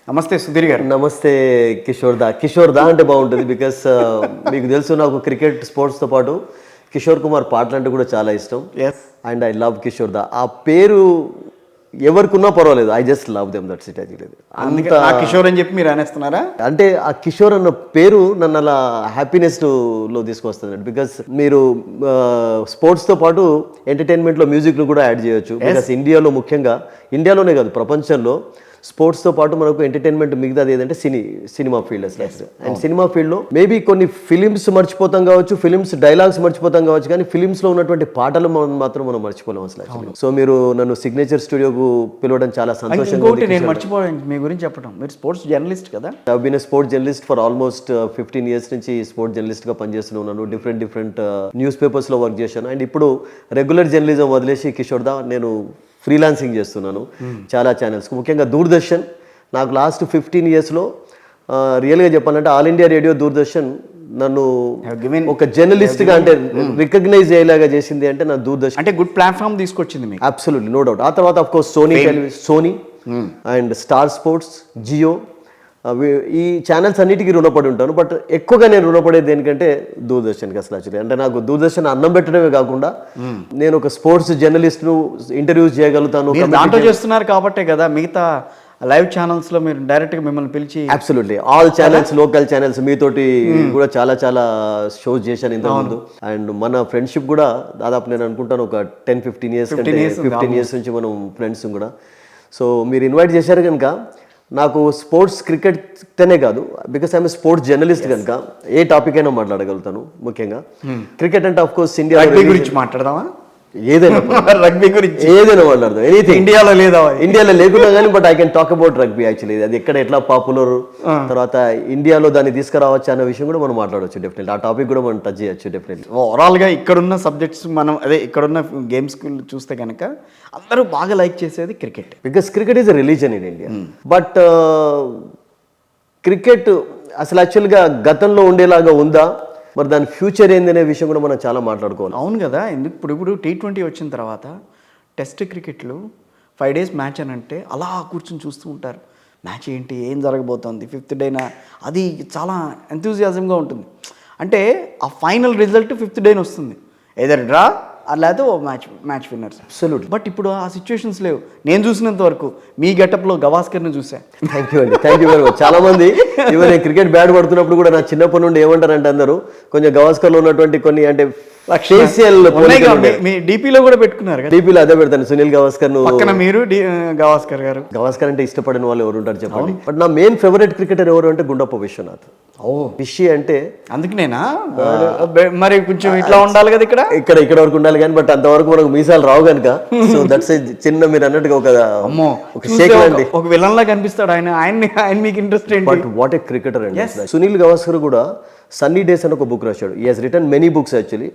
నమస్తే సుధీర్ గారు. నమస్తే కిషోర్ దా అంటే బాగుంటుంది. బికాస్ మీకు తెలుసు, నాకు క్రికెట్ స్పోర్ట్స్తో పాటు కిషోర్ కుమార్ పాటలు అంటే కూడా చాలా ఇష్టం. అండ్ ఐ లవ్ కిషోర్ దా. ఆ పేరు ఎవరికున్నా పర్వాలేదు, I just love them, that's it. అది అంత కిషోర్ అని చెప్పి మీరు అనేస్తున్నారా? అంటే ఆ కిషోర్ అన్న పేరు నన్ను అలా హ్యాపీనెస్ లో తీసుకొస్తుంది. బికాస్ మీరు స్పోర్ట్స్తో పాటు ఎంటర్టైన్మెంట్లో మ్యూజిక్లు కూడా యాడ్ చేయొచ్చు. బికాస్ ఇండియాలో, ముఖ్యంగా ఇండియాలోనే కాదు ప్రపంచంలో స్పోర్ట్స్తో పాటు మనకు ఎంటర్టైన్మెంట్ మిగతాది ఏదంటే సినిమా ఫీల్డ్ అసలు. అండ్ సినిమా ఫీల్డ్లో మేబీ కొన్ని ఫిలిమ్స్ మర్చిపోతాం కావచ్చు, ఫిలిమ్స్ డైలాగ్స్ మర్చిపోతాం కావచ్చు, కానీ ఫిలిమ్స్లో ఉన్నటువంటి పాటలు మాత్రం మనం మర్చిపోలేం అసలు. సో మీరు నన్ను సిగ్నేచర్ స్టూడియోకు పిలవడం చాలా సంతోషంగా ఉంది. నేను మర్చిపోయాను మీ గురించి చెప్పడం. మీరు స్పోర్ట్స్ జర్నలిస్ట్ కదా? I been sports journalist for almost 15 years నుంచి స్పోర్ట్స్ జర్నలిస్ట్గా పనిచేస్తున్నాను. డిఫరెంట్ న్యూస్ పేపర్స్లో వర్క్ చేశాను. అండ్ ఇప్పుడు రెగ్యులర్ జర్నలిజం వదిలేసి కిషోర్ దా నేను ఫ్రీలాన్సింగ్ చేస్తున్నాను చాలా ఛానల్స్, ముఖ్యంగా దూరదర్శన్. నాకు లాస్ట్ 15 yearsలో రియల్గా చెప్పాలంటే ఆల్ ఇండియా రేడియో, దూరదర్శన్ నన్ను ఒక జర్నలిస్ట్గా అంటే రికగ్నైజ్ అయ్యేలాగా చేసింది అంటే నా దూరదర్శన్. అంటే గుడ్ ప్లాట్ఫామ్ తీసుకొచ్చింది మీకు. Absolutely, no doubt. ఆ తర్వాత of course Sony and Star Sports, Jio, ఈ ఛానల్స్ అన్నిటికీ రుణపడి ఉంటాను. బట్ ఎక్కువగా నేను రుణపడేది దేనికంటే దూరదర్శన్కి అసలు. యాక్చువల్లీ అంటే నాకు దూరదర్శన్ అన్నం పెట్టడమే కాకుండా నేను ఒక స్పోర్ట్స్ జర్నలిస్ట్ను ఇంటర్వ్యూస్ చేయగలుగుతాను. దాంట్లో చేస్తున్నారు కాబట్టే కదా మిగతా లైవ్ ఛానల్స్లో మీరు డైరెక్ట్గా మిమ్మల్ని పిలిచి. Absolutely, all channels, local channels మీతోటి కూడా చాలా షోస్ చేశాను ఇంతకుముందు. అండ్ మన ఫ్రెండ్షిప్ కూడా దాదాపు నేను అనుకుంటాను ఒక 10-15 years కంటే 15 years నుంచి మనం ఫ్రెండ్స్ కూడా. సో మీరు ఇన్వైట్ చేశారు కనుక నాకు స్పోర్ట్స్ క్రికెట్తోనే కాదు, బికాస్ ఐఎమ్ స్పోర్ట్స్ జర్నలిస్ట్ కనుక ఏ టాపిక్ అయినా మాట్లాడగలుగుతాను. ముఖ్యంగా క్రికెట్ అంటే ఆఫ్ కోర్స్ ఇండియా గురించి మాట్లాడదామా? ఏదైనా రగ్బీ గురించి ఏదైనా మాట్లాడదాం. ఎనీథింగ్ ఇండియాలో లేదా, ఇండియాలో లేకున్నా కానీ but I can talk about rugby. Actually అది ఎక్కడ ఎట్లా పాపులర్, తర్వాత ఇండియాలో దాన్ని తీసుకురావచ్చు అనే విషయం కూడా మనం మాట్లాడవచ్చు. డెఫినెట్లీ ఆ టాపిక్ కూడా మనం టచ్ చేయొచ్చు. డెఫినెట్లీ ఓవరాల్గా ఇక్కడున్న సబ్జెక్ట్స్ మనం ఇక్కడున్న గేమ్స్ చూస్తే కనుక అందరూ బాగా లైక్ చేసేది cricket. Because cricket is a religion in India. But cricket అసలు యాక్చువల్గా గతంలో ఉండేలాగా ఉందా, మరి దాని ఫ్యూచర్ ఏందనే విషయం కూడా మనం చాలా మాట్లాడుకోవాలి. అవును కదా. ఎందుకు ఇప్పుడు T20 వచ్చిన తర్వాత టెస్ట్ క్రికెట్లు 5 days మ్యాచ్ అని అంటే అలా కూర్చొని చూస్తూ ఉంటారు. మ్యాచ్ ఏంటి, ఏం జరగబోతోంది, 5th డేనా, అది చాలా ఎంతూజియాజంగా ఉంటుంది. అంటే ఆ ఫైనల్ రిజల్ట్ 5th day వస్తుంది, ఏదర్ డ్రా లేకపోతే ఓ మ్యాచ్ విన్నర్స్. అబ్సల్యూట్లీ. బట్ ఇప్పుడు ఆ సిచ్యువేషన్స్ లేవు. నేను చూసినంత వరకు మీ గెటప్లో గవాస్కర్ని చూసా. Thank you very much. చాలా మంది ఇవన్నీ నేను క్రికెట్ బ్యాట్ పడుతున్నప్పుడు కూడా నా చిన్నప్పటి నుండి ఏమంటారంటే అందరూ కొంచెం గవాస్కర్లో ఉన్నటువంటి కొన్ని అంటే మీ డీపీలో కూడా పెట్టుకున్నారు కదా? డీపీలో అదే పెడతాను, సునీల్ గవాస్కర్ పక్కన మీరు గవాస్కర్ గారు. గవాస్కర్ అంటే ఇష్టపడిన వాళ్ళు ఎవరు ఉంటారు చెప్పండి. బట్ నా మెయిన్ ఫేవరెట్ క్రికెటర్ ఎవరు అంటే గుండప్ప విశ్వనాథ్. విషి అంటే అందుకనేనా? మరి కొంచెం ఇట్లా ఉండాలి కదా, ఇక్కడ వరకు ఉండాలి కానీ బట్ అంతవరకు మనకు మీసాలు రావు కనుక. సో దట్స్ చిన్న మీరు అన్నట్టుగా ఒక విలన్ లా కనిపిస్తాడు ఆయన మీకు ఇంట్రెస్ట్ ఏంటి? బట్ వాట్ ఏ క్రికెటర్ అండి. సునీల్ గవాస్కర్ కూడా సన్నీ డేస్ అని ఒక బుక్ రాశాడు. He has written many books actually.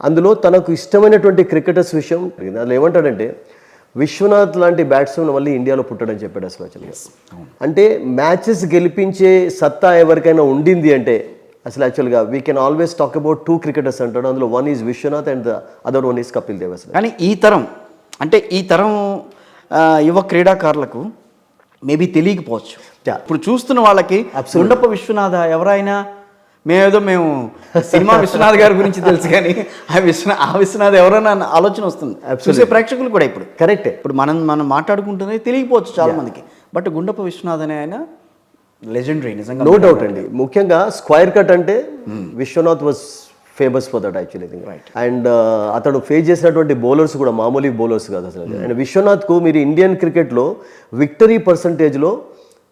అందులో తనకు ఇష్టమైనటువంటి క్రికెటర్స్ విషయం అందులో ఏమంటాడంటే విశ్వనాథ్ లాంటి బ్యాట్స్మెన్ మళ్ళీ ఇండియాలో పుట్టడని చెప్పాడు అసలు. యాక్చువల్గా అంటే మ్యాచెస్ గెలిపించే సత్తా ఎవరికైనా ఉండింది అంటే అసలు యాక్చువల్గా we can always talk about 2 cricketers అంటాడు. అందులో one is Vishwanath and the other one is Kapil Dev. అసలు కానీ ఈ తరం యువ క్రీడాకారులకు మేబీ తెలియకపోవచ్చు. ఇప్పుడు చూస్తున్న వాళ్ళకి గుండప్ప విశ్వనాథ ఎవరైనా మేము సినిమా విశ్వనాథ్ గారి గురించి తెలుసు కానీ ఆ విశ్వనాథ్ ఎవరైనా ఆలోచన వస్తుంది చూసే ప్రేక్షకులు కూడా. ఇప్పుడు కరెక్టే, ఇప్పుడు మనం మాట్లాడుకుంటున్నది తెలియకపోవచ్చు చాలా మందికి. బట్ గుండప్ప విశ్వనాథ్ అనే ఆయన లెజెండరీ, నిజంగా నో డౌట్ అండి. ముఖ్యంగా స్క్వైర్ కట్ అంటే Vishwanath was famous for that actually. And అతడు ఫేస్ చేసినటువంటి బౌలర్స్ కూడా మామూలు బౌలర్స్ కాదు అసలు. అండ్ విశ్వనాథ్కు మీరు ఇండియన్ క్రికెట్లో విక్టరీ పర్సంటేజ్లో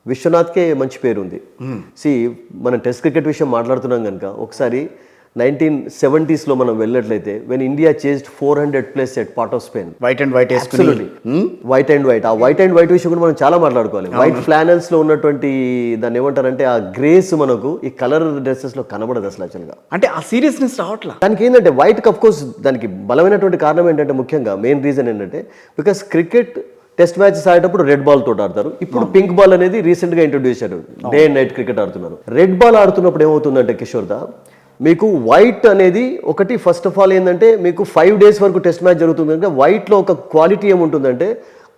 విశ్వనాథ్కే మంచి పేరు ఉంది. మనం టెస్ట్ క్రికెట్ విషయం మాట్లాడుతున్నాం కనుక ఒకసారి 1970s మనం వెళ్ళినట్లయితే when India chased 400+ at part of Spain, white and white white and white. ఆ వైట్ అండ్ వైట్ విషయం కూడా మనం చాలా మాట్లాడుకోవాలి. వైట్ ఫ్లానల్స్ లో ఉన్నటువంటి దాన్ని ఏమంటారంటే ఆ గ్రేస్ మనకు ఈ కలర్ డ్రెస్సెస్ లో కనబడదు అసలు యాక్చువల్గా. అంటే ఆ సీరియస్నెస్ రావట్లా దానికి ఏంటంటే వైట్ అఫ్ కోర్స్ దానికి బలమైనటువంటి కారణం ఏంటంటే ముఖ్యంగా మెయిన్ రీజన్ ఏంటంటే బికాస్ క్రికెట్ టెస్ట్ మ్యాచెస్ ఆడేటప్పుడు రెడ్ బాల్ తోటి ఆడతారు. ఇప్పుడు పింక్ బాల్ అనేది రీసెంట్ గా ఇంట్రొడ్యూస్ చేశారు. డే అండ్ నైట్ క్రికెట్ ఆడుతున్నారు. రెడ్ బాల్ ఆడుతున్నప్పుడు ఏమవుతుందంటే కిషోర్ దా మీకు వైట్ అనేది ఒకటి ఫస్ట్ ఆఫ్ ఆల్ ఏంటంటే మీకు 5 days వరకు టెస్ట్ మ్యాచ్ జరుగుతుంది కనుక వైట్లో ఒక క్వాలిటీ ఏముంటుందంటే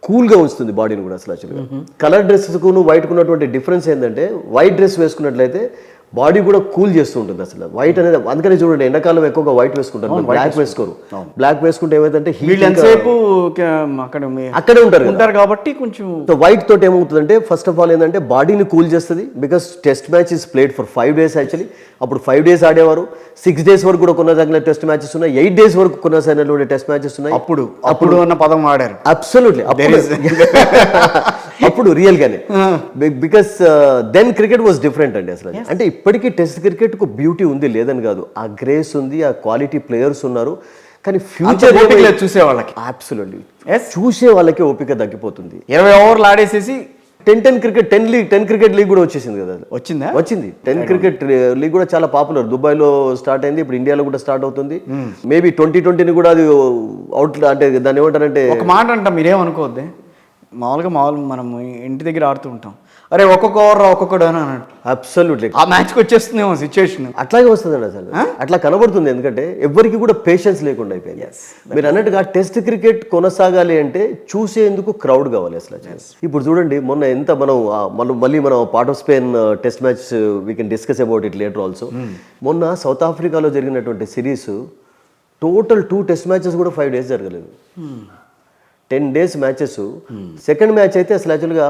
కూల్గా ఉంచుతుంది బాడీని కూడా అసలు యాక్చువల్గా. కలర్ డ్రెస్కు వైట్కు ఉన్నటువంటి డిఫరెన్స్ ఏంటంటే వైట్ డ్రెస్ వేసుకున్నట్లయితే బాడీ కూడా కూల్ చేస్తూ ఉంటుంది అసలు. వైట్ అనేది అందుకని చూడండి ఎండాకాలం ఎక్కువగా వైట్ వేసుకుంటారు, బ్లాక్ వేసుకోరు. బ్లాక్ వేసుకుంటే ఏమైందంటే హీట్ ఎంతసేపు అక్కడే ఉంటారు కాబట్టి కొంచెం వైట్ తోటి ఏమవుతుందంటే ఫస్ట్ ఆఫ్ ఆల్ ఏంటంటే బాడీని కూల్ చేస్తుంది. Because test match is played for 5 days actually. అప్పుడు 5 days ఆడేవారు, 6 days వరకు కూడా కొనసాగిన టెస్ట్ మ్యాచెస్ ఉన్నాయి, 8 days వరకు కొనసాగినటువంటి టెస్ట్ మ్యాచెస్ ఉన్నాయి. అప్పుడు అన్న పదం వాడారు. అబ్సల్యూట్లీ అప్పుడు రియల్ గానే, because then cricket was different అండి అసలు. అంటే ఇప్పటికీ టెస్ట్ క్రికెట్ కు బ్యూటీ ఉంది లేదని కాదు, ఆ గ్రేస్ ఉంది, ఆ క్వాలిటీ ప్లేయర్స్ ఉన్నారు. కానీ ఫ్యూచర్ చూసే వాళ్ళకి అబ్సల్యూట్లీ చూసే వాళ్ళకి ఓపిక తగ్గిపోతుంది. 20 ఓవర్లు ఆడేసేసి 10 క్రికెట్ 10 క్రికెట్ లీగ్ కూడా వచ్చేసింది కదా. వచ్చింది 10 క్రికెట్ లీగ్ కూడా చాలా పాపులర్. దుబాయ్లో స్టార్ట్ అయింది, ఇప్పుడు ఇండియాలో కూడా స్టార్ట్ అవుతుంది. మేబీ 2020 కూడా అది అవుట్ అంటే దాన్ని ఏమంటారంటే ఒక మాట అంటాం, మీరేమనుకోవద్దే. మామూలుగా మనం ఇంటి దగ్గర ఆడుతూ ఉంటాం, అరే ఒక్కొక్క ఓవర్ ఒక్కొక్కడు అని అన్నట్టు. అబ్సల్యూట్లీ ఆ మ్యాచ్కి వచ్చేస్తుందేమో సిచ్యువేషన్. అట్లాగే వస్తుందండి అసలు, అట్లా కనబడుతుంది. ఎందుకంటే ఎవరికి కూడా పేషెన్స్ లేకుండా అయిపోయింది. మీరు అన్నట్టుగా టెస్ట్ క్రికెట్ కొనసాగాలి అంటే చూసేందుకు క్రౌడ్ కావాలి అసలు. ఇప్పుడు చూడండి మొన్న ఎంత మళ్ళీ మనం part of Spain test match we can discuss about it later also. మొన్న సౌత్ ఆఫ్రికాలో జరిగినటువంటి సిరీస్ టోటల్ 2 టెస్ట్ మ్యాచెస్ కూడా 5 days జరగలేదు. 10 days మ్యాచెస్. సెకండ్ మ్యాచ్ అయితే అసలు యాక్చువల్గా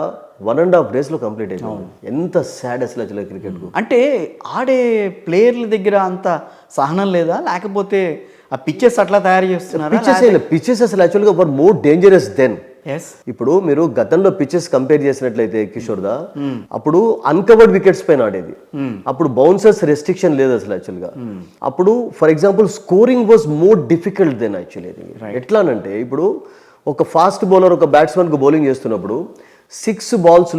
1.5 daysలో కంప్లీట్ అయిపోయింది. ఎంత సాడ్ అసలు యాక్చువల్గా క్రికెట్కు. అంటే ఆడే ప్లేయర్ల దగ్గర అంత సహనం లేదా, లేకపోతే ఆ పిచ్చెస్ అట్లా తయారు చేస్తున్నారు? పిచ్చెస్ అసలు యాక్చువల్గా వర్ మోర్ డేంజరస్ దెన్. ఇప్పుడు మీరు గతంలో పిచ్చెస్ కంపేర్ చేసినట్లయితే కిషోర్ దా, అప్పుడు అన్కవర్డ్ వికెట్స్ పైన ఆడేది. అప్పుడు బౌన్సర్స్ రెస్ట్రిక్షన్ లేదు అసలు యాక్చువల్గా. అప్పుడు for example scoring was more difficult than actually. ఎట్లానంటే ఇప్పుడు ఒక ఫాస్ట్ బౌలర్ ఒక బ్యాట్స్మెన్కు బౌలింగ్ చేస్తున్నప్పుడు 6 balls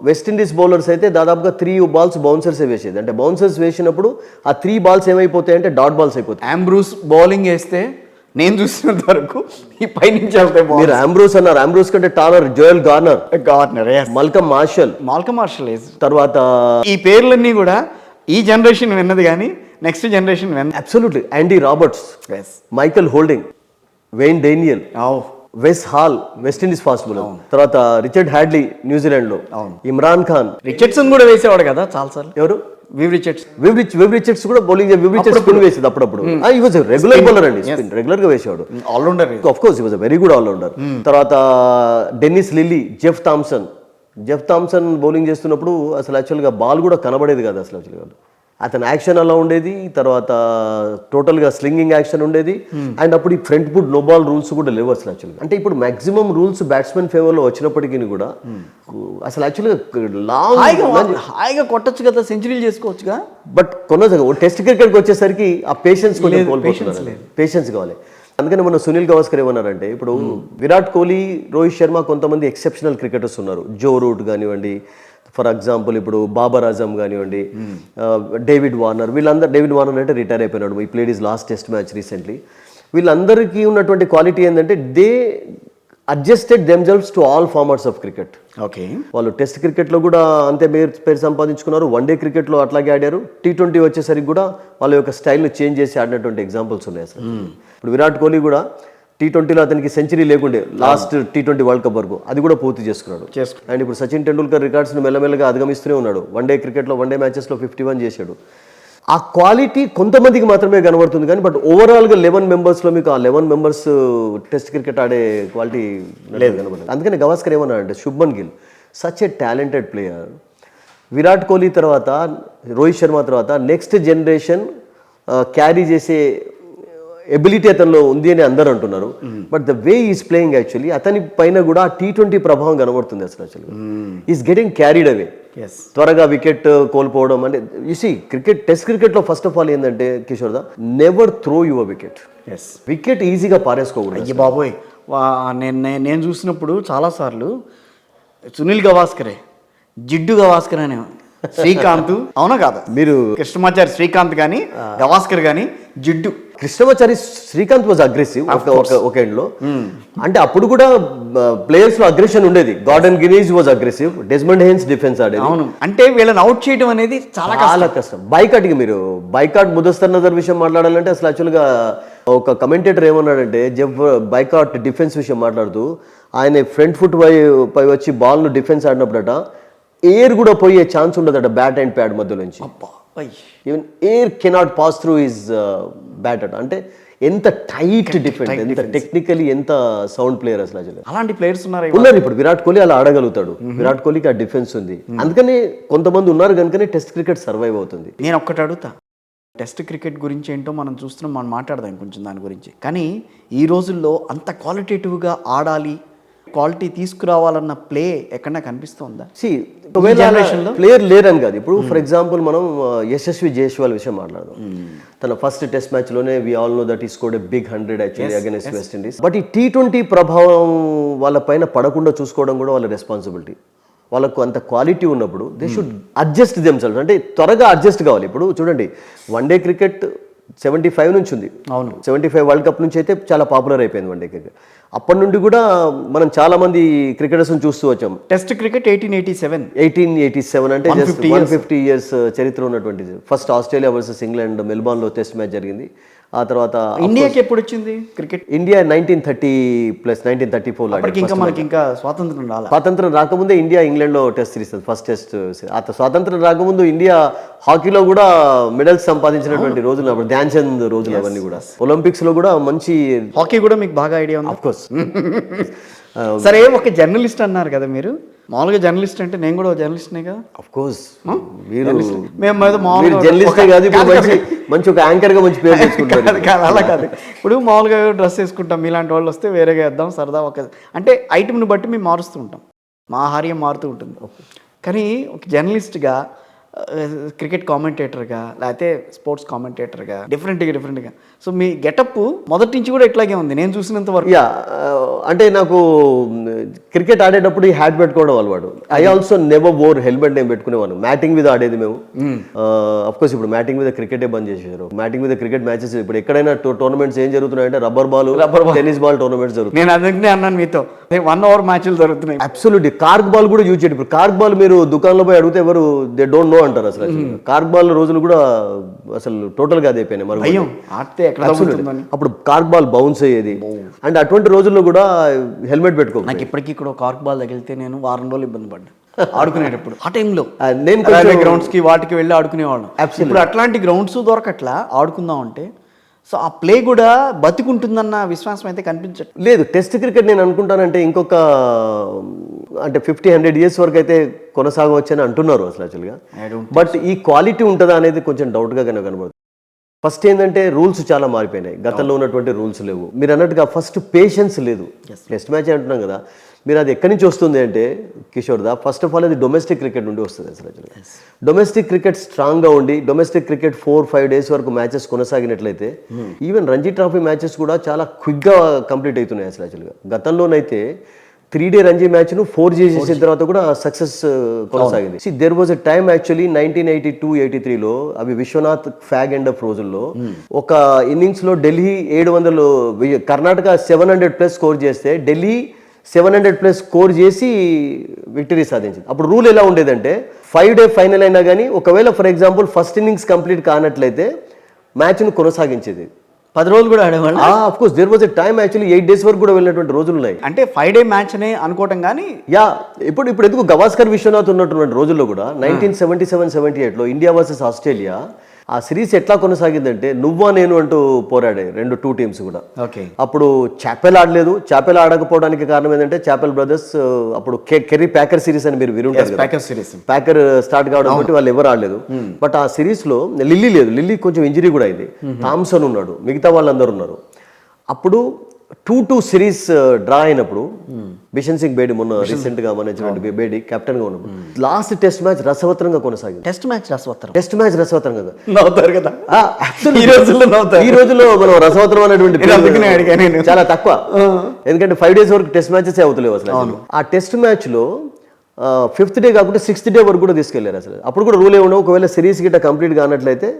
వెస్టిండీస్ బౌలర్స్ అయితే దాదాపుగా 3 balls బౌన్సర్సే వేసేది. అంటే బౌన్సర్స్ వేసినప్పుడు ఆ 3 balls ఏమైపోతాయి అంటే డాట్ బాల్స్ అయిపోతాయి. ఆంబ్రూస్ బౌలింగ్ వేస్తే నేను చూసినంత వరకు ఈ పైనుంచి వెళ్తాయి. మీరు ఆంబ్రూస్ అన్నారు, ఆంబ్రూస్ కంటే taller Joel Garner, Malcolm Marshall, తర్వాత ఈ పేర్లన్నీ కూడా ఈ జనరేషన్ విన్నది కానీ నెక్స్ట్ జనరేషన్ విన్నది. Absolutely. Andy Roberts, Michael Holding, Wayne Daniel, Wes Hall West Indies fast bowler, తర్వాత రిచర్డ్ హ్యాడ్లీ న్యూజిలాండ్ లో, ఇమ్రాన్ ఖాన్, రిచర్డ్సన్ కూడా వేసేవాడు కదా చాలాసార్లు. ఎవరు? వివ్ రిచర్డ్స్ కూడా బౌలింగ్. స్పిన్ వేసేది అప్పుడప్పుడు. ఈ వాజ్ రెగ్యులర్ బౌలర్ అండి, స్పిన్ రెగ్యులర్ గా వేసేవాడు. Allrounder of course he was very good allrounder. తర్వాత Dennis Lillee, Jeff Thomson bowling చేస్తున్నప్పుడు అసలు యాక్చువల్గా బాల్ కూడా కనబడేది కదా అసలు యాక్చువల్గా. అతని యాక్షన్ అలా ఉండేది, తర్వాత టోటల్గా స్లింగింగ్ యాక్షన్ ఉండేది. అండ్ అప్పుడు ఈ front foot no ball rules కూడా లేవు అసలు యాక్చువల్గా. అంటే ఇప్పుడు మాక్సిమం రూల్స్ బ్యాట్స్మెన్ ఫేవర్లో వచ్చినప్పటికీ కూడా అసలు యాక్చువల్గా హాయిగా కొట్టచ్చు కదా, సెంచరీలు చేసుకోవచ్చుగా. బట్ టెస్ట్ క్రికెట్కి వచ్చేసరికి ఆ పేషెన్స్ కొంచెం కోల్పోతున్నారు. పేషెన్స్ కావాలి. అందుకని మన సునీల్ గవాస్కర్ ఏమన్నారంటే, ఇప్పుడు విరాట్ కోహ్లీ, రోహిత్ శర్మ, కొంతమంది ఎక్సెప్షనల్ క్రికెటర్స్ ఉన్నారు. జో రూట్ కానివ్వండి, ఫర్ ఎగ్జాంపుల్ ఇప్పుడు బాబర్ ఆజమ్ కానివ్వండి, డేవిడ్ వార్నర్ అంటే రిటైర్ అయిపోయినాడు. ఈ played is lost test match recently. వీళ్ళందరికీ ఉన్నటువంటి క్వాలిటీ ఏంటంటే they adjusted themselves to all formats of cricket. Okay, వాళ్ళు టెస్ట్ క్రికెట్లో కూడా అంతే పేరు సంపాదించుకున్నారు, వన్డే క్రికెట్లో అట్లాగే ఆడారు. T20 వచ్చేసరికి కూడా వాళ్ళ యొక్క స్టైల్ని చేంజ్ చేసి ఆడినటువంటి ఎగ్జాంపుల్స్ ఉన్నాయి అసలు. ఇప్పుడు విరాట్ కోహ్లీ కూడా T20లో అతనికి సెంచరీ లేకుండే లాస్ట్ T20 వరల్డ్ కప్ వరకు, అది కూడా పూర్తి చేసుకున్నాడు. అండ్ ఇప్పుడు సచిన్ టెండూల్కర్ రికార్డ్స్ని మెల్లమెల్లగా అధిగమిస్తూనే ఉన్నాడు. వన్డే క్రికెట్లో వన్డే మ్యాచెస్లో 51 చేశాడు. ఆ క్వాలిటీ కొంతమందికి మాత్రమే కనబడుతుంది కానీ బట్ ఓవరాల్గా 11 మెంబర్స్లో మీకు ఆ 11 మెంబర్స్ టెస్ట్ క్రికెట్ ఆడే క్వాలిటీ లేదు కనబడుతుంది. అందుకని గవాస్కర్ ఏమన్నాడంటే, Shubman Gill such a talented player, Virat Kohli తర్వాత రోహిత్ శర్మ తర్వాత నెక్స్ట్ జనరేషన్ క్యారీ చేసే ఎబిలిటీ అతనిలో ఉంది అని అందరూ అంటున్నారు. But the way is playing actually అతని పైన కూడా T20 ప్రభావం కనబడుతుంది అసలు. యాక్చువల్గా ఈస్ గెటింగ్ క్యారీడ్ అవే. త్వరగా వికెట్ కోల్పోవడం అంటే యూసీ టెస్ట్ క్రికెట్లో ఫస్ట్ ఆఫ్ ఆల్ ఏంటంటే కిషోర్ దా, నెవర్ త్రో యువర్ వికెట్ ఈజీగా పారేసుకోకూడదు. అయ్యి బాబోయ్, నేను చూసినప్పుడు చాలాసార్లు సునీల్ గవాస్కరే, జిడ్డు గవాస్కర్ అనే శ్రీకాంత్, అవునా కాదా? మీరు కృష్ణమాచారి శ్రీకాంత్ కానీ గవాస్కర్ కానీ జిడ్డు. కృష్ణమాచారి శ్రీకాంత్ వాజ్ అగ్రెసివ్ ఒక ఎండ్లో. అంటే అప్పుడు కూడా ప్లేయర్స్ లో అగ్రెషన్ ఉండేది. Gordon Greenidge was aggressive, Desmond Haynes defence ఆడేది. అవును, అంటే వీళ్ళని అవుట్ చేయడం అనేది చాలా కష్టం. బైకాట్కి మీరు ముదస్తర్ నజర్ విషయం మాట్లాడాలంటే అసలు యాక్చువల్గా ఒక కమెంటేటర్ ఏమన్నాడంటే, బైకాట్ డిఫెన్స్ విషయం మాట్లాడుతూ ఆయన ఫ్రంట్ ఫుట్ పై వచ్చి బాల్ను డిఫెన్స్ ఆడినప్పుడట ఎయిర్ కూడా పోయే ఛాన్స్ ఉండదట బ్యాట్ అండ్ ప్యాడ్ మధ్య నుంచి. Even air cannot pass through his bat అట. అంటే ఎంత టైట్ డిఫెన్స్, ఎంత టెక్నికలీ ఎంత సౌండ్ ప్లేయర్ అసలు. అలాంటి ప్లేయర్స్ ఉన్నారు ఇప్పుడు విరాట్ కోహ్లీ అలా ఆడగలుగుతాడు. విరాట్ కోహ్లీకి ఆ డిఫెన్స్ ఉంది, అందుకని కొంతమంది ఉన్నారు కనుకనే టెస్ట్ క్రికెట్ సర్వైవ్ అవుతుంది. నేను ఒక్కటి అడుగుతా, టెస్ట్ క్రికెట్ గురించి ఏంటో మనం చూస్తున్నాం, మనం మాట్లాడదాం కొంచెం దాని గురించి. కానీ ఈ రోజుల్లో అంత క్వాలిటేటివ్గా ఆడాలి, క్వాలిటీ తీసుకురావాలన్న ప్లే ఎక్కడన్నా కనిపిస్తుందా? ప్లేయర్ లేరని కాదు. ఇప్పుడు ఫర్ ఎగ్జాంపుల్ మనం యశస్వి జైస్వాల్ విషయం మాట్లాడదాం. తన ఫస్ట్ టెస్ట్ మ్యాచ్ లోనే we all know that he scored a big 100 actually against West Indies. But ఈ T20 ప్రభావం వాళ్ళ పైన పడకుండా చూసుకోవడం కూడా వాళ్ళ రెస్పాన్సిబిలిటీ. వాళ్ళకు అంత క్వాలిటీ ఉన్నప్పుడు దే షుడ్ అడ్జస్ట్ దెమ్సెల్వ్స్. అంటే త్వరగా అడ్జస్ట్ కావాలి. ఇప్పుడు చూడండి, వన్డే క్రికెట్ 75 నుంచి ఉంది. అవును, 75 వరల్డ్ కప్ నుంచి అయితే చాలా పాపులర్ అయిపోయింది వన్డే క్రికెట్. అప్పటి నుండి కూడా మనం చాలా మంది క్రికెటర్స్ చూస్తూ వచ్చాం. టెస్ట్ క్రికెట్ 1887 అంటే 150 ఇయర్స్ చరిత్ర ఉన్నటువంటి ఫస్ట్ ఆస్ట్రేలియా వర్సెస్ ఇంగ్లాండ్ మెల్బోర్న్లో టెస్ట్ మ్యాచ్ జరిగింది. ఆ తర్వాత ఇండియాకి ఎప్పుడు వచ్చింది క్రికెట్? ఇండియా 1934 ఇంకా మనకి ఇంకా స్వాతంత్రం రాలా. స్వాతంత్రం రాకముందే ఇండియా ఇంగ్లాండ్లో టెస్ట్ సిరీస్ ఫస్ట్ టెస్ట్. స్వాతంత్రం రాకముందు ఇండియా హాకీలో కూడా మెడల్స్ సంపాదించినటువంటి రోజులు, అప్పుడు ధ్యాన్ చంద్ రోజులు అవన్నీ కూడా. ఒలింపిక్స్ లో కూడా మంచి హాకీ కూడా మీకు బాగా ఐడియా ఉంది. Of course. సరే, ఒక జర్నలిస్ట్ అన్నారు కదా మీరు. మామూలుగా జర్నలిస్ట్ అంటే నేను కూడా జర్నలిస్ట్నే కదా. ఆఫ్ కోర్స్ మీరు జర్నలిస్టే కాదు, మంచి ఒక యాంకర్ గా మంచి పేరు తెచ్చుకుంటారు. అలా కాదు, ఇప్పుడు మామూలుగా డ్రెస్ వేసుకుంటాం, మీలాంటి వాళ్ళు వస్తే వేరేగా వేద్దాం సరదా. ఒక అంటే ఐటమ్ని బట్టి మేము మారుస్తూ ఉంటాం, మా ఆహార్యం మారుతూ ఉంటుంది. కానీ ఒక జర్నలిస్ట్గా, క్రికెట్ కామెంటేటర్గా, లేకపోతే స్పోర్ట్స్ కామెంటేటర్గా డిఫరెంట్గా సో మీ గెటప్ మొదటి నుంచి కూడా ఇట్లాగే ఉంది నేను చూసినంత వరకు. యా, అంటే నాకు క్రికెట్ ఆడేటప్పుడు ఈ హ్యాట్ పెట్టుకోవడం అలవాటు. I also never wore helmet. నేను పెట్టుకునేవాను. మ్యాటింగ్ మీద ఆడేది మేము. అఫ్ కోర్స్ ఇప్పుడు మ్యాటింగ్ మీద క్రికెటే బంద్ చేసేసారు. మ్యాటింగ్ మీద క్రికెట్ మ్యాచెస్ ఇప్పుడు ఎక్కడైనా టోర్నమెంట్స్ ఏం జరుగుతున్నాయంటే rubber ball, tennis ball tournaments జరుగుతాయి. నేను అందుకనే అన్నాను మీతో 1 hour మ్యాచ్లు జరుగుతున్నాయి. అబ్సల్యూట్లీ. కార్క్ బాల్ కూడా యూజ్ చేయండి. ఇప్పుడు కార్క్ బాల్ మీరు దుకాణంలో పోయి అడిగితే ఎవరు దే డోంట్ నో అంటారు అసలు. కార్క్ బాల్ రోజులు కూడా అసలు టోటల్ గా అయిపోయినాయి. మరి అప్పుడు కార్క్ బాల్ బౌన్స్ అయ్యేది. అంటే అటువంటి రోజుల్లో కూడా హెల్మెట్ పెట్టుకో. నాకు ఇప్పటికీ ఇక్కడ కార్క్ బాల్ తగిలితే నేను వారం రోజులు ఇబ్బంది పడ్డా ఆడుకునేటప్పుడు. ఆ టైంలో నేను గ్రౌండ్స్ కి వాటికి వెళ్ళి ఆడుకునేవాళ్ళం. ఇప్పుడు అట్లాంటి గ్రౌండ్స్ దొరకట్లా ఆడుకుందాం అంటే. సో ఆ ప్లే కూడా బతికుంటుందన్న విశ్వాసం అయితే కనిపించట్లేదు. లేదు, టెస్ట్ క్రికెట్ నేను అనుకుంటానంటే ఇంకొక అంటే 50-100 years వరకు అయితే కొనసాగవచ్చు అని అంటున్నారు అసలు యాక్చువల్గా. బట్ ఈ క్వాలిటీ ఉంటుందా అనేది కొంచెం డౌట్గా కనబడుతుంది. ఫస్ట్ ఏంటంటే రూల్స్ చాలా మారిపోయినాయి. గతంలో ఉన్నటువంటి రూల్స్ లేవు. మీరు అన్నట్టుగా ఫస్ట్ పేషెన్స్ లేదు. టెస్ట్ మ్యాచ్ అంటున్నాం కదా, మీరు అది ఎక్కడి నుంచి వస్తుంది అంటే కిషోర్ దా, ఫస్ట్ ఆఫ్ ఆల్ అది డొమెస్టిక్ క్రికెట్ నుండి వస్తుంది అసలు. డొమెస్టిక్ క్రికెట్ స్ట్రాంగ్గా ఉండి డొమెస్టిక్ క్రికెట్ 4-5 days వరకు మ్యాచెస్ కొనసాగినట్లయితే ఈవెన్ రంజీ ట్రోఫీ మ్యాచెస్ కూడా చాలా క్విక్గా కంప్లీట్ అవుతున్నాయి అసలు యాక్చువల్గా. గతంలోనైతే 3-day రంజీ మ్యాచ్ను 4 days చేసిన తర్వాత కూడా సక్సెస్ కొనసాగింది. There was a time actually 1982-83లో అవి విశ్వనాథ్ ఫ్యాగ్ ఎండ్ ఆఫ్ రోజుల్లో ఒక ఇన్నింగ్స్ లో ఢిల్లీ 700, కర్ణాటక 700+ స్కోర్ చేస్తే ఢిల్లీ 700+ స్కోర్ చేసి విక్టరీ సాధించింది. అప్పుడు రూల్ ఎలా ఉండేదంటే 5-day ఫైనల్ అయినా కానీ ఒకవేళ for example first innings complete కానట్లయితే మ్యాచ్ను కొనసాగించేది. 10 రోజులు కూడా ఆడేవాళ్ళు. Of course there was a time actually 8 days వరకు కూడా వెళ్ళినటువంటి రోజులు ఉన్నాయి. అంటే 5-day మ్యాచ్ అనే అనుకోవటం కానీ ఇప్పుడు ఎందుకు గవాస్కర్ విశ్వనాథ్ ఉన్నటువంటి రోజుల్లో కూడా 1977-78లో ఇండియా వర్సెస్ ఆస్ట్రేలియా ఆ సిరీస్ ఎట్లా కొనసాగిందంటే నువ్వా నేను అంటూ పోరాడే 2 teams కూడా. అప్పుడు చాపెల్ ఆడలేదు. చాపెల్ ఆడకపోవడానికి కారణం ఏంటంటే చాపెల్ బ్రదర్స్ అప్పుడు కెర్రీ ప్యాకర్ సిరీస్ అని మీరు వినుంటారు. ప్యాకర్ స్టార్ట్ కావడం బట్టి వాళ్ళు ఎవరు ఆడలేదు. బట్ ఆ సిరీస్ లో లిల్లీ లేదు. లిల్లీ కొంచెం ఇంజరీ కూడా అయింది. థామ్సన్ ఉన్నాడు, మిగతా వాళ్ళందరూ ఉన్నారు. అప్పుడు 2-2 సిరీస్ డ్రా అయినప్పుడు బిషన్ సింగ్ బేడి మొన్న రీసెంట్ గా మన బేడి కెప్టెన్ గా ఉన్నప్పుడు లాస్ట్ టెస్ట్ మ్యాచ్ రసవత్రంగా కొనసాగింది. టెస్ట్ మ్యాచ్ రసవత్రంగా నవ్వుతారు కదా. ఈ రోజుల్లో మనం రసవత్రం అనేటువంటి చాలా తక్కువ. ఎందుకంటే 5 days వరకు టెస్ట్ మ్యాచెస్ అవుతలేవు అసలు. ఆ టెస్ట్ మ్యాచ్ లో 5th day కాకుండా 6th day వరకు కూడా తీసుకెళ్లారు అసలు. అప్పుడు కూడా రూల్ ఏమన్నా ఒకవేళ సిరీస్ గిట్ట కంప్లీట్ కానట్లయితే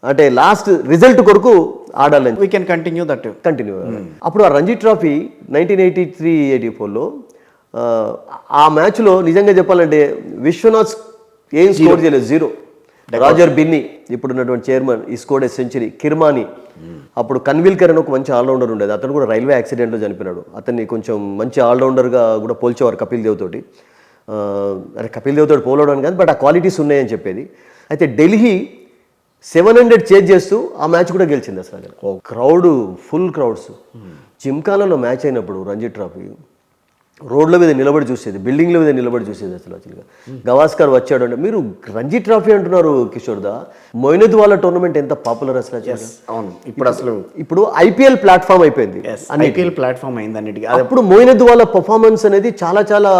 అంటే లాస్ట్ రిజల్ట్ కొరకు ఆడాలని వీ కెన్ కంటిన్యూ. అప్పుడు ఆ రంజీ ట్రోఫీ 1983-84లో ఆ మ్యాచ్లో నిజంగా చెప్పాలంటే విశ్వనాథ్ ఏం స్కోర్ చేయలేదు, 0. రాజర్ బిన్ని ఇప్పుడున్నటువంటి చైర్మన్ ఈ స్కోర్డ్ సెంచరీ. కిర్మాని, అప్పుడు కన్విల్కర్ అని ఒక మంచి ఆల్రౌండర్ ఉండేది, అతను కూడా రైల్వే యాక్సిడెంట్లో చనిపోయినాడు. అతన్ని కొంచెం మంచి ఆల్రౌండర్గా కూడా పోల్చేవారు కపిల్ దేవ్ తోటి. అరే కపిల్ దేవ్ తోటి పోలవడం కాదు, బట్ ఆ క్వాలిటీస్ ఉన్నాయని చెప్పేది. అయితే ఢిల్లీ 700 చేజ్ చేస్తూ ఆ మ్యాచ్ కూడా గెలిచింది. అసలు క్రౌడ్, ఫుల్ క్రౌడ్స్. జిమ్కానాలో మ్యాచ్ అయినప్పుడు రంజీ ట్రోఫీ రోడ్ల మీద నిలబడి చూసేది, బిల్డింగ్ల మీద నిలబడి చూసేది. అసలు యాక్చువల్గా గవాస్కర్ వచ్చాడు అంటే, మీరు రంజీ ట్రోఫీ అంటున్నారు కిషోర్ దా, మొయినద్ వాళ్ళ టోర్నమెంట్ ఎంత పాపులర్ అసలు. అవును, ఇప్పుడు అసలు ఇప్పుడు ఐపీఎల్ ప్లాట్ఫామ్ అయిపోయింది, ఐపీఎల్ ప్లాట్ఫామ్ అయింది అన్నిటికీ. అప్పుడు మొయినద్ వాళ్ళ పర్ఫార్మెన్స్ అనేది చాలా చాలా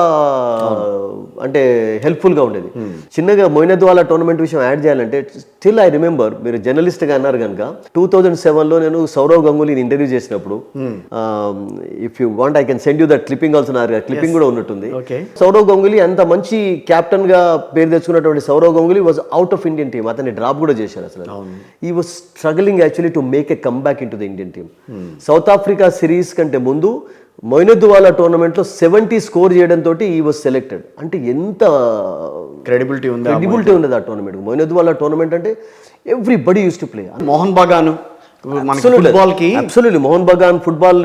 అంటే హెల్ప్ఫుల్గా ఉండేది. చిన్నగా మొయినద్ వాళ్ళ టోర్నమెంట్ విషయం యాడ్ చేయాలంటే, స్టిల్ ఐ రిమెంబర్, మీరు జర్నలిస్ట్గా అన్నారు కనుక 2007లో నేను సౌరవ్ గంగూలీని ఇంటర్వ్యూ చేసినప్పుడు, if you want I can send you that clipping also, clipping కూడా ఉన్నట్టుంది. సౌరవ్ గంగూలీ అంత మంచి కెప్టెన్ గా పేరు తెచ్చుకున్నటువంటి Sourav Ganguly was out of Indian team. అతన్ని డ్రాప్ కూడా చేశారు. అసలు ఈ was struggling actually to make a come back into the Indian team. South Africa series కంటే ముందు మొయినద్ వాళ్ళ టోర్నమెంట్ లో 70 స్కోర్ చేయడంతో ఈ వాజ్ సెలెక్టెడ్. అంటే ఎంత క్రెడిబిలిటీ ఉండదు ఆ టోర్నమెంట్. మొయినద్ వాళ్ళ టోర్నమెంట్ అంటే everybody used to play. Mohun Bagan football కి absolutely, Mohun Bagan football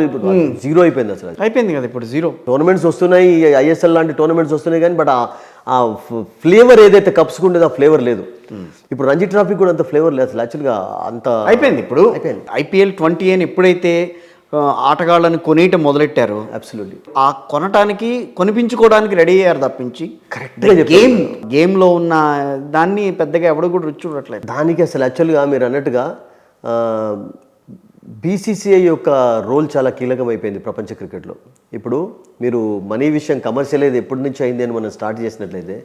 zero అయిపోయింది. అసలు అయిపోయింది కదా, ఇప్పుడు జీరో. టోర్నమెంట్స్ వస్తున్నాయి, ఐఎస్ఎల్ లాంటి టోర్నమెంట్స్ వస్తున్నాయి, కానీ బట్ ఆ ఫ్లేవర్ ఏదైతే కప్స్ ఉండేదో ఆ ఫ్లేవర్ లేదు. ఇప్పుడు రంజీ ట్రోఫీ కూడా అంత ఫ్లేవర్ లేదు అసలు. యాక్చువల్గా అంత అయిపోయింది. ఇప్పుడు IPL 20 అని ఎప్పుడైతే ఆటగాళ్ళని కొనేయటం మొదలెట్టారు, అబ్సల్యూట్లీ ఆ కొనటానికి కొనిపించుకోవడానికి రెడీ అయ్యారు తప్పించి కరెక్ట్గా గేమ్లో ఉన్న దాన్ని పెద్దగా ఎవడు కూడా రుచి చూడట్లేదు. దానికి అసలు యాక్చువల్గా మీరు అన్నట్టుగా బీసీసీఐ యొక్క రోల్ చాలా కీలకం అయిపోయింది ప్రపంచ క్రికెట్లో. ఇప్పుడు మీరు మనీ విషయం కమర్షియల్ అయితే ఎప్పటి నుంచి అయింది అని మనం స్టార్ట్ చేసినట్లయితే,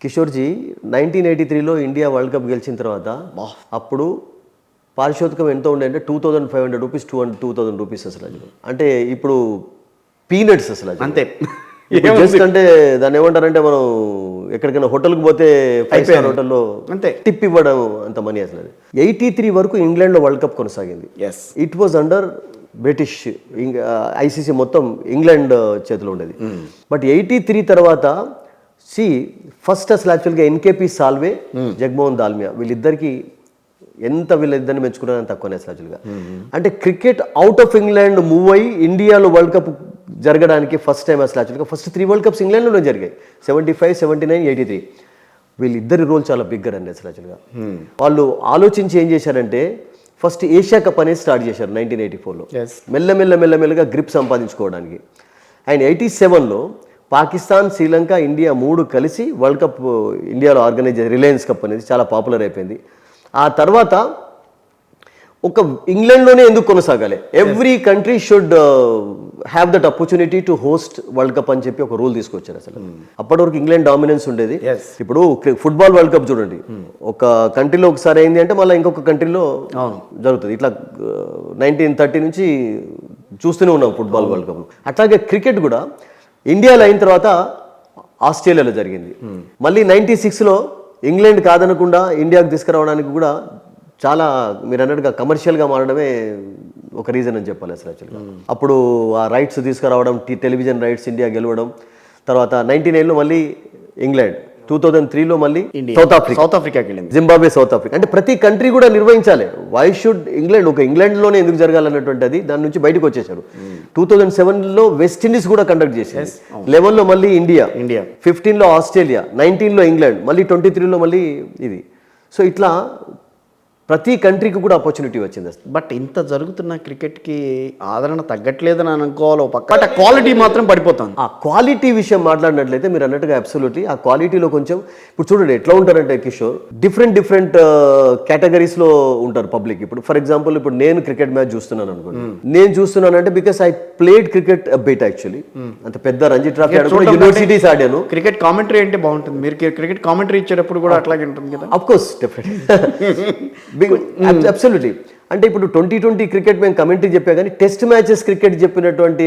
కిషోర్జీ 1983లో ఇండియా వరల్డ్ కప్ గెలిచిన తర్వాత అప్పుడు పారితోషికం ఎంత ఉండే అంటే 2500 రూపీస్, 2000 రూపీస్ అసలు. అంటే ఇప్పుడు పీనట్స్ అసలు. అంతే. జస్ట్ అంటే దాన్ని ఏమంటారంటే, మనం ఎక్కడికైనా హోటల్కి పోతే 5 స్టార్ హోటల్లో అంతే టిప్ ఇవ్వడం అంత మనీ అసలు. 83 వరకు ఇంగ్లాండ్లో వరల్డ్ కప్ కొనసాగింది. It was under British, ICC మొత్తం ఇంగ్లాండ్ చేతిలో ఉండేది. బట్ 83 తర్వాత ఫస్ట్ అసలు యాక్చువల్గా ఎన్కేపీ సాల్వే, జగమోహన్ దాల్మియా వీళ్ళిద్దరికి వీళ్ళిద్దరిని మెచ్చుకున్నారని అంత తక్కువనే అసలు యాక్చువల్గా. అంటే cricket out of England move అయ్యి ఇండియాలో వరల్డ్ కప్ జరగడానికి ఫస్ట్ టైం అసలు యాక్చువల్గా. ఫస్ట్ 3 వరల్డ్ కప్స్ ఇంగ్లాండ్లోనే జరిగాయి, 75, 79, 83. వీళ్ళిద్దరి రోల్ చాలా బిగ్గర్ అండి అసలు యాక్చువల్గా. వాళ్ళు ఆలోచించి ఏం చేశారంటే, ఫస్ట్ ఏషియా కప్ అనేది స్టార్ట్ చేశారు 1984లో, మెల్లమెల్లగా గ్రిప్ సంపాదించుకోవడానికి. అండ్ 87లో పాకిస్తాన్, శ్రీలంక, ఇండియా 3 కలిసి వరల్డ్ కప్ ఇండియాలో ఆర్గనైజ్, రిలయన్స్ కప్ అనేది చాలా పాపులర్ అయిపోయింది. ఆ తర్వాత ఒక ఇంగ్లాండ్లోనే ఎందుకు కొనసాగాలి, every country should have that opportunity to host world cup అని చెప్పి ఒక రూల్ తీసుకొచ్చారు అసలు. అప్పటి వరకు ఇంగ్లాండ్ డామినెన్స్ ఉండేది. ఇప్పుడు ఫుట్బాల్ వరల్డ్ కప్ చూడండి, ఒక కంట్రీలో ఒకసారి అయింది అంటే మళ్ళీ ఇంకొక కంట్రీలో జరుగుతుంది. ఇట్లా 1930 నుంచి చూస్తూనే ఉన్నాం ఫుట్బాల్ వరల్డ్ కప్. అట్లాగే క్రికెట్ కూడా ఇండియాలో అయిన తర్వాత ఆస్ట్రేలియాలో జరిగింది. మళ్ళీ 96లో ఇంగ్లాండ్ కాదనకుండా ఇండియాకు తీసుకురావడానికి కూడా చాలా మీరు అన్నట్టుగా కమర్షియల్గా మారడమే ఒక రీజన్ అని చెప్పాలి అసలు యాక్చువల్గా. అప్పుడు ఆ రైట్స్ తీసుకురావడం, టెలివిజన్ రైట్స్ ఇండియా గెలవడం, తర్వాత 99లో మళ్ళీ ఇంగ్లాండ్, 2003లో మళ్ళీ సౌత్ ఆఫ్రికాకి వెళ్ళింది, జింబాబ్వే, సౌత్ ఆఫ్రికా. అంటే ప్రతి కంట్రీ కూడా నిర్వహించాలి. వై షుడ్ ఇంగ్లాండ్, ఒక ఇంగ్లాండ్లోనే ఎందుకు జరగాలన్నటువంటిది దాని నుంచి బయటకు వచ్చేసారు. 2007లో వెస్టిండీస్ కూడా కండక్ట్ చేశారు. 11లో మళ్ళీ ఇండియా, 15లో ఆస్ట్రేలియా, 19లో ఇంగ్లాండ్, మళ్ళీ 23లో మళ్ళీ ఇది. సో ఇట్లా ప్రతి కంట్రీకి కూడా ఆపర్చునిటీ వచ్చింది. బట్ ఇంత జరుగుతున్న క్రికెట్కి ఆదరణ తగ్గట్లేదని అనుకోవాలి ఒక పక్క, బట్ క్వాలిటీ మాత్రం పడిపోతుంది. ఆ క్వాలిటీ విషయం మాట్లాడినట్లయితే మీరు అన్నట్టుగా అబ్సల్యూట్లీ ఆ క్వాలిటీలో కొంచెం, ఇప్పుడు చూడండి ఎట్లా ఉంటారంటే కిషోర్, డిఫరెంట్ కేటగిరీస్లో ఉంటారు పబ్లిక్. ఇప్పుడు ఫర్ ఎగ్జాంపుల్, ఇప్పుడు నేను క్రికెట్ మ్యాచ్ చూస్తున్నాను అనుకోండి, నేను చూస్తున్నానంటే because I played cricket bit actually. అంత పెద్ద రంజీ ట్రోఫీ ఆడాను, యూనివర్సిటీస్ ఆడాను. క్రికెట్ కామెంటరీ అంటే బాగుంటుంది, మీరు క్రికెట్ కామెంటరీ ఇచ్చేటప్పుడు కూడా అట్లాగే ఉంటుంది కదా. Of course, definitely. అబ్సల్యూట్లీ. అంటే ఇప్పుడు 2020 క్రికెట్ మేము కమెంటరీ చెప్పా, కానీ టెస్ట్ మ్యాచెస్ క్రికెట్ చెప్పినటువంటి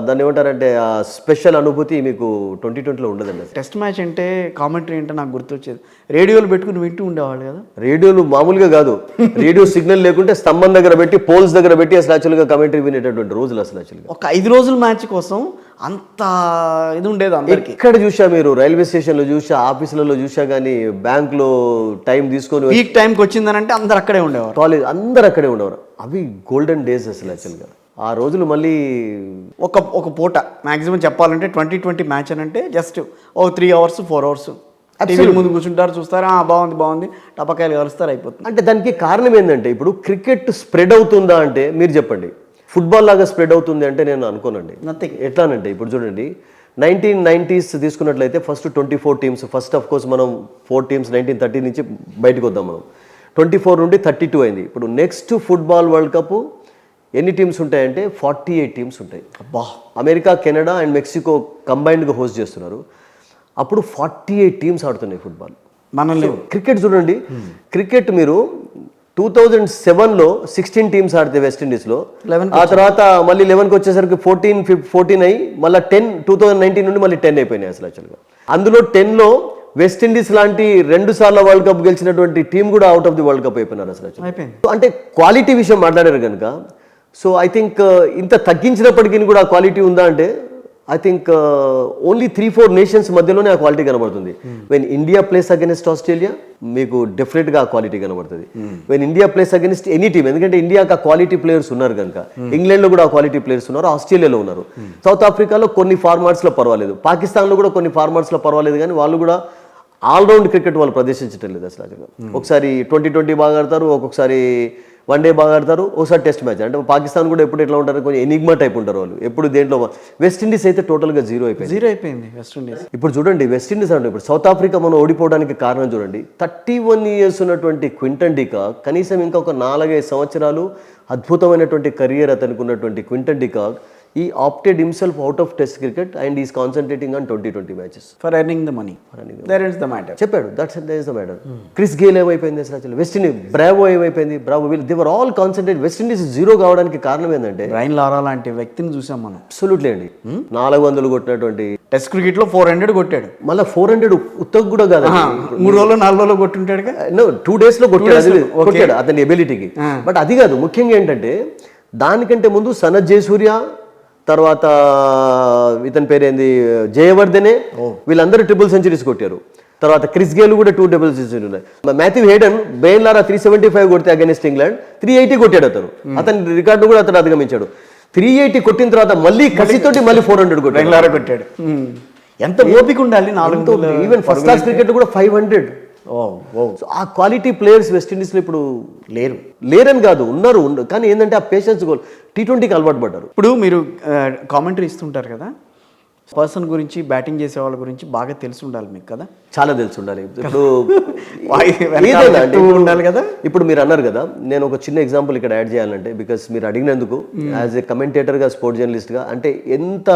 దాన్ని ఏమంటారంటే ఆ స్పెషల్ అనుభూతి మీకు 2020లో ఉండదండి. టెస్ట్ మ్యాచ్ అంటే కామెంటరీ అంటే నాకు గుర్తొచ్చేది, రేడియోలు పెట్టుకుని వింటూ ఉండేవాళ్ళు కదా. రేడియోలు మామూలుగా కాదు, రేడియో సిగ్నల్ లేకుంటే స్తంభం దగ్గర పెట్టి, పోల్స్ దగ్గర పెట్టి అసలు యాక్చువల్గా కమెంటరీ వినేటటువంటి రోజులు అసలు యాక్చువల్గా. ఒక 5 రోజుల మ్యాచ్ కోసం అంత ఇది ఉండేది అందరికి. ఎక్కడ చూసా మీరు రైల్వే స్టేషన్లో చూసా, ఆఫీసులలో చూసా, కానీ బ్యాంక్లో టైం తీసుకొని పీక్ టైంకి వచ్చిందనంటే అందరు అక్కడే ఉండేవారు, కాలేజ్ అందరు అక్కడే ఉండేవారు. అవి గోల్డెన్ డేస్ అసలు యాక్చువల్గా. ఆ రోజులు మళ్ళీ ఒక పూట మ్యాక్సిమం చెప్పాలంటే 2020 మ్యాచ్ అని అంటే జస్ట్ ఓ 3 hours 4 hours టీవీ ముందు కూర్చుంటారు, చూస్తారు, బాగుంది టపకాయలు కలుస్తారు, అయిపోతుంది. అంటే దానికి కారణం ఏంటంటే ఇప్పుడు క్రికెట్ స్ప్రెడ్ అవుతుందా అంటే మీరు చెప్పండి. ఫుట్బాల్ లాగా స్ప్రెడ్ అవుతుంది అంటే నేను అనుకోనండి. నథింగ్. ఎట్లానంటే ఇప్పుడు చూడండి 1990s తీసుకున్నట్లయితే first 24 teams, first of course మనం 4 teams 1930 నుంచి బయటకు వద్దాం మనం. 24 నుండి 32 అయింది. ఇప్పుడు నెక్స్ట్ ఫుట్బాల్ వరల్డ్ కప్ ఎన్ని టీమ్స్ ఉంటాయంటే 48 teams ఉంటాయి. అబ్బా, అమెరికా, కెనడా అండ్ మెక్సికో కంబైన్డ్గా హోస్ట్ చేస్తున్నారు. అప్పుడు 48 teams ఆడుతున్నాయి ఫుట్బాల్. మనల్ని క్రికెట్ చూడండి, క్రికెట్ మీరు 2007లో 16 teams ఆడితే వెస్టిండీస్లో, 11 ఆ తర్వాత మళ్ళీ 11కి వచ్చేసరికి 14 అయ్యి మళ్ళీ 10 2019 నుండి మళ్ళీ 10 అయిపోయినాయి అసలు యాక్చువల్గా. అందులో 10లో వెస్టిండీస్ లాంటి 2 సార్లు వరల్డ్ కప్ గెలిచినటువంటి టీం కూడా out of the world cup అయిపోయినారు అసలు యాక్చువల్గా. అయిపోయింది. అంటే క్వాలిటీ విషయం మాట్లాడారు కనుక, సో ఐ థింక్ ఇంత తగ్గించినప్పటికీ కూడా క్వాలిటీ ఉందా అంటే ఐ థింక్ ఓన్లీ 3-4 నేషన్స్ మధ్యలోనే ఆ క్వాలిటీ కనబడుతుంది. When India place against Australia మీకు డెఫినెట్గా ఆ క్వాలిటీ కనబడుతుంది. When India place against any team, ఎందుకంటే ఇండియాకి ఆ క్వాలిటీ ప్లేయర్స్ ఉన్నారు కనుక. ఇంగ్లాండ్లో కూడా ఆ క్వాలిటీ ప్లేయర్స్ ఉన్నారు, ఆస్ట్రేలియాలో ఉన్నారు, సౌత్ ఆఫ్రికాలో కొన్ని ఫార్మాట్స్లో పర్వాలేదు, పాకిస్తాన్లో కూడా కొన్ని ఫార్మాట్స్లో పర్వాలేదు, కానీ వాళ్ళు కూడా ఆల్రౌండ్ క్రికెట్ వాళ్ళు ప్రదర్శించడం లేదు అసలు. ఒకసారి 2020 బాగా ఆడతారు, ఒక్కొక్కసారి వన్ డే బాగా ఆడతారు, ఒకసారి టెస్ట్ మ్యాచ్. అంటే పాకిస్తాన్ కూడా ఎప్పుడు ఎట్లా ఉంటారు, కొంచెం ఎనిగ్మా టైప్ ఉంటారు వాళ్ళు ఎప్పుడు దేంట్లో. వెస్టిండీస్ అయితే టోటల్గా జీరో అయిపోయింది వెస్టిండీస్. ఇప్పుడు చూడండి వెస్టిండీస్ అంటే ఇప్పుడు సౌత్ ఆఫ్రికా మనం ఓడిపోవడానికి కారణం చూడండి, 31 years ఉన్నటువంటి క్వింటన్ డికాక్ కనీసం ఇంకా ఒక 4-5 సంవత్సరాలు అద్భుతమైనటువంటి కెరియర్ అతనికి ఉన్నటువంటి Quinton de Kock he opted himself out of test cricket and is concentrating on 2020 matches for earning the money. That is the matter. చెప్పాడు, that's the matter. Chris Gayle ఏమైపోయింది అసలు, వెస్టిండీస్ బ్రావో ఏమైపోయింది, బ్రావో వీళ్ళు they were all concentrate. West Indies zero కావడానికి కారణం ఏంటంటే brain లారా లాంటి వ్యక్తిని చూసాం మనం. అబ్సల్యూట్లీ అండి. 400 కొట్టినటువంటి టెస్ట్ క్రికెట్ లో 400 కొట్టాడు. మళ్ళీ 400 ఉత్తగ్ కూడా కాదు, 3 రోజులు 4 రోజులు కొట్టుంటాడు. 2 days లో కొట్టాడు అతని ఎబిలిటీకి. బట్ అది కాదు, ముఖ్యంగా ఏంటంటే దానికంటే ముందు సనత్ జయసూర్య, తర్వాత ఇతని పేరేంది జయవర్ధనే, వీళ్ళందరూ ట్రిపుల్ సెంచరీస్ కొట్టారు. తర్వాత క్రిస్ గేల్ కూడా 2 ట్రిపుల్ సెంచరీ ఉన్నాయి. మాథ్యూ హేడన్ బ్రెయిన్ లారా 375 కొడితే అగెన్స్ట్ ఇంగ్లాండ్ 380 కొట్టాడు అతను. అతని రికార్డు కూడా అతను అధిగమించాడు. 380 కొట్టిన తర్వాత మళ్ళీ కసితోటి మళ్ళీ 400 కొట్టాడు. ఎంత ఓపిక ఉండాలి. 400 ఈవెన్ ఫస్ట్ క్లాస్ క్రికెట్ కూడా 500. ఆ క్వాలిటీ ప్లేయర్స్ వెస్టిండీస్లో ఇప్పుడు లేరని కాదు, ఉన్నారు, కానీ ఏంటంటే ఆ పేషెన్స్ T20కి అలవాటు పడ్డారు. ఇప్పుడు మీరు కామెంటరీ ఇస్తుంటారు కదా, పర్సన్ గురించి, బ్యాటింగ్ చేసే వాళ్ళ గురించి బాగా తెలిసి ఉండాలి మీకు కదా. చాలా తెలిసి ఉండాలి. ఇప్పుడు ఉండాలి కదా. ఇప్పుడు మీరు అన్నారు కదా, నేను ఒక చిన్న ఎగ్జాంపుల్ ఇక్కడ యాడ్ చేయాలంటే, బికాస్ మీరు అడిగినందుకు యాజ్ ఏ కమెంటేటర్గా, స్పోర్ట్స్ జర్నలిస్ట్గా, అంటే ఎంత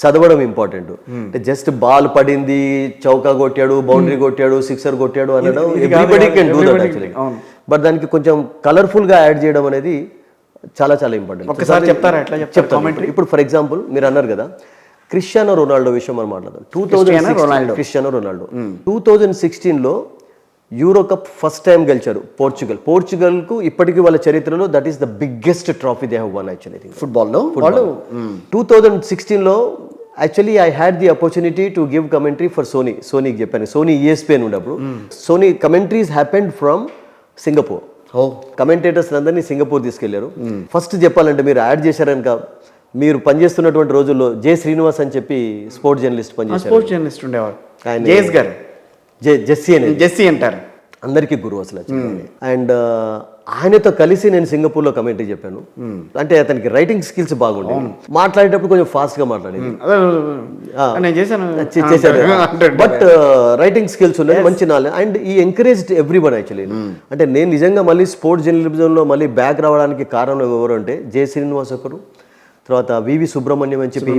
చదవడం ఇంపార్టెంట్. అంటే జస్ట్ బాల్ పడింది, చౌకా కొట్టాడు, బౌండరీ కొట్టాడు, సిక్సర్ కొట్టాడు అనడం everybody can do that actually. But దానికి కొంచెం కలర్ఫుల్గా యాడ్ చేయడం అనేది చాలా చాలా ఇంపార్టెంట్. ఒకసారి చెప్తారా? ఎట్లా చెప్తాను. ఇప్పుడు ఫర్ ఎగ్జాంపుల్ మీరు అన్నారు కదా, క్రిస్టియానో రొనాల్డో విషయం మనం మాట్లాడదాం. క్రిస్టియానో రొనాల్డో 2016లో యూరో కప్ ఫస్ట్ టైం గెలిచారు పోర్చుగల్కు ఇప్పటికీ వాళ్ళ చరిత్రలో that is the biggest trophy they have won actually ఫుట్బాల్లో. 2016లో actually I had the opportunity to give commentary for సోనీకి చెప్పాను. సోనీ ESPN ఉన్నప్పుడు Sony commentaries happened from Singapore. Commentators అందరినీ సింగపూర్ తీసుకెళ్లారు. ఫస్ట్ చెప్పాలంటే మీరు యాడ్ చేశారనుక, మీరు పనిచేస్తున్నటువంటి రోజుల్లో శ్రీనివాస్ అని చెప్పి స్పోర్ట్స్ జర్నలిస్ట్ పనిచేశారు. స్పోర్ట్స్ జర్నలిస్ట్ ఉండేవారు. జెస్సీ అంటారు, అందరికీ గురువు అసలు. అండ్ ఆయనతో కలిసి నేను సింగపూర్లో కమెంటరీ చెప్పాను. అంటే అతనికి రైటింగ్ స్కిల్స్ బాగుండే, మాట్లాడేటప్పుడు కొంచెం ఫాస్ట్ గా మాట్లాడేది, బట్ రైటింగ్ స్కిల్స్ ఉన్నాయి, మంచి నాలెడ్జ్. అండ్ ఈ ఎంకరేజ్డ్ ఎవ్రీ వన్ యాక్చువల్లీ. అంటే నేను నిజంగా మళ్ళీ స్పోర్ట్స్ జర్నలిజంలో మళ్ళీ బ్యాక్ రావడానికి కారణం ఎవరు అంటే శ్రీనివాస్ ఒకరు, తర్వాత వివి సుబ్రహ్మణ్యం అని చెప్పి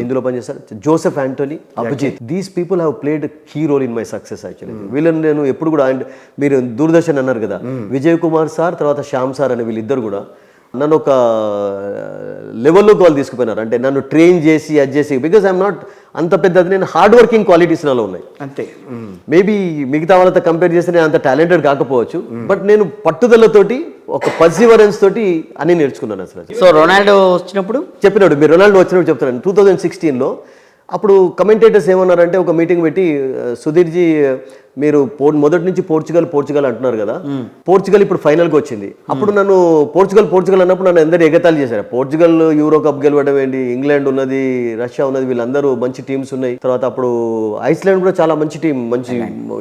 ఇందులో పనిచేస్తారు, Joseph Antony, Abhijit. These people have played key role in my success actually. వీళ్ళని నేను ఎప్పుడు కూడా, అండ్ మీరు దూరదర్శన్ అన్నారు కదా, విజయ్ కుమార్ సార్ తర్వాత శ్యామ్ సార్ అని వీళ్ళిద్దరు కూడా నన్ను ఒక లెవెల్లోకి వాళ్ళు తీసుకుపోయినారు. అంటే నన్ను ట్రైన్ చేసి అది చేసి, బికాజ్ ఐఎమ్ నాట్ అంత పెద్దది, నేను హార్డ్ వర్కింగ్ క్వాలిటీస్ నాలో ఉన్నాయి. అంతే. మేబీ మిగతా వాళ్ళతో కంపేర్ చేస్తే నేను అంత టాలెంటెడ్ కాకపోవచ్చు, బట్ నేను పట్టుదలతోటి ఒక పర్సివరెన్స్ తోటి అన్ని నేర్చుకున్నాను అసలు. సో రొనాల్డో వచ్చినప్పుడు చెప్పినాడు, మీరు రొనాల్డో వచ్చినప్పుడు చెప్తున్నాను. 2016లో అప్పుడు కమెంటేటర్స్ ఏమన్నారంటే ఒక మీటింగ్ పెట్టి, సుధీర్జీ మీరు మొదటి నుంచి పోర్చుగల్ అంటున్నారు కదా, పోర్చుగల్ ఇప్పుడు ఫైనల్కి వచ్చింది. అప్పుడు నన్ను పోర్చుగల్ అన్నప్పుడు నన్ను అందరూ ఎగతాళి చేశారు. పోర్చుగల్ యూరో కప్ గెలవడం ఏంటి, ఇంగ్లాండ్ ఉన్నది, రష్యా ఉన్నది, వీళ్ళందరూ మంచి టీమ్స్ ఉన్నాయి. తర్వాత అప్పుడు ఐస్లాండ్ కూడా చాలా మంచి టీం, మంచి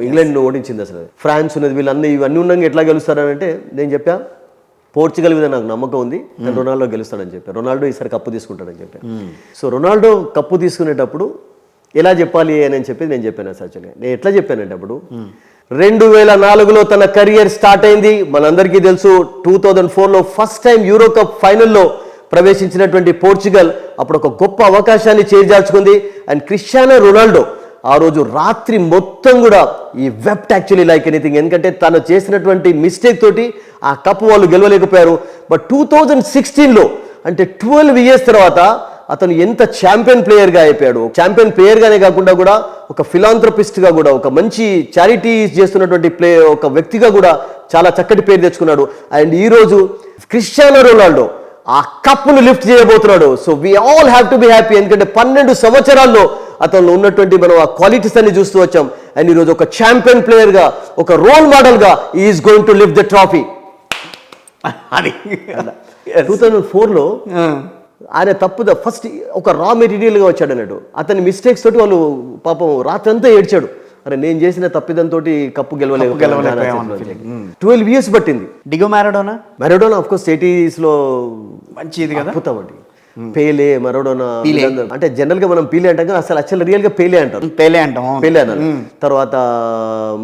ఇంగ్లాండ్ ఓడించింది అసలు. ఫ్రాన్స్ ఉన్నది, ఇవన్నీ ఉన్నాక ఎట్లా గెలుస్తారని అంటే నేను చెప్పా, పోర్చుగల్ మీద నాకు నమ్మకం ఉంది, నేను రొనాల్డో గెలుస్తాడని చెప్పాను. రొనాల్డో ఈసారి కప్పు తీసుకుంటాడని చెప్పాను. సో రొనాల్డో కప్పు తీసుకునేటప్పుడు ఎలా చెప్పాలి అని చెప్పి నేను చెప్పాను. యాక్చువల్గా నేను ఎట్లా చెప్పానంటే, అప్పుడు 2004లో తన కెరియర్ స్టార్ట్ అయింది. మనందరికీ తెలుసు 2004లో ఫస్ట్ టైం యూరో కప్ ఫైనల్లో ప్రవేశించినటువంటి పోర్చుగల్ అప్పుడు ఒక గొప్ప అవకాశాన్ని చేజార్చుకుంది. అండ్ క్రిస్టియానో రొనాల్డో ఆ రోజు రాత్రి మొత్తం కూడా ఈ వెప్ట్ యాక్చువల్లీ లైక్ ఎనీథింగ్, ఎందుకంటే తను చేసినటువంటి మిస్టేక్ తోటి ఆ కప్ వాళ్ళు గెలవలేకపోయారు. బట్ 2016లో అంటే 12 years తర్వాత అతను ఎంత ఛాంపియన్ ప్లేయర్గా అయిపోయాడు. ఛాంపియన్ ప్లేయర్గానే కాకుండా కూడా ఒక ఫిలాంథ్రపిస్ట్గా కూడా, ఒక మంచి చారిటీ చేస్తున్నటువంటి ఒక వ్యక్తిగా కూడా చాలా చక్కటి పేరు తెచ్చుకున్నాడు. అండ్ ఈరోజు క్రిస్టియానో రొనాల్డో ఆ కప్పును లిఫ్ట్ చేయబోతున్నాడు. So we all have to be happy, ఎందుకంటే 12 సంవత్సరాల్లో అతను ఉన్నటువంటి మనం ఆ క్వాలిటీస్ అన్ని చూస్తూ వచ్చాం. అండ్ ఈరోజు ఒక ఛాంపియన్ ప్లేయర్గా, ఒక రోల్ మోడల్గా is going to lift the trophy. అది 2004లో ఆయన ఫస్ట్ ఒక రా మెటీరియల్గా వచ్చాడు అన్నట్టు. అతని మిస్టేక్స్ తోటి వాళ్ళు పాపం రాత్రంతా ఏడ్చాడు, అరే నేను చేసిన తప్పిదంతో కప్పు గెలవలేకపోయాను. 12 years పట్టింది. డిగో మారడోనా ఆఫ్ కోర్స్ 80sలో మంచిది కదా, అద్భుతం అండి. పేలే, మరోడోనా, అంటే జనరల్ గా మనం పీలే అంటాం, అసలు రియల్ గా పేలే అంటారు. పేలే అన్నారు. తర్వాత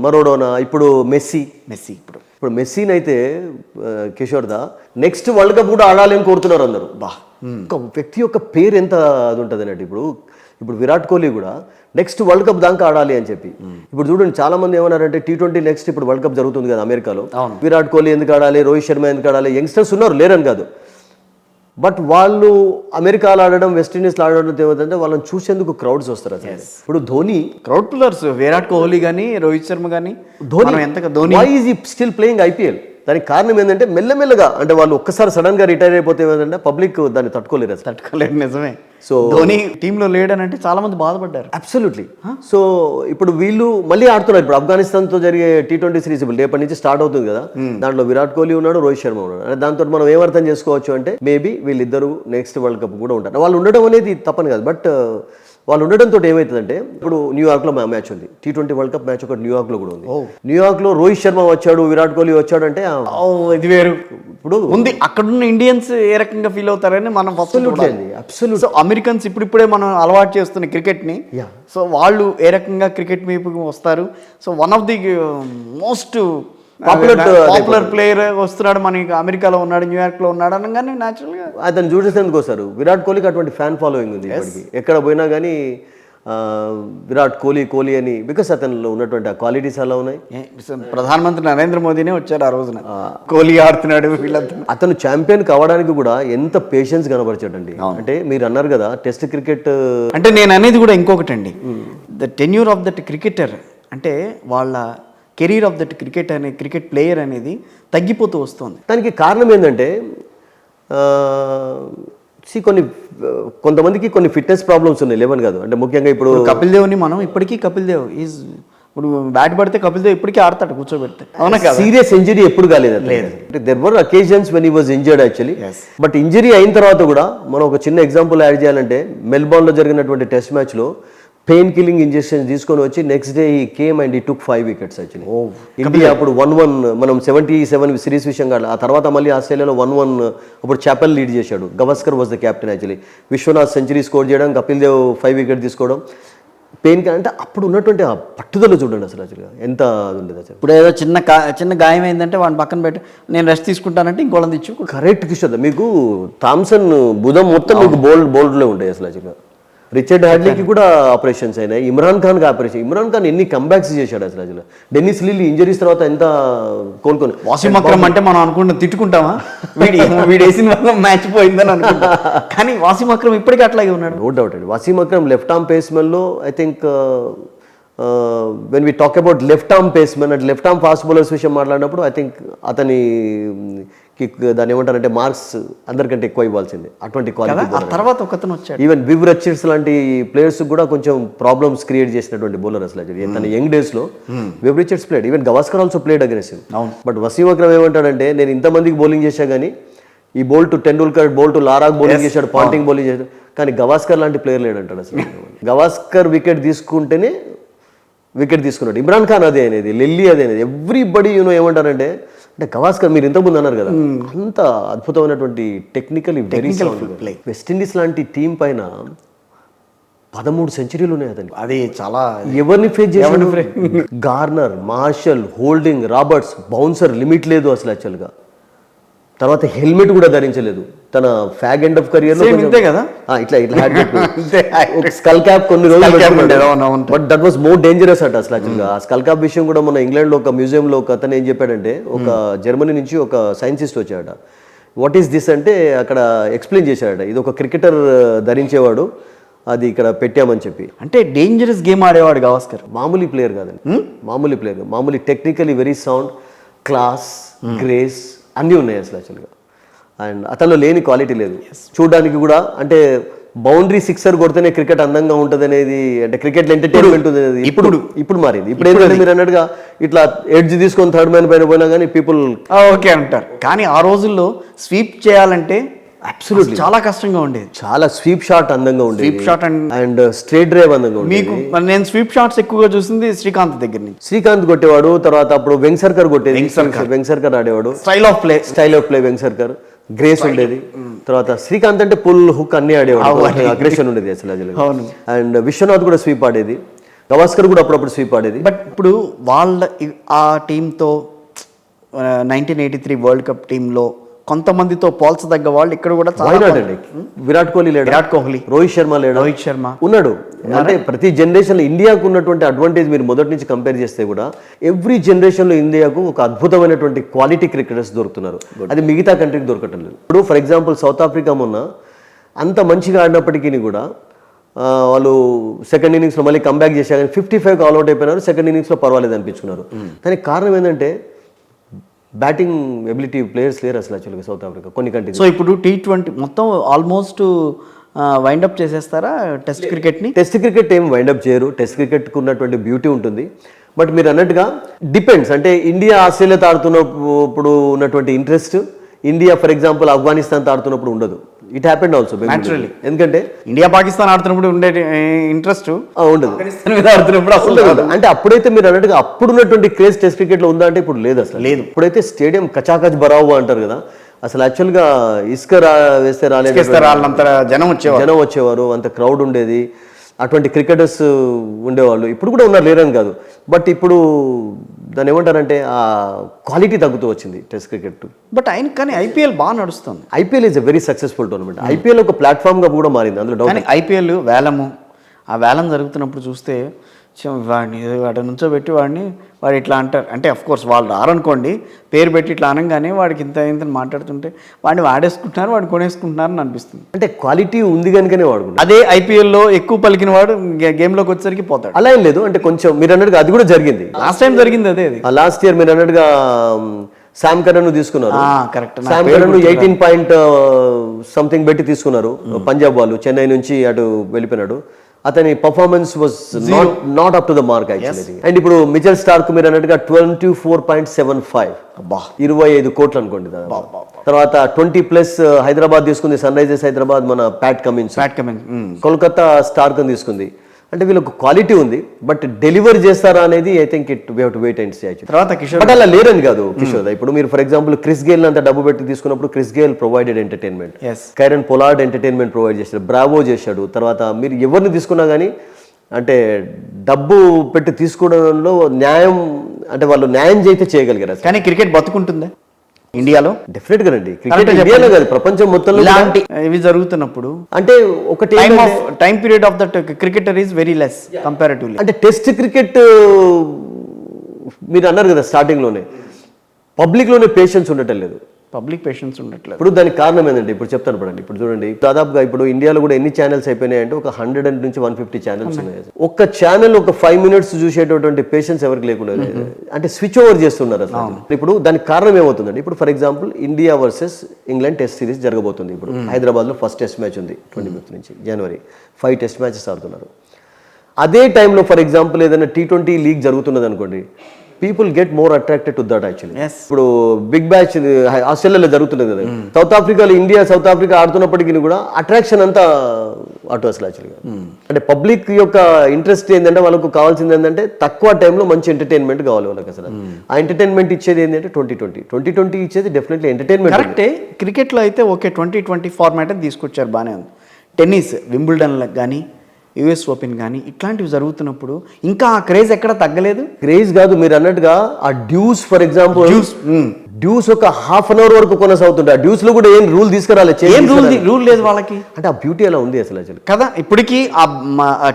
మరోడోనా, ఇప్పుడు మెస్సీ. ఇప్పుడు మెస్సీని అయితే కిషోర్ దా నెక్స్ట్ వరల్డ్ కప్ కూడా ఆడాలి అని కోరుతున్నారు అందరూ. ఒక వ్యక్తి యొక్క పేరు ఎంత అది ఉంటుంది అన్నట్టు. ఇప్పుడు విరాట్ కోహ్లీ కూడా నెక్స్ట్ వరల్డ్ కప్ దాకా ఆడాలి అని చెప్పి. ఇప్పుడు చూడండి చాలా మంది ఏమన్నారంటే T20 నెక్స్ట్ ఇప్పుడు వరల్డ్ కప్ జరుగుతుంది కదా అమెరికాలో, విరాట్ కోహ్లీ ఎందుకు ఆడాలి, రోహిత్ శర్మ ఎందుకు ఆడాలి, యంగ్స్టర్స్ ఉన్నారు, లేరని కాదు. బట్ వాళ్ళు అమెరికాలో ఆడడం, వెస్టిండీస్లో ఆడడం ఏమవుతుందంటే వాళ్ళని చూసేందుకు క్రౌడ్స్ వస్తారు. ఇప్పుడు ధోని క్రౌడ్ ప్లేయర్స్, విరాట్ కోహ్లీ కానీ రోహిత్ శర్మ కానీ, Dhoni why is still playing IPL? దానికి కారణం ఏంటంటే మెల్లమెల్లగా, అంటే వాళ్ళు ఒక్కసారి సడన్ గా రిటైర్ అయిపోతే ఏమంటే పబ్లిక్ దాన్ని తట్టుకోలేరు. నిజమే. సో ధోని టీంలో లేడనంటే చాలా మంది బాధపడ్డారు. అబ్సల్యూట్లీ. సో ఇప్పుడు వీళ్ళు మళ్ళీ ఆడుతున్నారు. ఇప్పుడు ఆఫ్ఘనిస్తాన్తో జరిగే T20 సిరీస్ రేపటి నుంచి స్టార్ట్ అవుతుంది కదా, దాంట్లో విరాట్ కోహ్లీ ఉన్నాడు, రోహిత్ శర్మ ఉన్నాడు. అంటే దాంతో మనం ఏమర్థం చేసుకోవచ్చు అంటే మేబీ వీళ్ళిద్దరు నెక్స్ట్ వరల్డ్ కప్ కూడా ఉంటారు. వాళ్ళు ఉండడం అనేది తప్పని కాదు, బట్ వాళ్ళు ఉండడంతో ఏమవుతుందంటే, ఇప్పుడు న్యూయార్క్లో మ్యాచ్ ఉంది, T20 వరల్డ్ కప్ మ్యాచ్ ఒకటి న్యూయార్క్లో కూడా ఉంది. న్యూయార్క్లో రోహిత్ శర్మ వచ్చాడు, విరాట్ కోహ్లీ వచ్చాడు అంటే ఇది వేరు. ఇప్పుడు ఉంది, అక్కడున్న ఇండియన్స్ ఏ రకంగా ఫీల్ అవుతారని మనం అబ్సల్యూట్. సో అమెరికన్స్ ఇప్పుడిప్పుడే మనం అలవాటు చేస్తున్న క్రికెట్ని, సో వాళ్ళు ఏ రకంగా క్రికెట్ వైపు వస్తారు. So one of the most popular player వస్తున్నాడు మనకి, అమెరికాలో ఉన్నాడు, న్యూయార్క్ లో ఉన్నాడు అనగానే న్యాచురల్ గా అతను చూసేందుకు వస్తారు. విరాట్ కోహ్లీకి అటువంటి ఫ్యాన్ ఫాలోయింగ్ ఉంది ఇప్పటికి. ఎక్కడ పోయినా కానీ విరాట్ కోహ్లీ అని, బికాస్ అతనిలో ఉన్నటువంటి ఆ క్వాలిటీస్ అలా ఉన్నాయి. ప్రధానమంత్రి నరేంద్ర మోదీనే వచ్చారు ఆ రోజున, కోహ్లీ ఆడుతున్నాడు, వీళ్ళంతా. అతను ఛాంపియన్ కావడానికి కూడా ఎంత పేషెన్స్ కనబరిచాడండి. అంటే మీరు అన్నారు కదా టెస్ట్ క్రికెట్ అంటే, నేను అనేది కూడా ఇంకొకటి అండి, the tenure of that cricketer, అంటే వాళ్ళ career of that cricket player అనేది తగ్గిపోతూ వస్తుంది. దానికి కారణం ఏంటంటే కొంతమందికి కొన్ని ఫిట్నెస్ ప్రాబ్లమ్స్ ఉన్నాయి, లేవని కాదు. అంటే ముఖ్యంగా ఇప్పుడు కపిల్ దేవ్ని మనం ఇప్పటికీ కపిల్ దేవ్ ఈజ్, ఇప్పుడు బ్యాట్ పడితే కపిల్ దేవ్ ఇప్పటికీ ఆడతాడు కూర్చోబెడితే. అవునా కదా? సీరియస్ ఇంజరీ ఎప్పుడు కాలేదు. అంటే there were occasions when he was injured actually. But injury అయిన తర్వాత కూడా మనం ఒక చిన్న ఎగ్జాంపుల్ యాడ్ చేయాలంటే, మెల్బోర్న్లో జరిగినటువంటి టెస్ట్ మ్యాచ్లో పెయిన్ కిల్లింగ్ ఇంజెక్షన్స్ తీసుకొని వచ్చి నెక్స్ట్ డే ఈ కేమ్ అండ్ ఈ టుక్ 5 wickets యాక్చువల్లీ. ఇండియా అప్పుడు 1-1 మనం 77 సిరీస్ విషయంగా, ఆ తర్వాత మళ్ళీ ఆస్ట్రేలియాలో 1-1 అప్పుడు చాపెల్ లీడ్ చేశాడు. Gavaskar was the captain actually. Vishwanath century score చేయడం, కపిల్ దేవ్ 5 wickets తీసుకోవడం. పెయిన్ అంటే అప్పుడు ఉన్నటువంటి ఆ పట్టుదల చూడండి అసలు యాక్చువల్గా ఎంత ఉండేది అసలు. ఇప్పుడు ఏదో చిన్న గాయం అయిందంటే వాడిని పక్కన పెట్టి నేను రెస్ట్ తీసుకుంటానంటే ఇంకోళ్ళని తెచ్చు. కరెక్ట్ కిషోర్, మీకు థామ్సన్ భుజం మొత్తం మీకు బోల్డ్లో ఉంటాయి అసలు యాక్చువల్గా. రిచర్డ్ హ్యాడ్లీకి కూడా ఆపరేషన్స్ అయినాయి, ఇమ్రాన్ ఖాన్కి ఆపరేషన్. ఇమ్రాన్ ఖాన్ ఎన్ని కంబ్యాక్స్ చేశాడు అసలు. డెన్నిస్ లీలీ ఇంజరీస్ తర్వాత ఎంత కోలుకొని. వాసిం అక్రమ్ అంటే మనం అనుకుంటాం తిట్టుకుంటామా, వీడు వేసిన వల్ల మ్యాచ్ పోయిందని అనుకుంటాం, కానీ వాసిం అక్రమ్ ఇప్పటికీ అట్లాగే ఉన్నాడు. నో డౌట్ అండి. వసీం అక్రమ్ లెఫ్ట్ ఆర్మ్ పేస్మెన్లో I think when we talk about left arm pacemen అంటే లెఫ్ట్ ఆర్మ్ ఫాస్ట్ బౌలర్స్ విషయం మాట్లాడినప్పుడు ఐ థింక్ అతని దాన్ని ఏమంటారంటే మార్క్స్ అందరికంటే ఎక్కువ ఇవ్వాల్సిందే. అటువంటి క్వాలిటీ. తర్వాత ఒకతను వచ్చాడు, ఈవెన్ వివ్ రచిట్స్ లాంటి ప్లేయర్స్ కూడా కొంచెం ప్రాబ్లమ్స్ క్రియేట్ చేసినటువంటి బౌలర్ అసలు. తన యంగ్ డేస్ లో Viv Richards played, even Gavaskar also played aggressive. But Wasim Akram ఏమంటాడంటే నేను ఇంతమందికి బౌలింగ్ చేశా కానీ he bowl to Tendulkar, bowl to లారాక్ బౌలింగ్ చేశాడు, పాంటింగ్ బౌలింగ్ చేశాడు, కానీ గవాస్కర్ లాంటి ప్లేయర్ లేడంటాడు అసలు. గవాస్కర్ వికెట్ తీసుకుంటేనే వికెట్ తీసుకున్నాడు. ఇమ్రాన్ ఖాన్ అదే అనేది, లిల్లీ అదే అనేది, ఎవ్రీబడి ఏమంటారంటే అంటే గవాస్కర్ మీరు ఇంతకుముందు అన్నారు కదా, అంత అద్భుతమైనటువంటి technically very sound play. West Indies లాంటి టీం పైన 13 సెంచరీలు ఉన్నాయి అతనికి. అది చాలా ఎవరిని ఫేస్ చేశాడు? Garner, Marshall, Holding, Roberts, bouncer limit లేదు అసలు యాక్చువల్గా. తర్వాత హెల్మెట్ కూడా ధరించలేదు తన ఫ్యాగ్ ఎండ్ ఆఫ్ కెరియర్ లో. ఇంతే కదా, ఇట్లా స్కల్ క్యాప్ కొన్ని రోజులు, but that was more dangerous అట అసలు యాక్చువల్గా. ఆ స్కల్ క్యాప్ విషయం కూడా మన ఇంగ్లాండ్ లో ఒక మ్యూజియం లో ఒక అతను ఏం చెప్పాడంటే, ఒక జర్మనీ నుంచి ఒక సైంటిస్ట్ వచ్చాడట. వాట్ ఈస్ దిస్ అంటే అక్కడ ఎక్స్ప్లెయిన్ చేశాడట, ఇది ఒక క్రికెటర్ ధరించేవాడు, అది ఇక్కడ పెట్టామని చెప్పి. అంటే డేంజరస్ గేమ్ ఆడేవాడు గవాస్కర్, మామూలు ప్లేయర్ కాదండి, మామూలు ప్లేయర్, మామూలు technically very sound, class, grace అన్నీ ఉన్నాయి అసలు యాక్చువల్గా. అండ్ అతనిలో లేని క్వాలిటీ లేదు. చూడడానికి కూడా అంటే బౌండరీ సిక్సర్ కొడితేనే క్రికెట్ అందంగా ఉంటుంది అనేది, అంటే క్రికెట్ ఎంటర్టైన్మెంట్ ఉంది అనేది ఇప్పుడు మారింది. ఇప్పుడు ఏంటంటే మీరు అన్నట్టుగా ఇట్లా ఎడ్జ్ తీసుకొని థర్డ్ మ్యాన్ పైన పోయినా కానీ పీపుల్ ఓకే అంటారు, కానీ ఆ రోజుల్లో స్వీప్ చేయాలంటే అబ్సల్యూట్లీ చాలా కష్టంగా ఉండేది. చాలా స్వీప్ షాట్ అందంగా ఉండేది, sweep shot and straight drive అందంగా ఉండేది. మీకు నేను స్వీప్ షాట్స్ ఎక్కువగా చూసింది శ్రీకాంత్ దగ్గర నుంచి. శ్రీకాంత్ కొట్టేవాడు, తర్వాత అప్పుడు వెంగ్సర్కర్ కొట్టేది, వెంగ్సర్కర్ ఆడేవాడు. Style of play Vengsarkar, grace ఉండేది. తర్వాత శ్రీకాంత్ అంటే పుల్ హుక్ అన్ని ఆడేవాడు, అగ్రెషన్ ఉండేది అసలు. అండ్ విశ్వనాథ్ కూడా స్వీప్ ఆడేది, గవాస్కర్ కూడా అప్పుడప్పుడు స్వీప్ ఆడేది. బట్ ఇప్పుడు వాళ్ళ ఆ టీంతో 1983 వరల్డ్ కప్ టీంలో కొంతమందితో పోల్చదగ్గ వాళ్ళు ఇక్కడ కూడా అండి. విరాట్ కోహ్లీ లేడు, రోహిత్ శర్మ ఉన్నాడు. అంటే ప్రతి జనరేషన్ లో ఇండియాకు ఉన్నటువంటి అడ్వాంటేజ్ మీరు మొదటి నుంచి కంపేర్ చేస్తే కూడా ఎవ్రీ జనరేషన్ లో ఇండియాకు ఒక అద్భుతమైనటువంటి క్వాలిటీ క్రికెటర్స్ దొరుకుతున్నారు, అది మిగతా కంట్రీకి దొరకటం లేదు. ఇప్పుడు ఫర్ ఎగ్జాంపుల్ సౌత్ ఆఫ్రికా మొన్న అంత మంచిగా ఆడినప్పటికీ కూడా వాళ్ళు సెకండ్ ఇన్నింగ్స్లో మళ్ళీ కంబ్యాక్ చేశారు, 55 ఆల్అౌట్ అయిపోయినారు. సెకండ్ ఇన్నింగ్స్లో పర్వాలేదు అనిపించుకున్నారు. దానికి కారణం ఏంటంటే బ్యాటింగ్ ఎబిలిటీ ప్లేయర్స్ లేరు అసలు యాక్చువల్గా సౌత్ ఆఫ్రికా కొన్ని కంట్రీ. సో ఇప్పుడు T20 మొత్తం ఆల్మోస్ట్ వైండప్ చేసేస్తారా టెస్ట్ క్రికెట్ని? టెస్ట్ క్రికెట్ ఏం వైండప్ చేయరు, టెస్ట్ క్రికెట్కి ఉన్నటువంటి బ్యూటీ ఉంటుంది. బట్ మీరు అన్నట్టుగా డిపెండ్స్, అంటే ఇండియా ఆస్ట్రేలియాతో ఆడుతున్నప్పుడు ఉన్నటువంటి ఇంట్రెస్ట్ ఇండియా ఫర్ ఎగ్జాంపుల్ ఆఫ్ఘనిస్తాన్తో ఆడుతున్నప్పుడు ఉండదు. It happened also naturally. ఎందుకంటే ఇండియా పాకిస్తాన్ ఆడుతున్నప్పుడు ఉండే ఇంట్రెస్ట్ ఉండదు, ఆడుతున్నప్పుడు అసలు అంటే అప్పుడైతే మీరు అన్నట్టుగా అప్పుడున్నటువంటి క్రేజ్ టెస్ట్ క్రికెట్ లో ఉందా అంటే ఇప్పుడు లేదు అసలు. లేదు. ఇప్పుడైతే స్టేడియం కచాకచ్ బరావు అంటారు కదా, అసలు యాక్చువల్గా ఇసుక వేస్తే రాలేదు, జనం వచ్చేవారు, అంత క్రౌడ్ ఉండేది, అటువంటి క్రికెటర్స్ ఉండేవాళ్ళు. ఇప్పుడు కూడా ఉన్నారు, లేరని కాదు. బట్ ఇప్పుడు దాన్ని ఏమంటారంటే ఆ క్వాలిటీ తగ్గుతూ వచ్చింది టెస్ట్ క్రికెట్. బట్ ఆయన కానీ ఐపీఎల్ బాగా నడుస్తుంది. IPL is a very successful tournament. IPL ఒక ప్లాట్ఫామ్గా కూడా మారింది, అందులో డౌట్. ఐపీఎల్ ఆ వేలం జరుగుతున్నప్పుడు చూస్తే వాడిని వాటి నుంచో పెట్టి వాడు ఇట్లా అంటారు, అంటే అఫ్ కోర్స్ వాళ్ళు రారనుకోండి, పేరు పెట్టి ఇట్లా అనగానే వాడికి ఇంత మాట్లాడుతుంటే వాడిని వాడేసుకుంటున్నారు, వాడిని కొనేసుకుంటున్నారు అని అనిపిస్తుంది. అంటే క్వాలిటీ ఉంది కనుకనే వాడుకుంటారు. అదే ఐపీఎల్లో ఎక్కువ పలికిన వాడు గేమ్లోకి వచ్చేసరికి పోతాడు. అలా ఏం లేదు, అంటే కొంచెం మీరు అన్నట్టుగా అది కూడా జరిగింది. లాస్ట్ టైం జరిగింది అదే. లాస్ట్ ఇయర్ మీరు అన్నట్టుగా శామ్ కరణ్ తీసుకున్నారు. Correct. Sam Curran 18 point something పెట్టి తీసుకున్నారు. పంజాబ్ వాళ్ళు చెన్నై నుంచి అటు వెళ్ళిపోయినాడు. అతని performance was not up to the mark actually. And ఇప్పుడు మిచెల్ స్టార్క్ మీరు అన్నట్టుగా 24.75, 25 కోట్లు అనుకోండి. తర్వాత 20+ హైదరాబాద్ తీసుకుంది, సన్ రైజర్స్ హైదరాబాద్, మన ప్యాట్ కమిన్స్ కోల్కతా స్టార్క్ తీసుకుంది. అంటే వీళ్ళకు క్వాలిటీ ఉంది, బట్ డెలివర్ చేస్తారా అనేది I think we have to wait and see. తర్వాత కిషోర్ బట్ అలా లేరని కాదు కిషోర్. ఇప్పుడు మీరు ఫర్ ఎగ్జాంపుల్ క్రిస్ గేల్ అంత డబ్బు పెట్టి తీసుకున్నప్పుడు Chris Gayle provided entertainment, కైరన్ Pollard entertainment provide చేశాడు, బ్రావో చేశాడు. తర్వాత మీరు ఎవరిని తీసుకున్నా కానీ అంటే డబ్బు పెట్టి తీసుకోవడంలో న్యాయం, అంటే వాళ్ళు న్యాయం చేస్తే చేయగలిగారు. కానీ క్రికెట్ బతుకుంటుందా? ఇండియాలో డెఫినెట్ గా అండి. క్రికెట్ Correct గా ఇండియాలో కాదు, ప్రపంచం మొత్తంలో కూడా. ఇలాంటి ఇవి జరుగుతున్నప్పుడు అంటే ఒకటి time period of that cricketer is very less comparatively. అంటే టెస్ట్ క్రికెట్ మీరు అన్నారు కదా స్టార్టింగ్ లోనే, పబ్లిక్ లోనే పేషెన్స్ ఉండటం లేదు. పబ్లిక్ పేషెన్స్ ఉండట్లేదు. ఇప్పుడు దానికి కారణం ఏంటంటే ఇప్పుడు చెప్తాను పడండి. ఇప్పుడు చూడండి, దాదాపుగా ఇప్పుడు ఇండియాలో కూడా ఎన్ని ఛానల్స్ అయిపోయినాయి అంటే ఒక 100 నుంచి 150 ఛానల్స్ ఉన్నాయి. ఒక్క ఛానల్ ఒక 5 minutes చూసేటటువంటి పేషెన్స్ ఎవరికి లేకుండా లేదు. అంటే స్విచ్ ఓవర్ చేస్తున్నారు అసలు. ఇప్పుడు దానికి కారణం ఏమవుతుందండి, ఇప్పుడు for example India versus England test series జరగబోతుంది. ఇప్పుడు హైదరాబాద్లో ఫస్ట్ టెస్ట్ మ్యాచ్ ఉంది 25 నుంచి జనవరి. 5 టెస్ట్ మ్యాచెస్ ఆడుతున్నారు. అదే టైంలో ఫర్ ఎగ్జాంపుల్ ఏదైనా T20 లీగ్ జరుగుతున్నది అనుకోండి, people get more attracted to that actually. ఇప్పుడు బిగ్ బ్యాచ్ ఆస్ట్రేలియాలో జరుగుతున్నది కదా, సౌత్ ఆఫ్రికాలో ఇండియా సౌత్ ఆఫ్రికా ఆడుతున్నప్పటికీ కూడా అట్రాక్షన్ అంతా అటు అసలు యాక్చువల్గా. అంటే పబ్లిక్ యొక్క ఇంట్రెస్ట్ ఏంటంటే వాళ్ళకు కావాల్సింది ఏంటంటే తక్కువ టైంలో మంచి ఎంటర్టైన్మెంట్ కావాలి వాళ్ళకి. అసలు ఆ ఎంటర్టైన్మెంట్ ఇచ్చేది ఏంటంటే 2020 ఇచ్చేది డెఫినెట్లీ ఎంటర్టైన్మెంట్. కరెక్టే. క్రికెట్లో అయితే ఓకే 2020 ఫార్మాట్ అని తీసుకొచ్చారు, బాగానే ఉంది. టెన్నిస్ వింబుల్డన్లకు కానీ యుఎస్ ఓపెన్ కానీ ఇట్లాంటివి జరుగుతున్నప్పుడు ఇంకా ఆ క్రేజ్ ఎక్కడ తగ్గలేదు. క్రేజ్ కాదు, మీరు అన్నట్టుగా ఆ డ్యూస్ ఫర్ ఎగ్జాంపుల్ డ్యూస్ ఒక ½ an hour వరకు కొనసాగుతుంటే ఆ డ్యూస్ లో కూడా ఏం రూల్ తీసుకురాలేదు. ఏం రూల్ లేదు వాళ్ళకి. అంటే ఆ బ్యూటీ అలా ఉంది అసలు యాక్చువల్లీ కదా. ఇప్పటికీ ఆ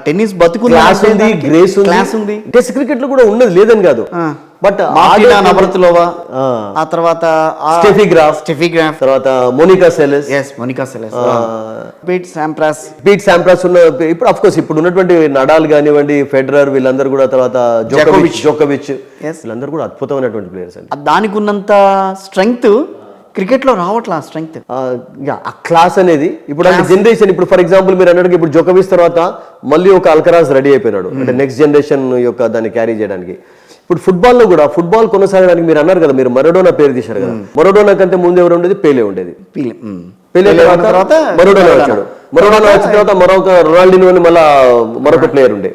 టెన్నిస్ బతుకుంది, క్లాస్ ఉంది, గ్రేస్ ఉంది. టెస్ట్ క్రికెట్ లో కూడా ఉన్నది లేదని కాదు, బట్ నవరత్నోవా, ఆ తర్వాత స్టెఫీ గ్రాఫ్, తర్వాత మోనికా సెలెస్, పీట్ సాంప్రాస్ ఉన్న. ఇప్పుడు అఫ్ కోర్స్ ఇప్పుడు ఉన్నటువంటి నడాల్ కానివ్వండి, ఫెడరర్, వీళ్ళందరూ కూడా, తర్వాత జోకోవిచ్ వీళ్ళందరూ కూడా అద్భుతమైనటువంటి ప్లేయర్స్ అండి. దానికి ఉన్నంత స్ట్రెంగ్త్ క్రికెట్ లో రావట్లా. స్ట్రెంగ్త్ ఆ క్లాస్ అనేది ఇప్పుడు అంటే జనరేషన్. ఇప్పుడు ఫర్ ఎగ్జాంపుల్ మీరు అన్నట్టు ఇప్పుడు జోకోవిచ్ తర్వాత మళ్ళీ ఒక అల్కరాజ్ రెడీ అయిపోయినాడు, అంటే నెక్స్ట్ జనరేషన్ యొక్క దాన్ని క్యారీ చేయడానికి. ఇప్పుడు ఫుట్బాల్లో కూడా ఫుట్బాల్ కొనసాగడానికి మీరు అన్నారు కదా, మీరు మరడోనా పేరు తీశారు కదా. మరడోనా కంటే ముందు ఎవరు ఉండేది? పేలే ఉండేది. పేలే తర్వాత మరడోనా వచ్చాడు. మరడోనా వచ్చిన తర్వాత మరొక రొనాల్డినో అని మరొక ప్లేయర్ ఉండే.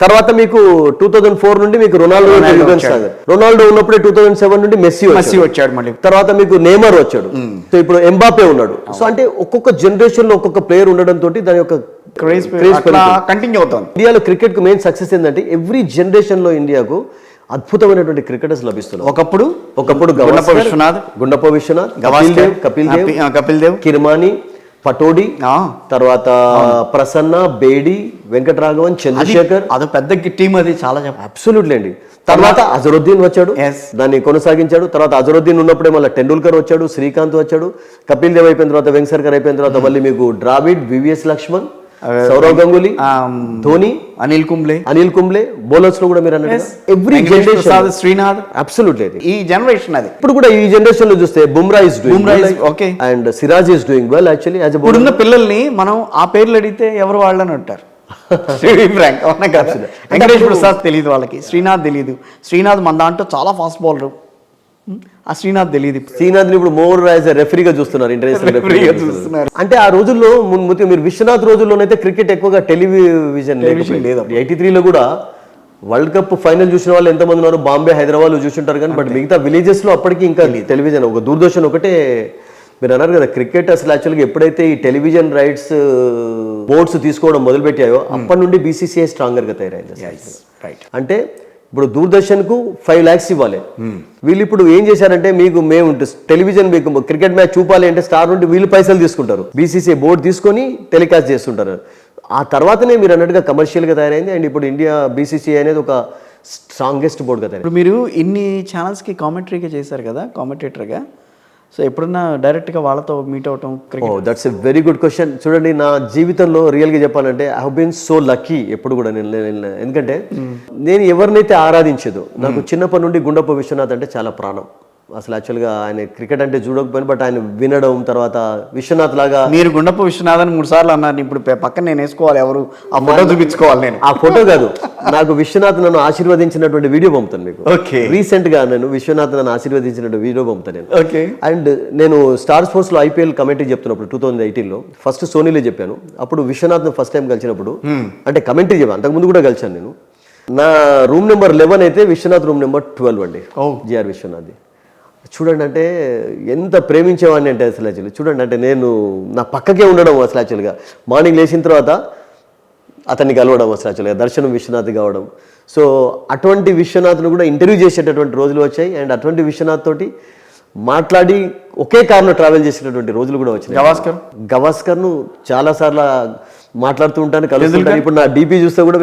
తర్వాత మీకు 2004 నుండి మీకు రొనాల్డో ఉన్నప్పుడే 2007 నుండి మెస్సీ వచ్చాడు. మళ్ళీ తర్వాత మీకు నేమర్ వచ్చాడు. సో ఇప్పుడు ఎంబాపే ఉన్నాడు. సో అంటే ఒక్కొక్క జనరేషన్ లో ఒక్కొక్క ప్లేయర్ ఉండడం తోటి దాని యొక్క క్రేజ్ కంటిన్యూ అవుతుంది. ఇండియాలో క్రికెట్ కు మెయిన్ సక్సెస్ ఏంటంటే ఎవ్రీ జనరేషన్ లో ఇండియాకు అద్భుతమైనటువంటి క్రికెటర్స్ లభిస్తున్నారు. ఒకప్పుడు గుండప్ప విశ్వనాథ్, కపిల్ దేవ్, కిర్మాని, పటోడి, తర్వాత ప్రసన్న, బేడి, వెంకటరాఘవన్, చంద్రశేఖర్. అది పెద్ద టీం, అది చాలా అబ్సల్యూట్లీ అండి. తర్వాత అజరుద్దీన్ వచ్చాడు, దాన్ని కొనసాగించాడు. తర్వాత అజరుద్దీన్ ఉన్నప్పుడే మళ్ళీ టెండూల్కర్ వచ్చాడు, శ్రీకాంత్ వచ్చాడు, కపిల్ దేవ్ అయిపోయిన తర్వాత, వెంకటేశ్వర్ అయిపోయిన తర్వాత మళ్ళీ మీకు ద్రావిడ్, వివిఎస్ లక్ష్మణ్, సౌరవ్ గంగూలీ, ధోని, అనిల్ కుంబ్లే. బౌలర్స్ లో కూడా మీరు అన్నట్టు ఎవ్రీ జనరేషన్ శ్రీనాథ్ అబ్సల్యూట్లీ ఈ జనరేషన్. అది ఇప్పుడు కూడా ఈ జనరేషన్ లో చూస్తే Bumrah is doing okay and Siraj is doing well actually. ఇప్పుడున్న పిల్లల్ని మనం ఆ పేర్లు అడిగితే ఎవరు వాళ్ళని అంటారు. వెంకటేష్ ప్రసాద్ తెలియదు వాళ్ళకి, శ్రీనాథ్ తెలియదు. శ్రీనాథ్ మన దాంట్లో చాలా ఫాస్ట్ బౌలర్, ఆ శ్రీనాథ్ తెలియదు. శ్రీనాథ్ ఇప్పుడు మోర్ యాజ్ రెఫరీగా చూస్తున్నారు, ఇంటర్నేషనల్ రెఫరీగా చూస్తున్నారు. అంటే ఆ రోజుల్లో మీరు విశ్వనాథ్ రోజుల్లోనైతే క్రికెట్ ఎక్కువగా టెలివిజన్ లేదు. 83లో కూడా వరల్డ్ కప్ ఫైనల్ చూసిన వాళ్ళు ఎంతమంది ఉన్నారు? బాంబే, హైదరాబాద్ చూసుంటారు కానీ, బట్ మిగతా విలేజెస్ లో అప్పటికి ఇంకా టెలివిజన్, ఒక దూరదర్శన్ ఒకటే. మీరు అన్నారు కదా క్రికెట్ అసలు యాక్చువల్గా ఎప్పుడైతే ఈ టెలివిజన్ రైట్స్ బోర్డ్స్ తీసుకోవడం మొదలుపెట్టాయో అప్పటి నుండి BCCI స్ట్రాంగర్ గా తయారైంది. అంటే ఇప్పుడు దూరదర్శన్కు 5 lakhs ఇవ్వాలి. వీళ్ళు ఇప్పుడు ఏం చేశారంటే, మేము టెలివిజన్ మీకు క్రికెట్ మ్యాచ్ చూపాలి అంటే స్టార్ నుండి వీళ్ళు పైసలు తీసుకుంటారు, BCCI బోర్డు తీసుకొని టెలికాస్ట్ చేస్తుంటారు. ఆ తర్వాతనే మీరు అన్నట్టుగా కమర్షియల్గా తయారైంది. అండ్ ఇప్పుడు ఇండియా BCCI అనేది ఒక స్ట్రాంగెస్ట్ బోర్డుగా తయారైంది. ఇప్పుడు మీరు ఇన్ని ఛానల్స్కి కామెంటరీగా చేశారు కదా, కామెంటేటర్గా. సో ఎప్పుడన్నా డైరెక్ట్గా వాళ్ళతో మీట్ అవటం? That's a very good question. చూడండి, నా జీవితంలో రియల్గా చెప్పాలంటే I have been so lucky. ఎప్పుడు కూడా ఎందుకంటే నేను ఎవరినైతే ఆరాధించదో, నాకు చిన్నప్పటి నుండి గుండప్ప విశ్వనాథ్ అంటే చాలా ప్రాణం. అసలు యాక్చువల్గా ఆయన క్రికెట్ అంటే చూడకపోయినా, బట్ ఆయన వినడం, తర్వాత విశ్వనాథ్ లాగా. మీరు గుండప్ప విశ్వనాథ్ అని 3 సార్లు అన్నారు. ఇప్పుడు పక్కన నేను వేసుకోవాలి, ఎవరు ఆ ఫోటో చూపించుకోవాలి? నేను ఆ ఫోటో కాదు, నాకు విశ్వనాథ్ నన్ను ఆశీర్వదించినటువంటి వీడియో పంపుతాను మీకు. రీసెంట్ గా నేను విశ్వనాథ్ నన్ను ఆశీర్వదించినటువంటి వీడియో పంపుతాను నేను. అండ్ నేను స్టార్ స్పోర్ట్స్ లో IPL కమెంటరీ చెప్తున్నప్పుడు 2018లో ఫస్ట్ సోనీలో చెప్పాను. అప్పుడు విశ్వనాథ్ ఫస్ట్ టైం కలిసినప్పుడు అంటే కమెంటరీ చెప్పాను, అంతకుముందు కూడా కలిసాను నేను. నా రూమ్ నెంబర్ 11 అయితే విశ్వనాథ్ రూమ్ నెంబర్ 12 అండి, జిఆర్ విశ్వనాథ్. చూడండి, అంటే ఎంత ప్రేమించేవాడిని అంటే అసలు యాక్చువల్లీ చూడండి, అంటే నేను నా పక్కకే ఉండడం అసలు యాక్చువల్గా మార్నింగ్ లేచిన తర్వాత అతన్ని కలవడం, అసలు యాక్చువల్గా దర్శనం విశ్వనాథ్ కావడం. సో అటువంటి విశ్వనాథ్ను కూడా ఇంటర్వ్యూ చేసేటటువంటి రోజులు వచ్చాయి. అండ్ అటువంటి విశ్వనాథ్ తోటి మాట్లాడి ఒకే కార్లో ట్రావెల్ చేసినటువంటి రోజులు కూడా వచ్చినాయి. గవాస్కర్ను చాలా సార్లు మాట్లాడుతూ ఉంటాను, కలుస్తుంటాను. ఇప్పుడు నా డీపీ చూస్తే కూడా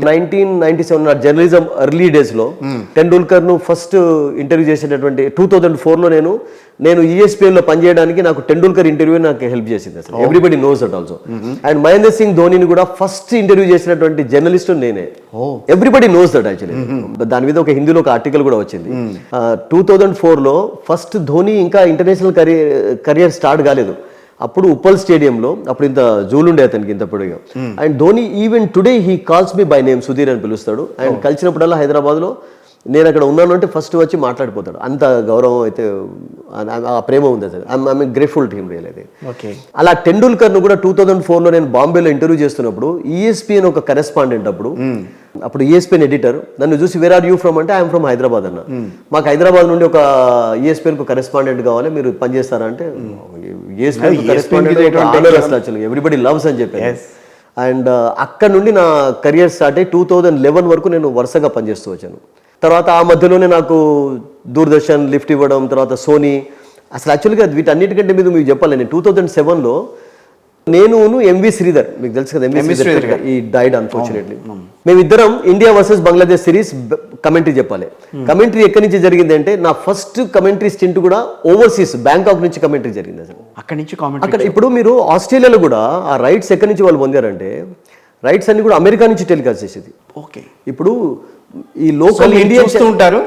1997 నా జర్నలిజం ఎర్లీ డేస్ లో టెండూల్కర్ ను ఫస్ట్ ఇంటర్వ్యూ చేసేటటువంటి 2004లో నేను ESPN లో పనిచేయడానికి నాకు టెండూల్కర్ ఇంటర్వ్యూ నాకు హెల్ప్ చేసింది. అసలు everybody knows that also. And Mahender Singh ధోనిని కూడా ఫస్ట్ ఇంటర్వ్యూ చేసినటువంటి జర్నలిస్ట్ నేనే. Everybody knows that actually. దాని మీద ఒక హిందీలో ఒక ఆర్టికల్ కూడా వచ్చింది. 2004లో ఫస్ట్ ధోని ఇంకా ఇంటర్నేషనల్ కెరియర్ స్టార్ట్ కాలేదు. అప్పుడు ఉప్పల్ స్టేడియంలో అప్పుడు ఇంత జూలుండే అతనికి ఇంత పొడిగా. And Dhoni even today he calls me by name Sudheer అని పిలుస్తాడు. అండ్ కలిసినప్పుడల్లా హైదరాబాద్లో నేను అక్కడ ఉన్నాను అంటే ఫస్ట్ వచ్చి మాట్లాడిపోతాడు. అంత గౌరవం అయితే ఆ ప్రేమ ఉంది అసలు. I'm grateful to him real అయితే. అలా టెండూల్కర్ను కూడా 2004లో నేను బాంబేలో ఇంటర్వ్యూ చేస్తున్నప్పుడు ESPN ఒక కరెస్పాండెంట్ అప్పుడు ESPN ఎడిటర్ నన్ను చూసి వేర్ ఆర్ యూ ఫ్రమ్ అంటే ఐఎమ్ ఫ్రమ్ హైదరాబాద్ అన్న. మాకు హైదరాబాద్ నుండి ఒక ESPN కు కరెస్పాండెంట్ కావాలి, మీరు పనిచేస్తారా అంటే ESPN కరెస్పాండెంట్ ఎవ్రీబడి లవ్స్ అని చెప్పాను. అండ్ అక్కడ నుండి నా కెరియర్ స్టార్ట్ అయ్యి 2011 వరకు నేను వరుసగా పనిచేస్తూ వచ్చాను. తర్వాత ఆ మధ్యలోనే నాకు దూరదర్శన్ లిఫ్ట్ ఇవ్వడం, తర్వాత సోనీ. అసలు యాక్చువల్గా వీటన్నిటికంటే మీద మీకు చెప్పాలి, నేను 2007లో నేను MV శ్రీధర్, మీకు తెలుసు కదా MV శ్రీధర్, ఈ డైడ్ అన్ఫార్చునేట్లీ. మేమిద్దరం India versus Bangladesh series commentary చెప్పాలి. కమెంటరీ ఎక్కడి నుంచి జరిగింది అంటే నా ఫస్ట్ కమెంటరీ స్టింట్ కూడా ఓవర్సీస్ బ్యాంకాక్ నుంచి కమెంటరీ జరిగింది. అసలు అక్కడ ఇప్పుడు మీరు ఆస్ట్రేలియాలో కూడా ఆ రైట్స్ ఎక్కడి నుంచి వాళ్ళు పొందారంటే రైట్స్ అన్ని కూడా అమెరికా నుంచి టెలికాస్ట్ చేసేది. ఓకే, ఇప్పుడు ఈ లోకల్ ఇండియన్స్ ఉంటారు,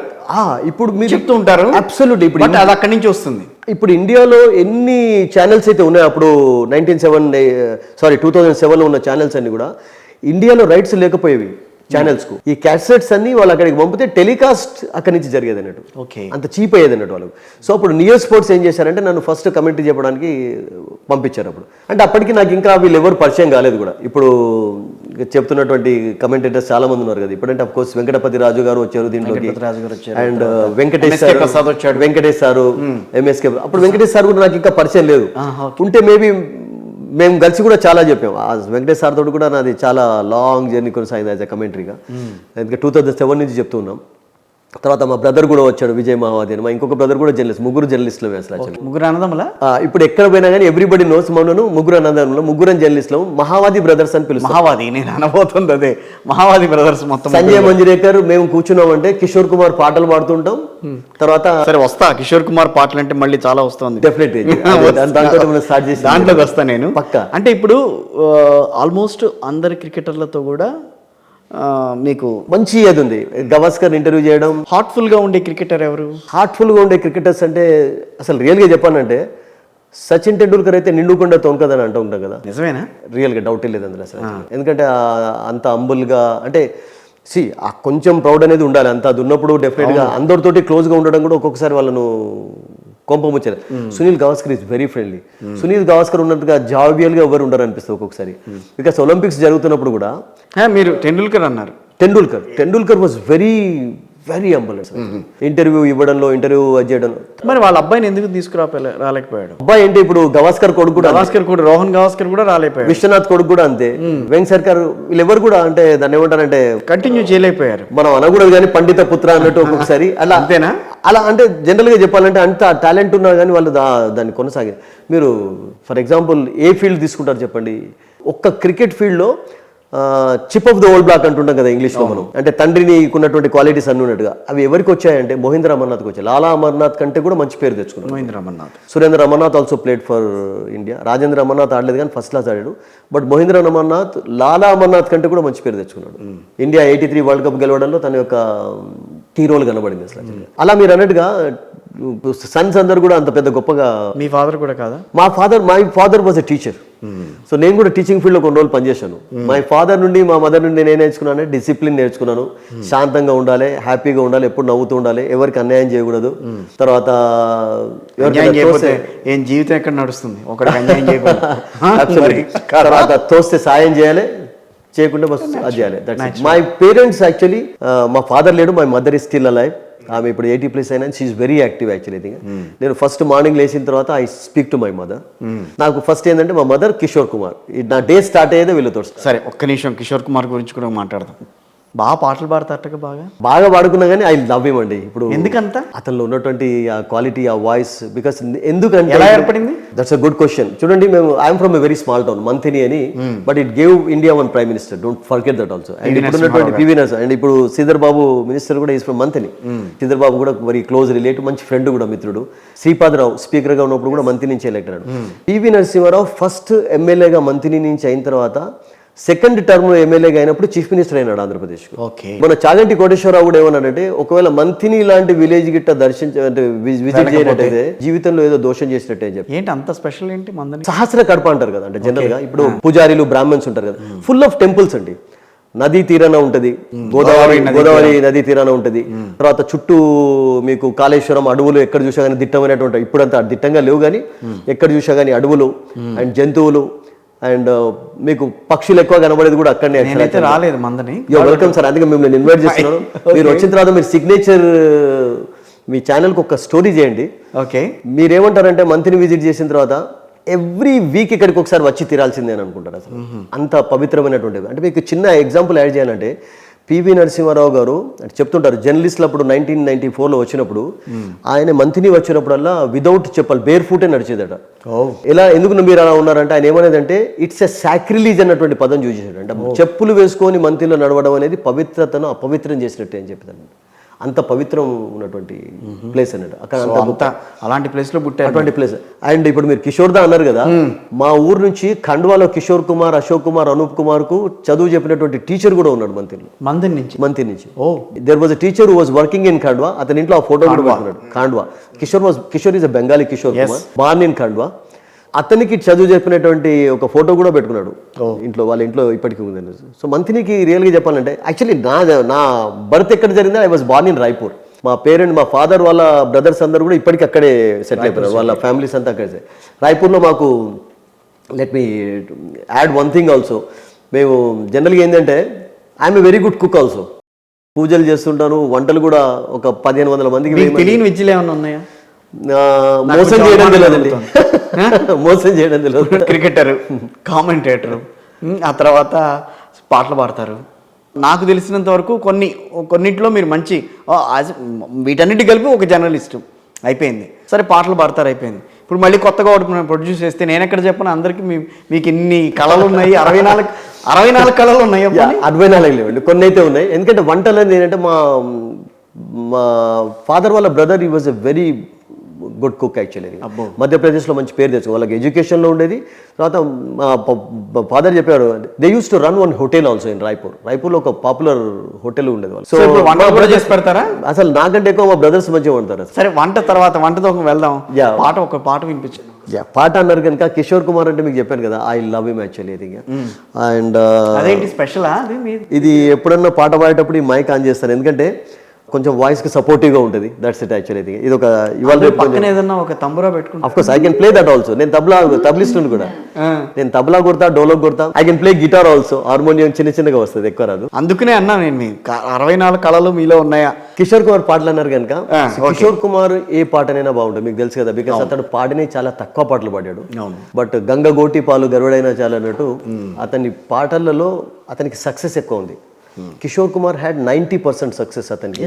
ఇప్పుడు మీరు చెప్తూ ఉంటారు అబ్సల్యూట్లీ. ఇప్పుడు అది అక్కడి నుంచి వస్తుంది. ఇప్పుడు ఇండియాలో ఎన్ని ఛానల్స్ అయితే ఉన్నాయో అప్పుడు 2007లో ఉన్న ఛానల్స్ అన్ని కూడా ఇండియాలో రైట్స్ లేకపోయేవి ఛానల్స్ కు. ఈ క్యాసెట్స్ అన్ని వాళ్ళు అక్కడికి పంపితే టెలికాస్ట్ అక్కడి నుంచి జరిగేది అన్నట్టు. అంత చీప్ అయ్యేది అన్నట్టు వాళ్ళకు. సో అప్పుడు నియో స్పోర్ట్స్ ఏం చేశారంటే నన్ను ఫస్ట్ కమెంటరీ చెప్పడానికి పంపించారు. అప్పుడు అంటే అప్పటికి నాకు ఇంకా వీళ్ళు ఎవరు పరిచయం కాలేదు కూడా. ఇప్పుడు చెప్తున్నటువంటి కమెంటేటర్స్ చాలా మంది ఉన్నారు కదా. ఇప్పుడంటే అఫ్ కోర్స్ వెంకటపతి రాజు గారు వచ్చారు దీంట్లోకి, అండ్ వెంకటేష్ సారు, MSK. అప్పుడు వెంకటేష్ సార్ కూడా నాకు ఇంకా పరిచయం లేదు. ఉంటే మేబీ మేము కలిసి కూడా చాలా చెప్పాం. వెంకటేష్ సార్ తోటి కూడా నాది చాలా లాంగ్ జర్నీ కొనసాగింది యాజ్ అ కమెంటరీగా. ఎందుకంటే 2007 నుంచి చెప్తూ ఉన్నాం. తర్వాత మా బ్రదర్ కూడా వచ్చాడు, విజయ్ మహావాది అని. మా ఇంకొక బ్రదర్ కూడా జర్నలిస్ట్. ముగ్గురు జర్నలిస్టులు అసలు. ముగ్గురు అన్నదమ్ములా? ఇప్పుడు ఎక్కడ పోయినా కానీ ఎవ్రీబడి నోస్ మౌనను ముగ్గురు అన్నదమ్ములు, ముగ్గురు జర్నలిస్టులు. మహావాది బ్రదర్స్ అని పిలుస్తాం. మహావాది నేను అనబోతుంది అదే, మహావాది బ్రదర్స్ మొత్తం. సంజయ్ మంజరేకర్ మేము కూర్చున్నామంటే కిషోర్ కుమార్ పాటలు పాడుతుంటాం. తర్వాత సరే వస్తా, కిషోర్ కుమార్ పాటలు అంటే మళ్ళీ చాలా వస్తుంది. డెఫినెట్లీ స్టార్ట్ చేసి దాంట్లోకి వస్తా నేను పక్కా. అంటే ఇప్పుడు ఆల్మోస్ట్ అందరి క్రికెటర్లతో కూడా మీకు మంచి అది ఉంది. గవాస్కర్ ఇంటర్వ్యూ చేయడం. హార్ట్ఫుల్ గా ఉండే క్రికెటర్ ఎవరు? హార్ట్ఫుల్ గా ఉండే క్రికెటర్స్ అంటే అసలు రియల్ గా చెప్పానంటే సచిన్ టెండూల్కర్ అయితే నిండుకుండా తోంకదని అంటూ ఉంటాం కదా. నిజమేనా? రియల్ గా డౌట్ లేదు అందులో అసలు. ఎందుకంటే అంత అంబుల్ గా అంటే ఆ కొంచెం ప్రౌడ్ అనేది ఉండాలి. అంత అది ఉన్నప్పుడు డెఫినెట్ గా అందరితోటి క్లోజ్ గా ఉండడం కూడా ఒక్కొక్కసారి వాళ్ళను కొంపముచ్చారు. Sunil Gavaskar is very friendly. Sunil Gavaskar ఉన్నట్టుగా జావియల్ గా ఎవరు ఉండరు అనిపిస్తుంది ఒక్కొక్కసారి. బికాస్ ఒలింపిక్స్ జరుగుతున్నప్పుడు కూడా మీరు టెండూల్కర్ అన్నారు. Tendulkar was very very అంబుల్. Interview ఇవ్వడంలో, ఇంటర్వ్యూ చేయడం. మరి వాళ్ళ అబ్బాయిని ఎందుకు రాలేకపోయాడు? అబ్బాయి అంటే ఇప్పుడు గవాస్కర్ కొడుకు కూడా, రోహన్ గవాస్కర్ కూడా రాలేకపోయాడు. విశ్వనాథ్ కొడుకు కూడా అంతే. వెంకట్ సర్కార్ వీళ్ళెవరు కూడా అంటే దాన్ని ఏమంటారంటే కంటిన్యూ చేయలేకపోయారు. మనం అనకూడదు కానీ పండిత పుత్ర అన్నట్టు ఒక్కొక్కసారి అలా. అంతేనా? అలా అంటే జనరల్ గా చెప్పాలంటే అంత టాలెంట్ ఉన్నా కానీ వాళ్ళు దాన్ని కొనసాగి. మీరు ఫర్ ఎగ్జాంపుల్ ఏ ఫీల్డ్ తీసుకుంటారు చెప్పండి. ఒక్క క్రికెట్ ఫీల్డ్లో chip off the old block అంటుంటాం కదా ఇంగ్లీష్లో మనం. అంటే తండ్రిని ఉన్నటువంటి క్వాలిటీస్ అన్ని ఉన్నట్టుగా అవి ఎవరికి వచ్చాయంటే మహేంద్ర అమర్నాథ్కి వచ్చాయి. లాలా అమర్నాథ్ కంటే కూడా మంచి పేరు తెచ్చుకున్నాడు Mahendra Amarnath. Surendra Amarnath also played for India. Rajendra Amarnath ఆడలేదు కానీ ఫస్ట్ క్లాస్ ఆడాడు. బట్ మహేంద్ర అమర్నాథ్ లాలా అమర్నాథ్ కంటే కూడా మంచి పేరు తెచ్చుకున్నాడు. ఇండియా 83 వరల్డ్ కప్ గెలవడంలో తన యొక్క కీ రోల్ కనబడింది అసలు. అలా మీరు అన్నట్టుగా సన్స్ అందరు కూడా అంత పెద్ద గొప్పగా. మీ ఫాదర్ కూడా కాదా? My father was a teacher. So నేను కూడా టీచింగ్ ఫీల్డ్లో కొన్ని రోజులు పనిచేశాను. మై ఫాదర్ నుండి, మా మదర్ నుండి నేను నేర్చుకున్నాను డిసిప్లిన్ నేర్చుకున్నాను. శాంతంగా ఉండాలి, హ్యాపీగా ఉండాలి, ఎప్పుడు నవ్వుతూ ఉండాలి, ఎవరికి అన్యాయం చేయకూడదు. తర్వాత ఏం జీవితం ఎక్కడ నడుస్తుంది ఒకటి అన్యాయం చేయకూడదు. తర్వాత తోస్తే సాయం చేయాలి, చేయకుండా అది చేయాలి. మై పేరెంట్స్ యాక్చువల్లీ, మా ఫాదర్ లేడు, my mother is still alive. ఆమె ఇప్పుడు 80+ అయినా she is very active actually. Think నేను ఫస్ట్ మార్నింగ్ లేచిన తర్వాత I speak to my mother. నాకు ఫస్ట్ ఏంటంటే మా మదర్, కిషోర్ కుమార్. నా డే స్టార్ట్ అయ్యేదే వీళ్ళతో. సరే ఒక్క నిమిషం కిషోర్ కుమార్ గురించి కూడా మాట్లాడదాం. బాగా పాటలు పాడతారట బాగా. బాగా పాడుకున్నా కానీ ఐ లవ్ హిమ్ అండి. ఇప్పుడు ఎందుకంత అతనిలో ఉన్నటువంటి ఆ క్వాలిటీ, ఆ వాయిస్, బికాస్ ఎందుకంటే ఎలా ఏర్పడింది? That's a good question. చూడండి, మేము I'm from a very small town Manthani అని, but it gave India one prime minister, don't forget that also. And ఇప్పుడు ఉన్నటువంటి పివి నరసింహ, అండ్ ఇప్పుడు శ్రీధర్ బాబు మినిస్టర్ కూడా ఈస్ ఫ్రమ్ మంథిని. శ్రీధర్ బాబు కూడా వెరీ క్లోజ్ రిలేటివ్, మంచి ఫ్రెండ్ కూడా, మిత్రుడు. శ్రీపాదరావు స్పీకర్ గా ఉన్నప్పుడు కూడా మంథిని నుంచి ఎలక్ట్ అయ్యాడు. పివి నరసింహారావు ఫస్ట్ ఎమ్మెల్యేగా మంథిని నుంచి అయిన తర్వాత సెకండ్ టర్మ్ ఎమ్మెల్యేగా అయినప్పుడు చీఫ్ మినిస్టర్ అయినాడు ఆంధ్రప్రదేశ్. ఓకే. మన చాగంటి కోటేశ్వరరావు కూడా ఏమన్నాడంటే, ఒకవేళ మంథిని లాంటి విలేజ్ గిట్ట విజిట్ చేయనట్టయితే జీవితంలో ఏదో దోషం చేసినట్టే అని చెప్పి. ఏంటి అంత స్పెషల్ ఏంటి మందని? సహస్ర కడప అంటారు కదా, అంటే జనరల్ గా ఇప్పుడు పూజారీలు బ్రాహ్మణ్స్ ఉంటారు కదా, ఫుల్ ఆఫ్ టెంపుల్స్ అండి. నదీ తీరాన ఉంటది, గోదావరి నదీ తీరాన ఉంటది. తర్వాత చుట్టూ మీకు కాళేశ్వరం, అడవులు ఎక్కడ చూసా కానీ దిట్టమైనట్టు ఉంటాయి. ఇప్పుడంతా దిట్టంగా లేవు కానీ ఎక్కడ చూసా కానీ అడవులు అండ్ జంతువులు అండ్ మీకు పక్షులు ఎక్కువ కనబడేది కూడా అక్కడనే. రాలేదు మందని. వెల్కమ్ సార్, అందుకే మిమ్మల్ని ఇన్వైట్ చేస్తున్నాను. మీరు వచ్చిన తర్వాత మీరు సిగ్నేచర్ మీ ఛానల్కి ఒక స్టోరీ చేయండి. ఓకే. మీరేమంటారంటే మంత్రిని విజిట్ చేసిన తర్వాత ఎవ్రీ వీక్ ఇక్కడికి ఒకసారి వచ్చి తీరాల్సిందే అని అనుకుంటారు. అసలు అంత పవిత్రమైనటువంటిది. అంటే మీకు చిన్న ఎగ్జాంపుల్ యాడ్ చేయాలంటే, పివి నరసింహారావు గారు అంటే చెప్తుంటారు, జర్నలిస్టులు అప్పుడు 1994లో వచ్చినప్పుడు ఆయన మంత్రిని వచ్చినప్పుడల్లా విదౌట్ చెప్పాలి, బేర్ ఫూటే నడిచేదట. ఎలా ఎందుకు మీరు అలా ఉన్నారంటే, ఆయన ఏమనేదంటే ఇట్స్ ఎ సాక్రిలీజ్ అన్నటువంటి పదం చూసి చేశాడు. అంటే చెప్పులు వేసుకొని మంత్రిలో నడవడం అనేది పవిత్రతను అపవిత్రం చేసినట్టే అని చెప్పేదాన్ని. అంత పవిత్రం ఉన్నటువంటి ప్లేస్ అన్నట్టు అక్కడ. అలాంటి ప్లేస్ లో పుట్టారు, అటువంటి ప్లేస్. అండ్ ఇప్పుడు మీరు కిషోర్ దా అన్నారు కదా, మా ఊరు నుంచి ఖండ్వాలో కిషోర్ కుమార్, అశోక్ కుమార్, అనూప్ కుమార్ కు చదువు చెప్పినటువంటి టీచర్ కూడా ఉన్నాడు మంత్రి నుంచి. There was a teacher who was working in Khandwa. అతని ఇంట్లో ఆ ఫోటో కూడా పెట్టుకున్నాడు. Khandwa Kishore is a Bengali Kishore Kumar, born in Khandwa. అతనికి చదువు చెప్పినటువంటి ఒక ఫోటో కూడా పెట్టుకున్నాడు ఇంట్లో, వాళ్ళ ఇంట్లో ఇప్పటికీ ఉంది. సో మంత్రికి రియల్గా చెప్పాలంటే, యాక్చువల్లీ నా బర్త్ ఎక్కడ జరిగిందో, I was born in Raipur. మా ఫాదర్ వాళ్ళ బ్రదర్స్ అందరూ కూడా ఇప్పటికి అక్కడే సెటిల్ అయిపోయారు, వాళ్ళ ఫ్యామిలీస్ అంతా అక్కడే. రాయ్పూర్లో మాకు, let me add one thing also, మేము జనరల్గా ఏంటంటే I'm a very good cook also. పూజలు చేస్తుంటాను, వంటలు కూడా ఒక 1500 మందికి. తెలియని విద్యలు ఏమన్నా ఉన్నాయా? మోసం చేయడం తెలియదండి, మోసం చేయడం తెలియదు. క్రికెటర్, కామెంటేటర్, ఆ తర్వాత పాటలు పాడతారు. నాకు తెలిసినంత వరకు కొన్నింటిలో మీరు మంచి, వీటన్నిటి కలిపి ఒక జర్నలిస్టు అయిపోయింది. సరే పాటలు పాడతారు అయిపోయింది. ఇప్పుడు మళ్ళీ కొత్తగా ఒకటి ప్రొడ్యూస్ చేస్తే నేను ఎక్కడ చెప్పను అందరికి మీకు ఇన్ని కళలు ఉన్నాయి, 64 కళలు ఉన్నాయి. 64 లేవండి, కొన్ని అయితే ఉన్నాయి. ఎందుకంటే వంటలు అనేది ఏంటంటే, మా ఫాదర్ వాళ్ళ బ్రదర్, ఈ was a very good cook actually. మధ్యప్రదేశ్లో మంచి పేరు తెచ్చు, వాళ్ళకి ఎడ్యుకేషన్లో ఉండేది. తర్వాత మా ఫాదర్ చెప్పారు, they used to run one hotel also in రాయ్పూర్లో ఒక పాపులర్ హోటల్ ఉండేది వాళ్ళు. సో వంట కూడా చేసి పెడతారా? అసలు నాకంటే ఎక్కువ మా బ్రదర్స్ మంచిగా ఉంటారు. సరే వంటతో వెళ్దాం. ఒక పాట వినిపించాను. పాట అన్నారు కనుక, కిషోర్ కుమార్ అంటే మీకు చెప్పాను కదా, ఐ లవ్ హిమ్ యాక్చువల్లీ. ఇది అండ్ అదేంటి స్పెషల్ ఇది, ఎప్పుడన్నా పాట పాడేటప్పుడు ఈ మైక్ ఆన్ చేస్తాను, ఎందుకంటే కొంచెం వాయిస్ కి సపోర్టివ్ గా ఉంటుంది. That's it actually. ఇది ఒక ఇవాళ పక్కన ఏదన్నా ఒక తంబురా పెట్టుకుంటా. Of course I can play that also. నేను తబలిస్ట్ కూడా. నేను తబలా కొడతా, డోలక్ కొడతా. I can play guitar also. Harmonium చిన్నగా వస్తుంది, ఎక్కువ రాదు. అందుకనే అన్నా నేను, మీ 64 కళలు మీలో ఉన్నాయా? కిషోర్ కుమార్ పాటలు అన్నారు కనుక, కిషోర్ కుమార్ ఏ పాటనైనా బాగుంటుంది, మీకు తెలుసు కదా. బికాస్ అతడు పాడినే చాలా తక్కువ పాటలు పాడాడు. బట్ గంగ గోటి పాలు గరుడైనా చాలా అన్నట్టు అతని పాటలలో అతనికి సక్సెస్ ఎక్కువ ఉంది. కిషోర్ కుమార్ హ్యాడ్ 90% సక్సెస్ అతనికి.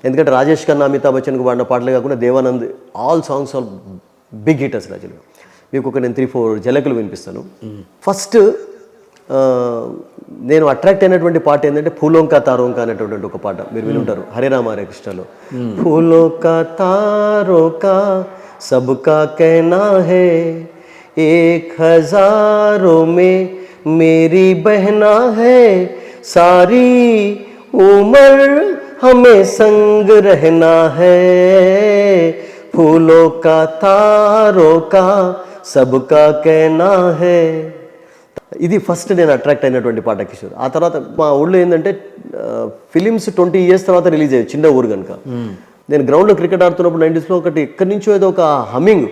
ఎందుకంటే రాజేష్ ఖన్నా, అమితాబ్ బచ్చన్కు పాడిన పాటలే కాకుండా Dev Anand, all songs all big hitters రాజులు. మీకు ఒక నేను 3-4 జలకులు వినిపిస్తాను. ఫస్ట్ నేను అట్రాక్ట్ అయినటువంటి పాట ఏంటంటే ఫూలోంకా తారోంకా అనేటువంటి ఒక పాట మీరు వినుంటారు, హరే రామ హరే కృష్ణలో. ఫూలోంకా తారోంకా సబ్కా कहना है 1000 में मेरी बहना है सारी उम्र हमें संग रहना है फूलों का तारों का सबका कहना है. ఇది ఫస్ట్ నేను అట్రాక్ట్ అయినటువంటి పాట కిషోర్. ఆ తర్వాత మా ఊళ్ళో ఏంటంటే ఫిలిమ్స్ 20 years తర్వాత రిలీజ్ అయ్యాయి, చిన్న ఊరు కనుక. నేను గ్రౌండ్లో క్రికెట్ ఆడుతున్నప్పుడు 90sలో ఒకటి ఎక్కడి నుంచో ఏదో ఒక హమ్మింగ్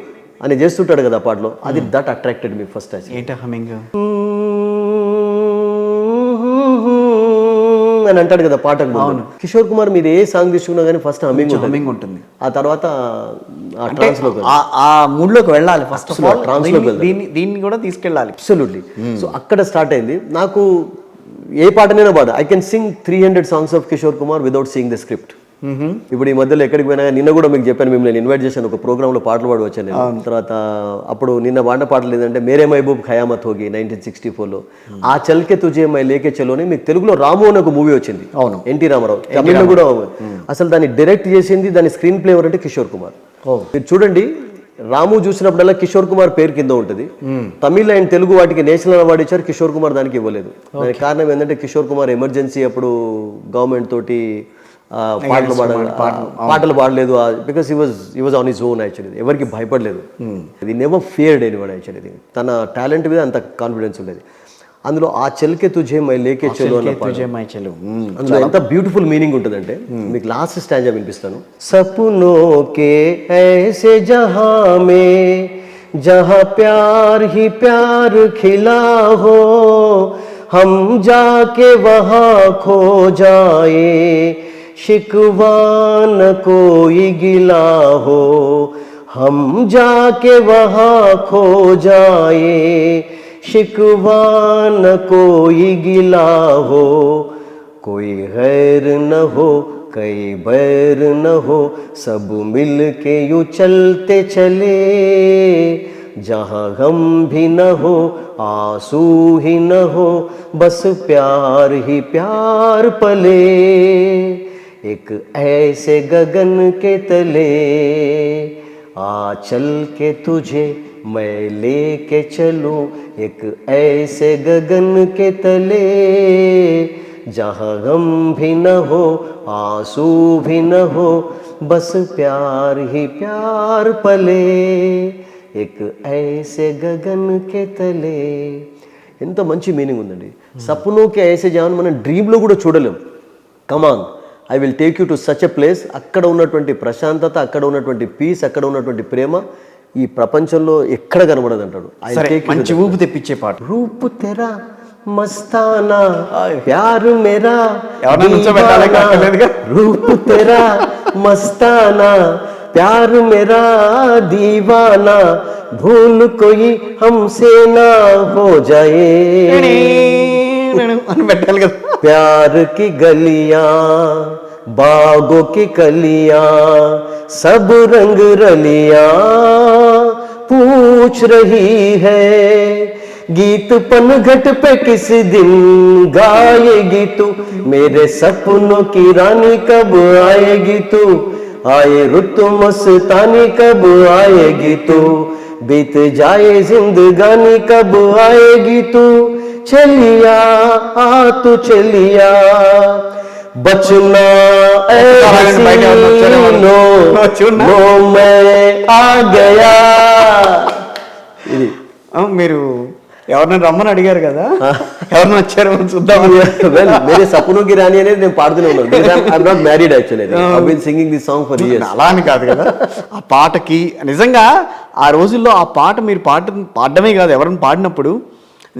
అని చేస్తుంటాడు కదా పాటలో, అది దట్ అట్రాక్టెడ్ మీ ఫస్ట్. ఏంటి హమ్మింగ్ అని అంటాడు కదా పాట. కిషోర్ కుమార్ మీరు ఏ సాంగ్ తీసుకున్నా కానీ ఫస్ట్ హమ్మింగ్ ఉంటుంది. ఆ తర్వాత ఆ మూడ్ లోకి వెళ్ళాలి, ఫస్ట్ దీన్ని కూడా తీసుకెళ్ళాలి. అబ్సల్యూట్లీ. సో అక్కడ స్టార్ట్ అయింది. నాకు ఏ పాటనైనా పాడు. I can sing 300 songs of Kishore Kumar without seeing the script. ఇప్పుడు ఈ మధ్యలో ఎక్కడికి పోయినా, నిన్న కూడా మీకు చెప్పాను, మిమ్మల్ని ఇన్వైట్ చేశాను ఒక ప్రోగ్రామ్లో పాటలు పాడి వచ్చాను నేను. తర్వాత అప్పుడు నిన్న పాడిన పాటలు ఏంటంటే మేరే మహబూబ్ ఖయామత్ హోగి 1964లో, ఆ చల్కే తుజే మై లేకే చలోని. మీకు తెలుగులో రాము అనే ఒక మూవీ వచ్చింది, అవును, ఎన్టీ రామారావు. తమిళ్లో కూడా అసలు దాన్ని డైరెక్ట్ చేసింది, దాని స్క్రీన్ ప్లే ఎవరంటే కిషోర్ కుమార్. మీరు చూడండి, రాము చూసినప్పుడల్లా కిషోర్ కుమార్ పేరు కింద ఉంటుంది. తమిళ అండ్ తెలుగు వాటికి నేషనల్ అవార్డు ఇచ్చారు, కిషోర్ కుమార్ దానికి ఇవ్వలేదు. దానికి కారణం ఏంటంటే కిషోర్ కుమార్ ఎమర్జెన్సీ అప్పుడు గవర్నమెంట్ తోటి పాటలు పాడలేదు, because he was on his own actually. ఎవరికి భయపడలేదు, ఇది నెవర్ ఫియర్డ్ ఎనీవన్ యాక్చువల్లీ. తన టాలెంట్ మీద అంత కాన్ఫిడెన్స్ ఉండేది. అందులో ఆ చల్కే తుజే మై లేకే చలో అన్న పాట, అందులో ఎంత బ్యూటిఫుల్ మీనింగ్ ఉంటుందంటే మీకు లాస్ట్ స్టాంజా వినిపిస్తాను. సపునో కే ఐసే జహా మే జహా ప్యార్ హీ ప్యార్ ఖిలా హో, हम जाके वहाँ खो जाए, शिकवा न कोई गिला हो, हम जाके वहाँ खो जाए, शिकवा न कोई गिला हो, कोई गैर न हो कई बैर न हो, सब मिल के यूं चलते चले, जहाँ गम भी न हो आंसू ही न हो, बस प्यार ही प्यार पले, एक ऐसे गगन के तले, आ चल के तुझे मैं लेके चलूं, एक ऐसे गगन के तले, जहाँ गम भी न हो आंसू भी न हो, बस प्यार ही प्यार पले, एक ऐसे गगन के तले. ఎంత మంచి మీనింగ్ ఉందండి. సప్నోకి ఐసే జాన్ మనం డ్రీమ్లో కూడా చూడలేం. Come on, I will take you to such a place. అక్కడ ఉన్నటువంటి ప్రశాంతత, అక్కడ ఉన్నటువంటి పీస్, అక్కడ ఉన్నటువంటి ప్రేమ ఈ ప్రపంచంలో ఎక్కడ కనబడదు అంటాడు. మంచి ఊపు తెప్పించే పాట. రూపు తెరా మస్తానా ప్యారు మేరా, రూపు తెరా మస్తానా ప్యారు మేరా దీవానా, భూల్ కోయి హమ్సే నా హో జాయే, అని పెట్టాలి కదా. ప్యార్ కి గలియా బాగో కి కలియా, सब रंग रलिया पूछ रही है, गीत पनघट पे किस दिन गाएगी तू, मेरे सपनों की रानी कब आएगी तू, आए रुत मस्तानी कब आएगी तू, बीत जाए जिंदगानी कब आएगी तू, चलिया आ तू चलिया, बचना नो मैं आ गया. ఇది మీరు ఎవరినైనా రమ్మని అడిగారు కదా, ఎవరిని వచ్చారో చూద్దాం. వెల్ మేరే సపనోं की रानी అనేది నేను పాడుతూనే ఉన్నాను. I am not married actually, I have been singing this song for years. అలా అని కాదు కదా, ఆ పాటకి నిజంగా ఆ రోజుల్లో ఆ పాట మీరు పాడడమే కాదు, ఎవరైనా పాడినప్పుడు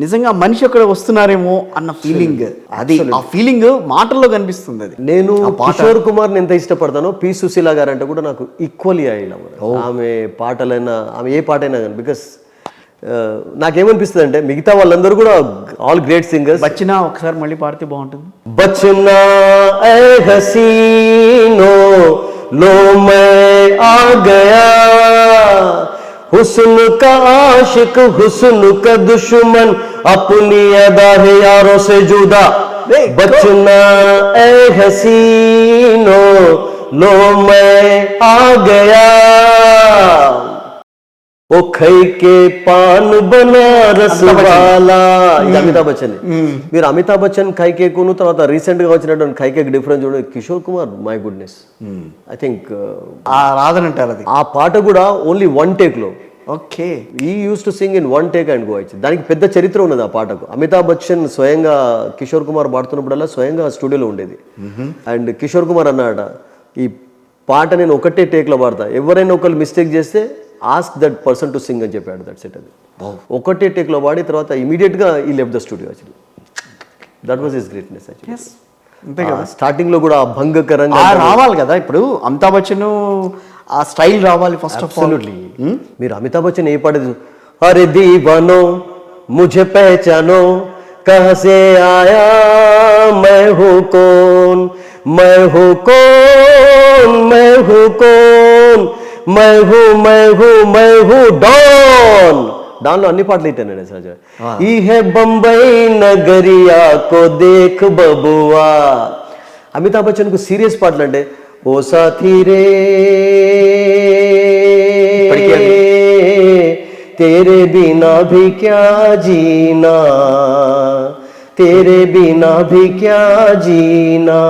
నిజంగా మనిషి అక్కడ వస్తున్నారేమో అన్న ఫీలింగ్, అది ఆ ఫీలింగ్ మాటల్లో కనిపిస్తుంది. అది నేను కిషోర్ కుమార్ని ఎంత ఇష్టపడతానో పి సుశీల గారు అంటే కూడా నాకు ఈక్వల్లీ అయినా ఆమె పాటలైనా, ఆమె ఏ పాట అయినా కానీ, బికాస్ నాకేమనిపిస్తుంది అంటే మిగతా వాళ్ళందరూ కూడా ఆల్ గ్రేట్ సింగర్స్. బచ్చినా ఒకసారి మళ్ళీ పాడితే బాగుంటుంది. బచ్నా ఏ హసీనో లో మే ఆ గయా, हुस्न का आशिक हुस्न का दुश्मन, अपनी अदा है यारों से जुदा, बचना ए हसीनो लो मैं आ गया, ओ खई के पान बनारस वाला. ఇది అమితాబ్ బచ్చన్. మీరు అమితాబ్ బచ్చన్ ఖైకేకును తర్వాత రీసెంట్ గా వచ్చినటువంటి ఖైకేక్ డిఫరెన్స్ చూడండి. Kishore Kumar my goodness, I think రాదనంటారు అది. ఆ పాట కూడా ఓన్లీ వన్ టేక్ లో. Okay, he used to sing in one take and go. దానికి పెద్ద చరిత్ర ఉన్నది ఆ పాటకు. అమితాబ్ బచ్చన్ స్వయంగా కిషోర్ కుమార్ పాడుతున్నప్పుడల్లా స్వయంగా స్టూడియోలో ఉండేది. అండ్ కిషోర్ కుమార్ అన్నాడ, ఈ పాట నేను ఒకటే టేక్ లో పాడతా, ఎవరైనా ఒకళ్ళు మిస్టేక్ చేస్తే ask that person to sing అని చెప్పాడు. That's it. అది ఒకటే టేక్ లో పాడి తర్వాత ఇమీడియట్ గా ఈ left the studio. Actually that was his greatness. Actually starting లో కూడా భంగకరంగా రావాలి కదా. ఇప్పుడు అమితాబ్ బచ్చన్ ఆ స్టైల్ రావాలి ఫస్ట్ ఆఫ్ ఆల్. మీరు అమితాబ్ బచ్చన్ ఏ పాట, అరే దీవానో ముझे पहचानो कहाँ से आया मैं हूँ कौन, मैं हूँ कौन, मैं हूँ कौन, मैं हूँ मैं हूँ मैं हूँ डॉन. దానిలో అన్ని పాటలు ఇట్టానండి అసలు. ఈ హే బొంబై నగరియా కో దేఖ్ బబువా. అమితాబ్ బచ్చన్ కు సీరియస్ పాటలు అంటే ఓ సాథీ రే तेरे बिना भी क्या जीना, तेरे बिना भी क्या जीना,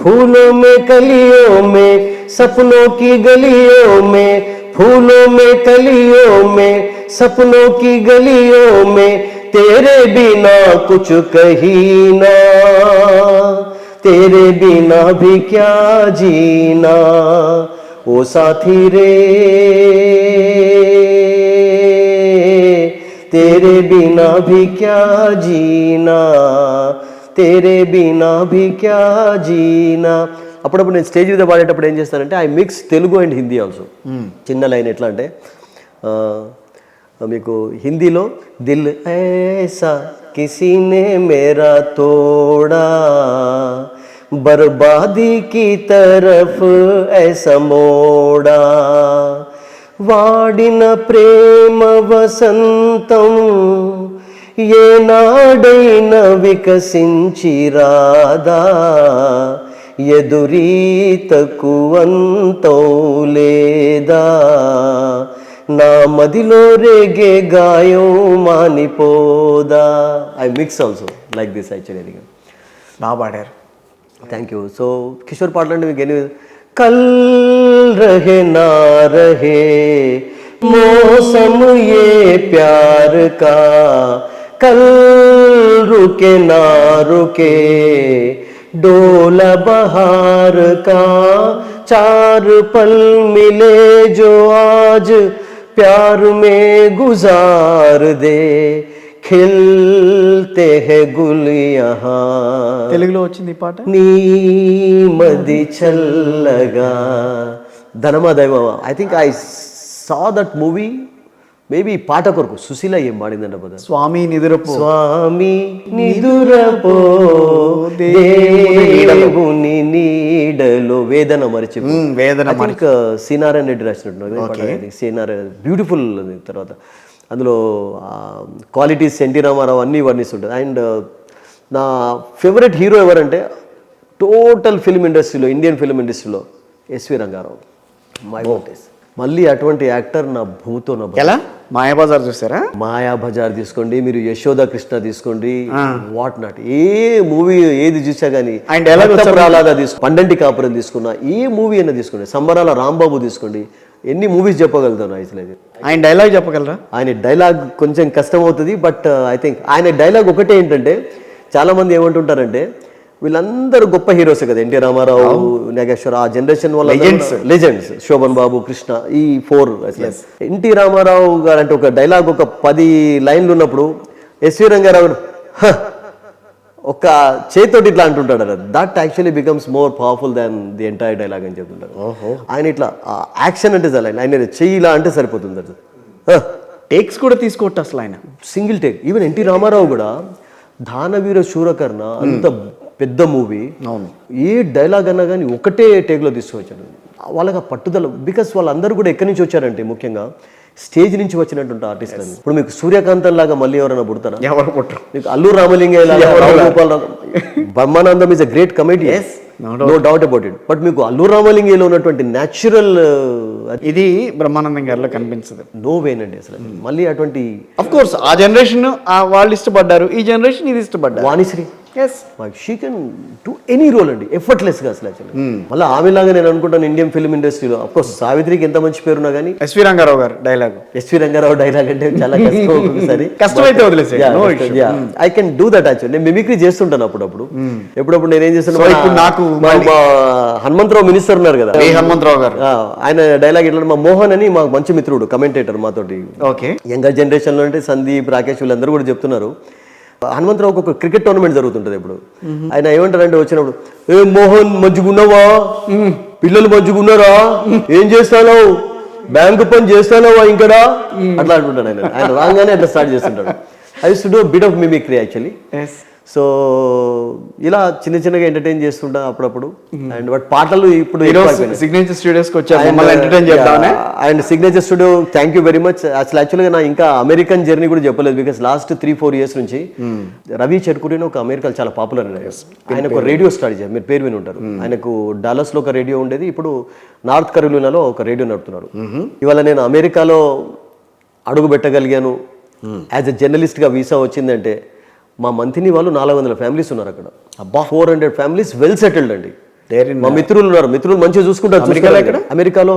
फूलों में कलियों में सपनों की गलियों में, फूलों में कलियों में सपनों की गलियों में, तेरे बिना कुछ कहीं ना, तेरे बिना भी क्या जीना, ओ साथी रे तेरे बिना भी क्या जीना, तेरे बिना भी क्या जीना. అప్పుడప్పుడు నేను స్టేజ్ మీద పాడేటప్పుడు ఏం చేస్తానంటే I mix Telugu and Hindi also. చిన్న లైన్ ఎట్లా అంటే మీకు హిందీలో దిల్ ఐసా కిసీ నే మేరా తోడా, బర్బాదీ की तरफ ऐसा मोड़ा, వాడిన ప్రేమ వసంతం ఏనాడైన వికసించిరాదా, ఎదురీతకు అంతం లేదా, నా మదిలో రేగే గాయం మానిపోదా. I mix also like this actually. బాగా పాడారు. Thank you. సో కిషోర్ పాటలు అంటే మీకు ఎన్ని कल रहे ना रहे मौसम ये प्यार का, कल रुके ना रुके डोला बहार का, चार पल मिले जो आज प्यार में गुजार दे, खिलते हैं गुल यहाँ. తెలుగులో వచ్చింది ఈ పాట. నీ మది చల్లగా ధనమా దైవమా. I think I saw that movie maybe పాట కొరకు సుశీల ఏం పాడిందంట పద. స్వామి నిదురపో, స్వామి నిదురపో దేవుని నీడలో, వేదన మరిచిపో. వేదన సి నారాయణ రెడ్డి రాసినట్టు. C Narayana beautiful. తర్వాత అందులో క్వాలిటీస్ ఎన్టీ రామారావు అన్నీ వర్ణిస్తుంటుంది. అండ్ నా ఫేవరెట్ హీరో ఎవరంటే టోటల్ ఫిల్మ్ ఇండస్ట్రీలో, ఇండియన్ ఫిల్మ్ ఇండస్ట్రీలో ఎస్వి రంగారావు. My votes. మళ్ళీ అటువంటి యాక్టర్ నా భూతో నా. ఎలా మాయాబజార్ చూసారా? మాయాబజార్ తీసుకోండి, మీరు యశోద కృష్ణ తీసుకోండి, వాట్ నాట్, ఏ మూవీ ఏది చూసా కానీ, ప్రహ్లాద తీసుకోండి, పండంటి కాపురం తీసుకున్నా, ఏ మూవీ అయినా తీసుకోండి, సంబరాల రాంబాబు తీసుకోండి, ఎన్ని మూవీస్ చెప్పగలుగుతాను అసలు. ఆయన డైలాగ్ చెప్పగలరా? ఆయన డైలాగ్ కొంచెం కష్టం అవుతుంది, బట్ ఐ థింక్ ఆయన డైలాగ్ ఒకటే ఏంటంటే, చాలామంది ఏమంటుంటారంటే వీళ్ళందరూ గొప్ప హీరోస్ కదా, ఎన్టీ రామారావు, నాగేశ్వర, ఆ జనరేషన్ వల్ల లెజెండ్స్, శోభన్ బాబు, కృష్ణ, ఈ 4 అసలు. ఎన్టీ రామారావు గారు అంటే ఒక డైలాగ్ ఒక 10 లైన్లు ఉన్నప్పుడు ఎస్వి రంగారావు ఒక చేతోటి ఇట్లా అంటుంటాడు. That actually becomes more powerful than the entire dialogue అని చెప్తుంటారు. ఆయన ఇట్లా యాక్షన్ అంటే చాలు, ఆయన చెయ్యి ఇలా అంటే సరిపోతుంది. అది టేక్స్ కూడా తీసుకోవట్టు అసలు ఆయన, single take. Even NT Rama Rao కూడా దానవీర శూరకర్ణ అంత పెద్ద మూవీ, అవును, ఏ డైలాగ్ అన్నా కానీ ఒకటే టేక్లో తీసుకువచ్చాడు. వాళ్ళకి ఆ పట్టుదల, బికాస్ వాళ్ళందరూ కూడా ఎక్కడి నుంచి వచ్చారంటే ముఖ్యంగా స్టేజ్ నుంచి వచ్చినటువంటి ఆర్టిస్టులు. ఇప్పుడు మీకు సూర్యకాంతం లాగా మళ్ళీ ఎవరైనా పుడతారా? ఎవరు పుట్టరు. మీకు అల్లు రామలింగయ్య లాగా, Brahmanandam is a great comedy, no doubt about it. But మీకు అల్లు రామలింగయ్యలో ఉన్నటువంటి న్యాచురల్ ఇది బ్రహ్మానందం గారిలో కనిపించదు. నో వేనండి అసలు. మళ్ళీ అటువంటి అఫ్ కోర్స్ ఆ జనరేషన్ వాళ్ళు ఇష్టపడ్డారు, ఈ జనరేషన్ ఇది ఇష్టపడ్డారు. Vanisri, yes, she can do any role అండి, ఎఫర్ట్లెస్గా అసలు. యాక్చువల్లీ మళ్ళీ ఆమెలాగా నేను అనుకుంటాను ఇండియన్ ఫిల్మ్ ఇండస్ట్రీలో. అఫ్ కోర్స్ సావిత్రికి ఎంత మంచి పేరున్నా కానీ ఎస్వి రంగారావు గారు డైలాగ్, ఎస్వి రంగారావు డైలాగ్ అంటే చాలా కష్టం ఒకసారి. కష్టమైతే వదిలేసి I can do that actually. నేను మిమిక్రీ చేస్తుంటాను అప్పుడప్పుడు. ఎప్పుడప్పుడు నేనేం చేస్తాను, ఇప్పుడు నాకు హనుమంతరావు మినిస్టర్ ఉన్నారు కదా, హనుమంతరావు గారు, ఆయన డైలాగ్ ఎట్లా, మా మోహన్ అని మాకు మంచి మిత్రుడు, కమెంటేటర్ మాతోటి. ఓకే, యంగర్ జనరేషన్ లో అంటే సందీప్, రాకేష్ వీళ్ళందరూ కూడా చెప్తున్నారు. హనుమంతరావుకి ఒక క్రికెట్ టోర్నమెంట్ జరుగుతుంటది ఇప్పుడు. ఆయన ఏమంటారంటే వచ్చినప్పుడు, ఏ మోహన్ మంచిగున్నావా, పిల్లలు మంచిగున్నారా, ఏం చేస్తానో, బ్యాంకు పని చేస్తానవా ఇంకా, అట్లా అంటుంటాడు ఆయన. ఆయన రాగానే అట్లా స్టార్ట్ చేస్తుంటాడు. I use to do bit of mimicry actually. Yes. So ఇలా చిన్నగా ఎంటర్టైన్ చేస్తుంటా అప్పుడప్పుడు. అండ్ బట్ పాటలు ఇప్పుడు సిగ్నేచర్ స్టూడియోస్కి వచ్చారు మమ్మల్ని ఎంటర్టైన్ చేద్దామని. And signature studio thank you very much. అసలు యాక్చువల్గా నా ఇంకా అమెరికన్ జర్నీ కూడా చెప్పలేదు, బికాస్ లాస్ట్ 3-4 years నుంచి రవి చెర్కురి ఒక అమెరికాలో చాలా పాపులర్. ఆయన ఒక రేడియో స్టార్ట్ చేశారు, మీరు పేరు విని ఉంటారు. ఆయనకు డాలస్లో ఒక రేడియో ఉండేది, ఇప్పుడు నార్త్ కరోలినాలో ఒక రేడియో నడుపుతున్నారు. ఇవాళ నేను అమెరికాలో అడుగు పెట్టగలిగాను యాజ్ ఎ జర్నలిస్ట్గా. వీసా వచ్చిందంటే మా మంత్ని వాళ్ళు 400 ఫ్యామిలీస్ ఉన్నారు అక్కడ. 400 ఫ్యామిలీస్ వెల్ సెటిల్డ్ అండి. మా మిత్రులు ఉన్నారు, మిత్రులు మంచిగా చూసుకుంటారు. అమెరికాలో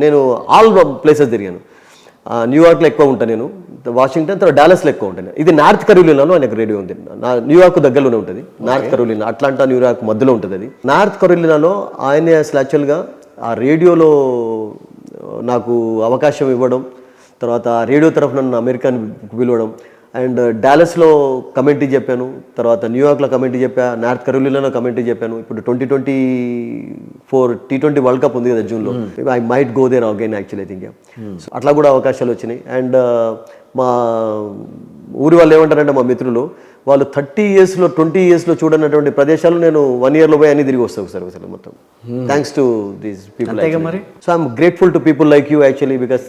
నేను ఆల్ ప్లేసెస్ తిరిగాను. న్యూయార్క్లో ఎక్కువ ఉంటాను నేను, వాషింగ్టన్, తర్వాత డాలస్లో ఎక్కువ ఉంటాను. ఇది నార్త్ కరోలినాలో ఆయనకు రేడియో ఉంది. న్యూయార్క్ దగ్గరలోనే ఉంటుంది. నార్త్ కరోలినా, అట్లాంటా న్యూయార్క్ మధ్యలో ఉంటుంది అది. నార్త్ కరోలినాలో ఆయన అసలు యాక్చువల్గా ఆ రేడియోలో నాకు అవకాశం ఇవ్వడం, తర్వాత ఆ రేడియో తరఫున నన్ను అమెరికాని పిలవడం. అండ్ డాలస్లో కమెంటరీ చెప్పాను, తర్వాత న్యూయార్క్లో కమెంటరీ చెప్పా, నార్త్ కరోలినాలో కమెంటరీ చెప్పాను. ఇప్పుడు 2024 T20 వరల్డ్ కప్ ఉంది కదా జూన్లో, I might go there again actually I think. అట్లా కూడా అవకాశాలు వచ్చినాయి. అండ్ మా ఊరి వాళ్ళు ఏమంటారంటే మా మిత్రులు, వాళ్ళు 30 yearsలో 20 yearsలో చూడనటువంటి ప్రదేశాలు నేను 1 yearలో పోయి అన్ని తిరిగి వస్తాను సార్ అసలు మొత్తం. Thanks to these people. So I'm grateful to people like you actually, because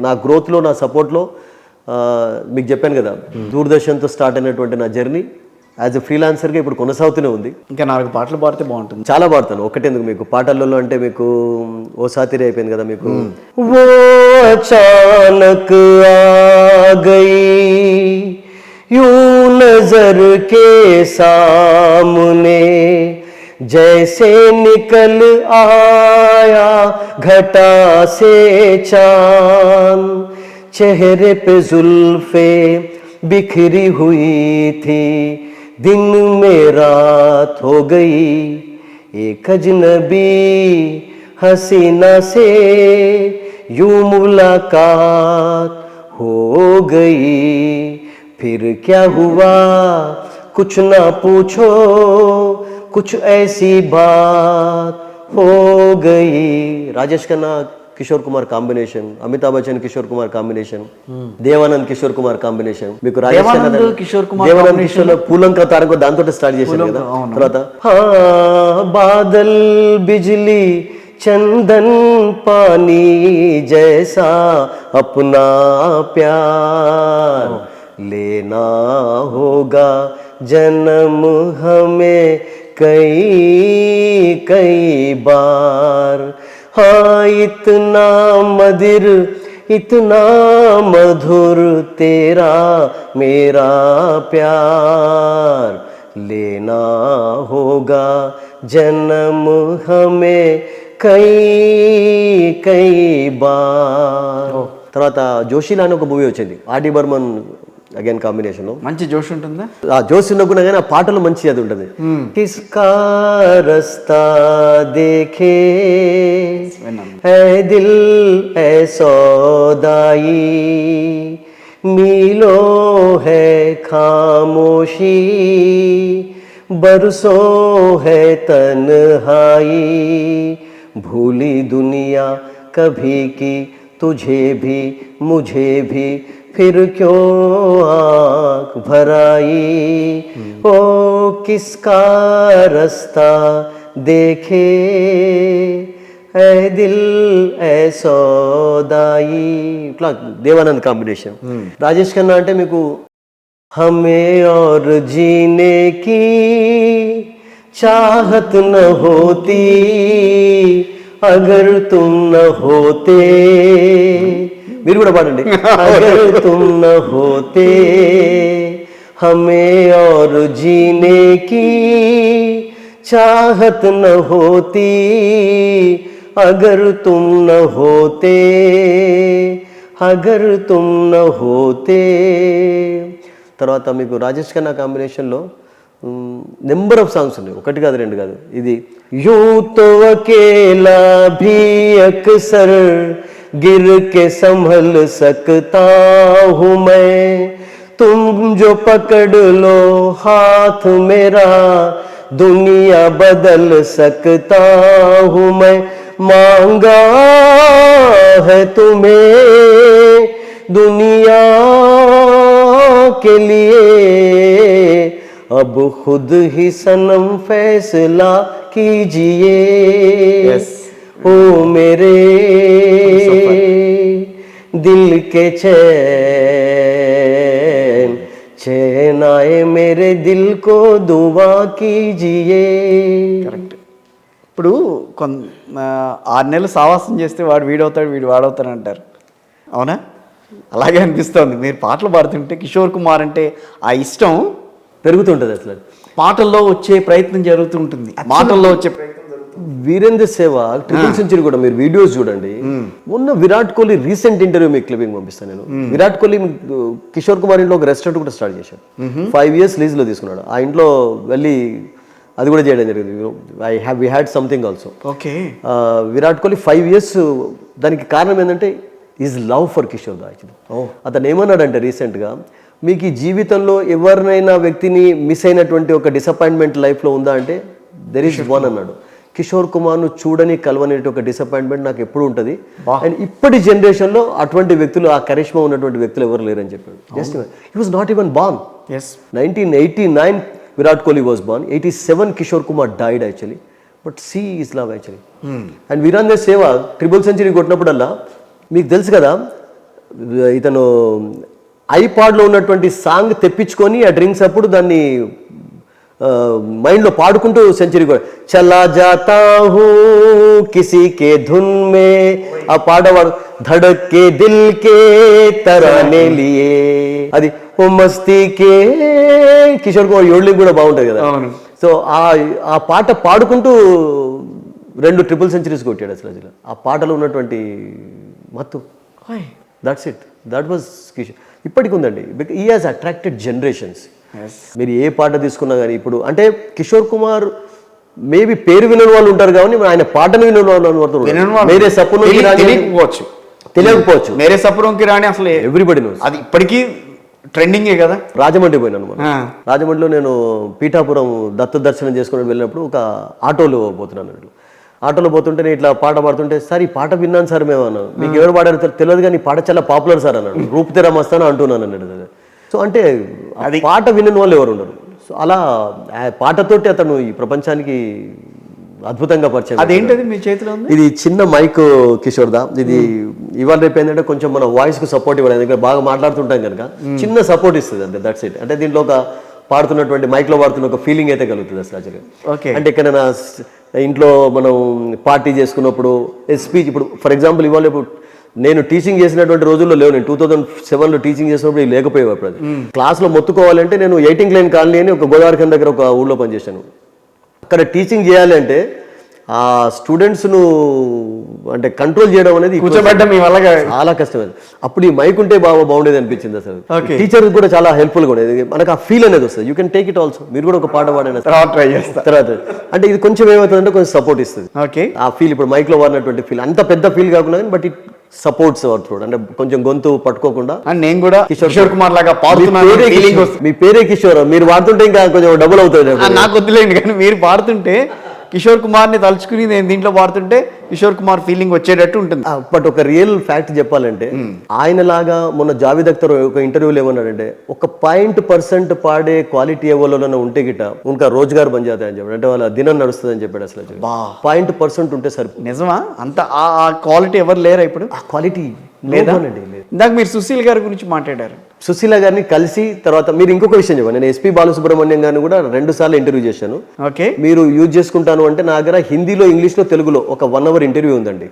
నా గ్రోత్లో, నా సపోర్ట్లో మీకు చెప్పాను కదా, దూరదర్శన్తో స్టార్ట్ అయినటువంటి నా జర్నీ యాజ్ ఎ ఫ్రీలాన్సర్గా ఇప్పుడు కొనసాగుతూనే ఉంది. ఇంకా 4 పాటలు పాడితే బాగుంటుంది. చాలా పాడతాను, ఒకటేందుకు మీకు పాటలలో అంటే మీకు ఓ సాతిరి అయిపోయింది కదా మీకు. ఓ అచానక్ ఆ గయి యూं नजर के सामने जैसे निकल आया घटा से चांद, चेहरे पे जुल्फे बिखरी हुई थी, दिन में रात हो गई, एक अजनबी हसीना से यूं मुलाकात हो गई, फिर क्या हुआ कुछ ना पूछो, कुछ ऐसी बात हो गई. Rajesh Khanna Kishore Kumar combination, Amitabh Bachchan Kishore Kumar combination, Devanand Kishore Kumar combination. మీకు రాజేష్ ఖన్నా దేవానంద్ కిషోర్ పూలంక తారక దాంతో స్టార్ట్ చేశారు కదా. తర్వాత బాదల్ బిజ్లీ చందన్ పానీ జైసా అప్నా ప్యార్ लेना होगा जन्म हमें कई बार, हाँ इतना मधुर इतना मधुर तेरा मेरा प्यार, लेना होगा जन्म हमें कई बार. తర్వాత జోషిలా అని ఒక మూవీ వచ్చింది, ఆర్డి బర్మన్ అగైన్ కాంబినేషన్. మంచి జోష్ ఉంటుందా? ఆ జోష్ ఉండకుండా కానీ ఆ పాటలు మంచి అది ఉంటుంది. కిస్కా రస్తా దేఖే హై దిల్ హై సౌదాయి, మీలో హై ఖామోషి, బరసో హై తన్హాయి, భూలి దునియా కభీ की तुझे भी मुझे भी फिर क्यों आँख भराई, ओ किसका रास्ता देखे ऐ दिल ऐ सौदाई. ఇట్లా దేవానంద్ కాంబినేషన్. రాజేష్ ఖన్నా అంటే మీకు हमें और जीने की चाहत न होती, अगर तुम न होते, మీరు కూడా పాడండి. अगर तुम न होते हमें और जीने की चाहत न होती, अगर तुम न होते, अगर तुम न होते. తర్వాత మీకు రాజేష్ ఖన్నా కాంబినేషన్లో నెంబర్ ఆఫ్ సాంగ్స్ ఉన్నాయి, ఒకటి కాదు రెండు కాదు. ఇది యూं तो अकेला भी अक्सर गिर के संभल सकता हूँ मैं, तुम जो पकड़ लो हाथ मेरा दुनिया बदल सकता हूँ मैं, मांगा है तुम्हें दुनिया के लिए अब खुद ही सनम फैसला कीजिए ओ मेरे दिल के चैन चैन आए मेरे दिल को दुआ कीजिए. కరెక్ట్. ఇప్పుడు 6 నెలలు సావాసం చేస్తే వాడు వీడవుతాడు వీడు వాడవుతాడు అంటారు, అవునా? అలాగే అనిపిస్తుంది మీరు పాటలు పాడుతుంటే. కిషోర్ కుమార్ అంటే ఆ ఇష్టం పెరుగుతుంటది అసలు. పాటల్లో వచ్చే ప్రయత్నం జరుగుతుంటుంది, మాటల్లో వచ్చే ప్రయత్నం. వీరేంద్ర సేవాగ్ ట్రిపుల్ సెంచరీ కూడా మీరు వీడియోస్ చూడండి. మొన్న విరాట్ కోహ్లీ రీసెంట్ ఇంటర్వ్యూ మీకు క్లిప్పింగ్ పంపిస్తాను నేను. విరాట్ కోహ్లీ కిషోర్ కుమార్ ఇంట్లో ఒక రెస్టారెంట్ కూడా స్టార్ట్ చేశాడు. 5 years లీజ్ లో తీసుకున్నాడు. ఆ ఇంట్లో వెళ్ళి అది కూడా చేయడం జరిగింది. We had something also. Okay. Virat Kohli 5 years, దానికి కారణం ఏంటంటే is love for Kishore da. Actually అతను ఏమన్నాడంటే రీసెంట్గా, మీకు ఈ జీవితంలో ఎవరినైనా వ్యక్తిని మిస్ అయినటువంటి ఒక డిసప్పాయింట్మెంట్ లైఫ్లో ఉందా అంటే దెర్ ఈస్ వన్ అన్నాడు. కిషోర్ కుమార్ను చూడని కలవని ఒక డిసప్పాయింట్మెంట్ నాకు ఎప్పుడు ఉంటుంది. అండ్ ఇప్పటి జనరేషన్లో అటువంటి వ్యక్తులు, ఆ కరిష్మా ఉన్నటువంటి వ్యక్తులు ఎవరు లేరని చెప్పాడు. Just he was not even born. 1989 Virat Kohli was born. 87 Kishore Kumar died actually. But see is love actually. And Virender Sehwag triple century కొట్టినప్పుడల్లా మీకు తెలుసు కదా, ఇతను ఐపాడ్లో ఉన్నటువంటి సాంగ్ తెప్పించుకొని ఆ డ్రింక్స్ అప్పుడు దాన్ని మైండ్లో పాడుకుంటూ సెంచరీ కూడా చలా జాతా హూ కిసి కే ధున్ మే, ఆ పాడవాడు ధడక్ కే దిల్ కే తరానే లియే, అది ఓ మస్తీ కే. కిషోర్ కుమార్ యోడ్లింగ్ కూడా బాగుంటుంది కదా. సో ఆ పాట పాడుకుంటూ 2 ట్రిపుల్ సెంచరీస్ కొట్టాడు అసలు. ఆ పాటలో ఉన్నటువంటి మత్తు, that's it, that was Kishore. ఇప్పటికి ఉందండి. He has attracted generations. మీరు ఏ పాట తీసుకున్నా కానీ ఇప్పుడు అంటే కిషోర్ కుమార్ మేబీ పేరు వినని వాళ్ళు ఉంటారు కానీ ఆయన పాటను వినని వాళ్ళు మేరే సప్నోం కి రాణి తెలియకపోవచ్చు. మేరే సప్నోం కి రాణి అసలు ఎవ్రీబడి నోస్. అది ఇప్పటికీ ట్రెండింగే కదా. రాజమండ్రి పోయినాను మనం. రాజమండ్రిలో నేను పీఠాపురం దత్త దర్శనం చేసుకుని వెళ్ళినప్పుడు ఒక ఆటోలో పోతున్నాను. ఆటోలో పోతుంటే నేను ఇట్లా పాట పాడుతుంటే, సార్ ఈ పాట విన్నాను సార్ మేము అన్నాను. మీకు ఎవరు పాడారు తెలియదు కానీ ఈ పాట చాలా పాపులర్ సార్ అన్నాడు. రూప్ తెరా మస్తాను అంటున్నాను అన్నాడు. సో అంటే అది పాట వినని వాళ్ళు ఎవరు ఉండరు. సో అలా పాటతోటి అతను ఈ ప్రపంచానికి అద్భుతంగా పరిచయం. అదేంటది మీ చేతిలో ఉంది? ఇది చిన్న మైక్ కిషోర్ దా. ఇది ఇవాళ రేపు ఏంటంటే కొంచెం మన వాయిస్ కు సపోర్ట్ ఇవ్వడం, ఎందుకంటే బాగా మాట్లాడుతుంటాం కనుక చిన్న సపోర్ట్ ఇస్తుంది అంతే, దట్స్ ఇట్. అంటే దీంట్లో ఒక పాడుతున్నటువంటి మైక్ లో పాడుతున్న ఒక ఫీలింగ్ అయితే కలుగుతుంది అసలు యాక్చువల్గా. ఓకే. అంటే ఎక్కడైనా ఇంట్లో మనం పార్టీ చేసుకున్నప్పుడు స్పీచ్, ఇప్పుడు ఫర్ ఎగ్జాంపుల్ ఇవాళ ఇప్పుడు నేను టీచింగ్ చేసినటువంటి రోజుల్లో లేవు. నేను 2007లో టీచింగ్ చేసినప్పుడు ఇది లేకపోయేవి. అప్పుడు అది క్లాస్లో మొత్తుకోవాలంటే నేను 18 లైన్ కాలనీ అని ఒక గోదావరిఖండ్ దగ్గర ఒక ఊళ్ళో పనిచేశాను. అక్కడ టీచింగ్ చేయాలి అంటే ఆ స్టూడెంట్స్ను అంటే కంట్రోల్ చేయడం అనేది కూర్చోబెట్టడం మీ వల్ల చాలా కష్టమైంది. అప్పుడు ఈ మైక్ ఉంటే బాగుండేది అనిపించింది అసలు. టీచర్ కూడా చాలా హెల్ప్ఫుల్గా ఉండేది. మనకు ఆ ఫీల్ అనేది వస్తుంది. You can take it also. మీరు కూడా ఒక పాట పాడిన తర్వాత అంటే ఇది కొంచెం ఏమవుతుందంటే కొంచెం సపోర్ట్ ఇస్తుంది. ఆ ఫీల్ ఇప్పుడు మైక్ లో వాడినటువంటి ఫీల్ అంత పెద్ద ఫీల్ కాకుండా బట్ ఇట్ సపోర్ట్స్ అవుతుంది. అంటే కొంచెం గొంతు పట్టుకోకుండా. నేను కూడా కిషోర్ కుమార్ లాగా పాడుతున్నాను. మీ పేరే కిషోర్, మీరు వాడుతుంటే ఇంకా కొంచెం డబుల్ అవుతుంది. నాకు వద్దులేండి కానీ మీరు పాడుతుంటే కిషోర్ కుమార్ని తలుచుకుని నేను దీంట్లో పాడుతుంటే కిషోర్ కుమార్ ఫీలింగ్ వచ్చేటట్టు ఉంటుంది. బట్ ఒక రియల్ ఫ్యాక్ట్ చెప్పాలంటే ఆయన లాగా మొన్న జావేద్ అఖ్తర్ ఒక ఇంటర్వ్యూలో ఏమన్నాడంటే, ఒక 0% పాడే క్వాలిటీ ఎవరిలోనే ఉంటే గిట ఇంకా రోజ్గార్ బంద్ చేస్తాయని చెప్పాడు. అంటే వాళ్ళ దినం నడుస్తుంది అని చెప్పాడు. అసలు 0% ఉంటే సరే. నిజమా? అంత ఆ క్వాలిటీ ఎవరు లేరా ఇప్పుడు? ఆ క్వాలిటీ లేదండి. ఇందాక మీరు సుశీల్ గారి గురించి మాట్లాడారు. సుశీల గారిని కలిసి తర్వాత మీరు ఇంకొక విషయం చెప్పండి. నేను ఎస్పీ బాలసుబ్రహ్మణ్యం గారిని కూడా 2 సార్లు ఇంటర్వ్యూ చేశాను. ఓకే. మీరు యూజ్ చేసుకుంటాను అంటే నా దగ్గర హిందీలో, ఇంగ్లీష్లో, తెలుగులో ఒక 1 hour ఇంటర్వ్యూ ఉందండి.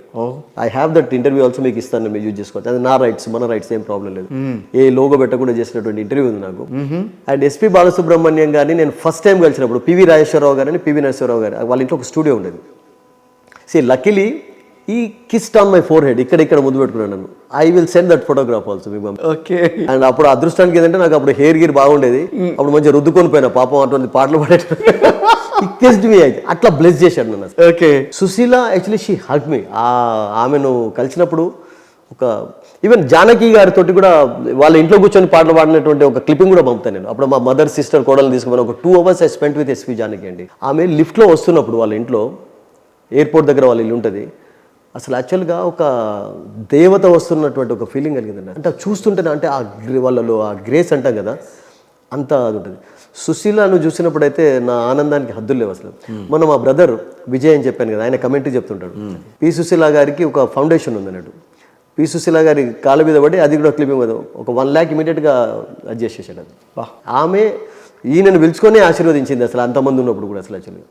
I have that interview also. మీకు ఇస్తాను, మీరు యూజ్ చేసుకోవచ్చు. అది నా రైట్స్, మన రైట్స్, ఏం ప్రాబ్లం లేదు. ఏ లోగో పెట్టకుండా చేసినటువంటి ఇంటర్వ్యూ ఉంది నాకు. అండ్ ఎస్పీ బాలసుబ్రహ్మణ్యం గారిని నేను ఫస్ట్ టైం కలిసినప్పుడు పివి రాజేశ్వరరావు గారిని, పివి నరసింహరావు గారు వాళ్ళ ఇంట్లో ఒక స్టూడియో ఉండేది. లక్కీలీ ఈ కిస్ట్ ఆన్ మై ఫోర్ హెడ్ ఇక్కడ ముందు పెట్టుకున్నాను. I will send that photograph also మీకు. ఓకే. అండ్ అప్పుడు అదృష్టానికి ఏంటంటే నాకు అప్పుడు హెయిర్ గీర్ బాగుండేది. అప్పుడు మంచిగా రుద్దుకొని పోయినా పాపం అటువంటి పాటలు పాడేటప్పుడు అట్లా బ్లెస్ చేశాడు నన్ను. Okay. Sushila actually she hug me. ఆమెను కలిసినప్పుడు ఒక ఈవెన్ జానకి గారితో కూడా వాళ్ళ ఇంట్లో కూర్చొని పాటలు పాడినటువంటి ఒక క్లిప్పింగ్ కూడా పంపుతాను నేను. అప్పుడు మా మదర్ సిస్టర్ కోడలు తీసుకుని ఒక 2 hours I spent with SP Janaki అండి. ఆమె లిఫ్ట్లో వస్తున్నప్పుడు వాళ్ళ ఇంట్లో, ఎయిర్పోర్ట్ దగ్గర వాళ్ళ ఇల్లు ఉంటుంది, అసలు యాక్చువల్గా ఒక దేవత వస్తున్నటువంటి ఒక ఫీలింగ్ కలిగిందండి. అంటే చూస్తుంటేనే అంటే వాళ్ళలో ఆ గ్రేస్ అంటాం కదా, అంత అది ఉంటుంది. సుశీలను చూసినప్పుడైతే నా ఆనందానికి హద్దులు లేవు అసలు. మొన్న మా బ్రదర్ విజయ్ అని చెప్పాను కదా, ఆయన కమెంటరీ చెప్తుంటాడు, పి సుశీల గారికి ఒక ఫౌండేషన్ ఉంది అన్నట్టు. పి సుశీల గారి కాళ్ళ మీద పడి అది కూడా క్లిప్పింగ్ కదా, ఒక 1 lakh ఇమీడియట్గా అది చేసేసాడు. అది ఆమె ఈయనను పిలుచుకొని ఆశీర్వదించింది అసలు అంతమంది ఉన్నప్పుడు కూడా అసలు యాక్చువల్గా.